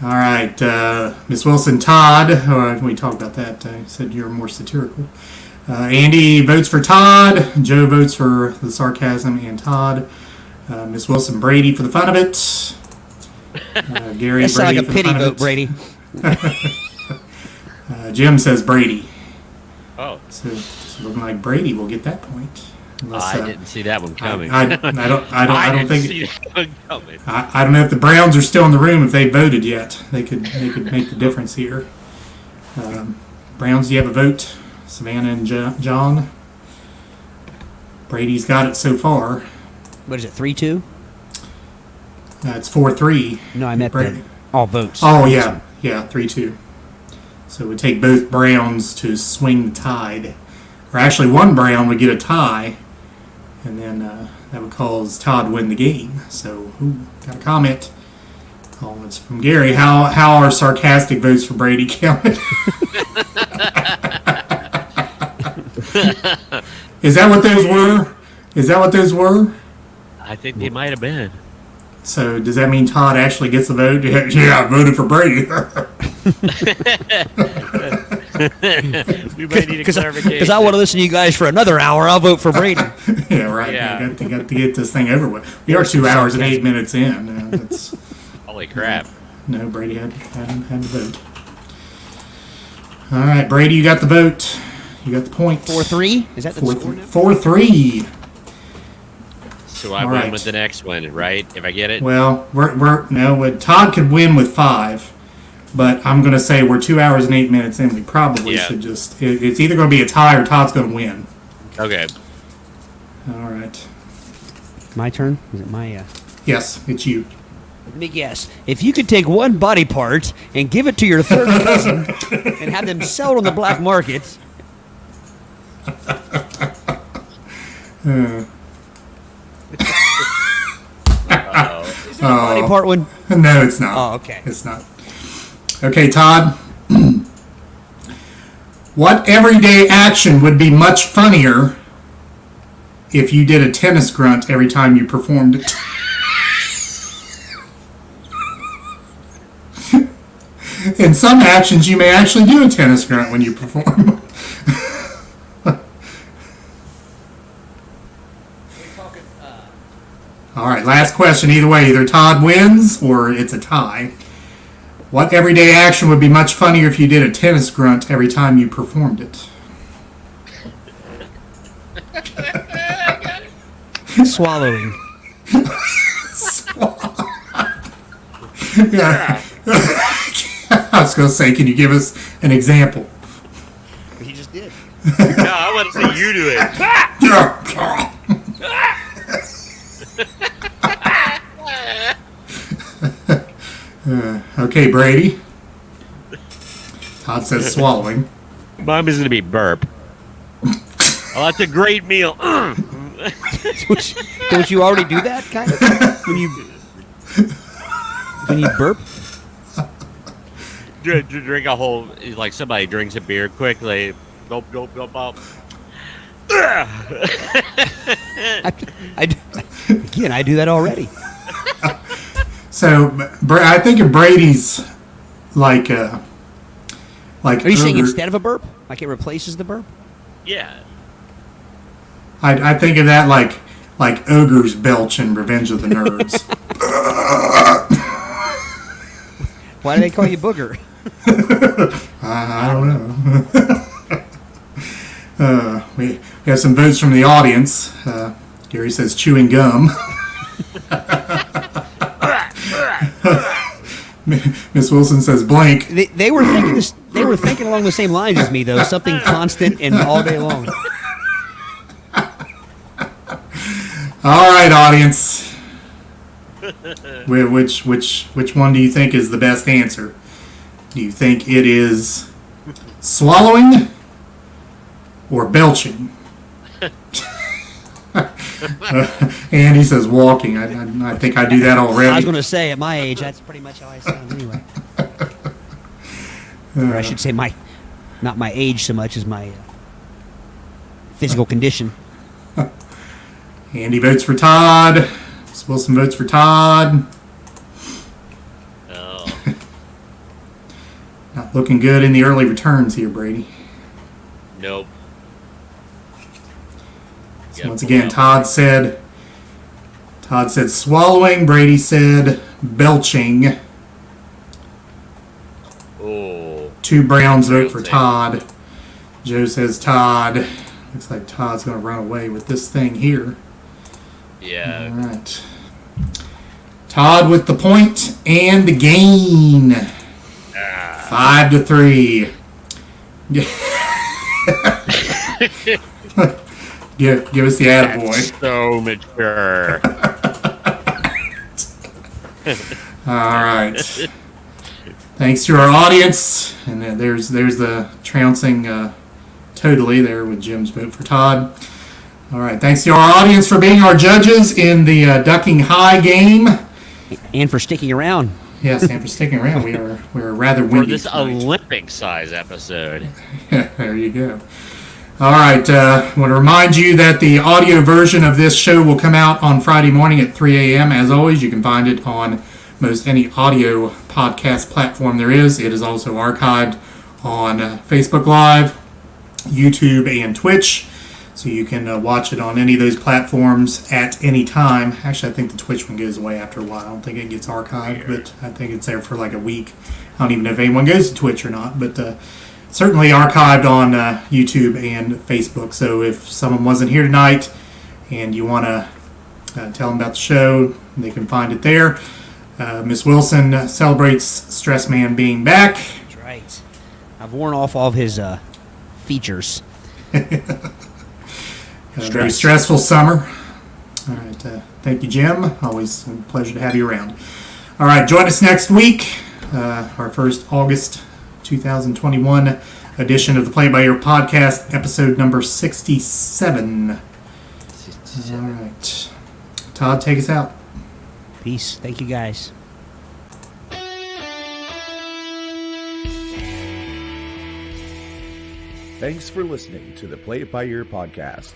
All right, Miss Wilson, Todd. We talked about that. I said you're more satirical. Andy votes for Todd. Joe votes for the sarcasm and Todd. Miss Wilson, Brady for the fun of it. Gary, That's Brady like a for the pity fun of vote, it. Brady. Jim says Brady. Oh. So looking like Brady will get that point. Unless, I didn't see that one coming. I don't think. see that one coming. I don't know if the Browns are still in the room. If they voted yet, they could make the difference here. Browns, do you have a vote? Savannah and John. Brady's got it so far. What is it, 3-2? It's 4-3. No, I meant Brady. all votes. Oh yeah, 3-2. So it would take both Browns to swing the tide, or actually one Brown would get a tie, and then that would cause Todd to win the game. So, got a comment? Oh, it's from Gary. How are sarcastic votes for Brady counted? Is that what those were? I think they might have been. So does that mean Todd actually gets the vote? Yeah, I voted for Brady. We might need a clarification. Because I want to listen to you guys for another hour. I'll vote for Brady. Yeah, right. Yeah. You got to get this thing over with. We are 2 hours and 8 minutes in. That's, Holy crap. no, Brady had the vote. All right, Brady, you got the vote. You got the point. 4-3? Is that the score now? 4-3. So I All win right. with the next one, right? If I get it? Well, Todd could win with 5, but I'm going to say we're 2 hours and 8 minutes in. We probably should just. It's either going to be a tie or Todd's going to win. Okay. All right. My turn? Is it my... Yes, it's you. Let me guess. If you could take one body part and give it to your third cousin and have them sold on the black market... Is it a body part one? No, it's not. Oh, okay. It's not. Okay, Todd. What everyday action would be much funnier if you did a tennis grunt every time you performed it? In some actions, you may actually do a tennis grunt when you perform. All right, last question. Either way, either Todd wins or it's a tie. What everyday action would be much funnier if you did a tennis grunt every time you performed it? Swallowing. Yeah. I was going to say, can you give us an example? He just did. No, I want to see you do it. Okay, Brady. Todd says swallowing. Mine is going to be burp. Oh, that's a great meal. Don't you already do that kind of when you burp? Drink a whole, like somebody drinks a beer quickly. Gulp, gulp, gulp, gulp. I do that already. So I think of Brady's like. Are you saying instead of a burp, like it replaces the burp? Yeah. I think of that like Ogre's belch in Revenge of the Nerds. Why do they call you Booger? I don't know. We have some votes from the audience. Gary says chewing gum. Miss Wilson says blank. They were thinking this. They were thinking along the same lines as me, though. Something constant and all day long. All right, audience. Which one do you think is the best answer? Do you think it is swallowing or belching? Andy says walking. I think I do that already. I was going to say, at my age, that's pretty much how I sound anyway. Or I should say not my age so much as my physical condition. Andy votes for Todd. Miss Wilson votes for Todd. Oh. Not looking good in the early returns here, Brady. Nope. So once again, Todd said swallowing. Brady said belching. Oh. 2 Browns vote for Todd. Joe says Todd. Looks like Todd's going to run away with this thing here. Yeah. All right. Todd with the point and the gain. 5-3. Give us the attaboy. So mature. All right. Thanks to our audience. And then there's the trouncing totally there with Jim's vote for Todd. All right. Thanks to our audience for being our judges in the Ducking High game. And for sticking around. Yes, and for sticking around. We're rather windy For this tonight. Olympic-size episode. There you go. All right. I want to remind you that the audio version of this show will come out on Friday morning at 3 a.m. As always, you can find it on most any audio podcast platform there is. It is also archived on Facebook Live, YouTube, and Twitch. So you can watch it on any of those platforms at any time. Actually, I think the Twitch one goes away after a while. I don't think it gets archived, but I think it's there for like a week. I don't even know if anyone goes to Twitch or not, but certainly archived on YouTube and Facebook. So if someone wasn't here tonight and you want to tell them about the show, they can find it there. Miss Wilson celebrates Stress Man being back. That's right. I've worn off all of his features. Very stressful summer. All right. Thank you, Jim. Always a pleasure to have you around. All right. Join us next week. Our first August 2021 edition of the Play By Ear podcast, episode number 67. All right. Todd, take us out. Peace. Thank you, guys. Thanks for listening to the Play It By Ear podcast.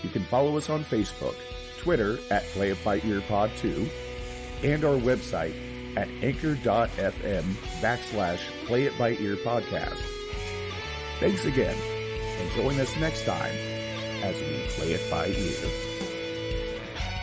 You can follow us on Facebook, Twitter at Play It By Ear Pod 2, and our website at anchor.fm/Play It By Ear podcast. Thanks again, and join us next time as we play it by ear.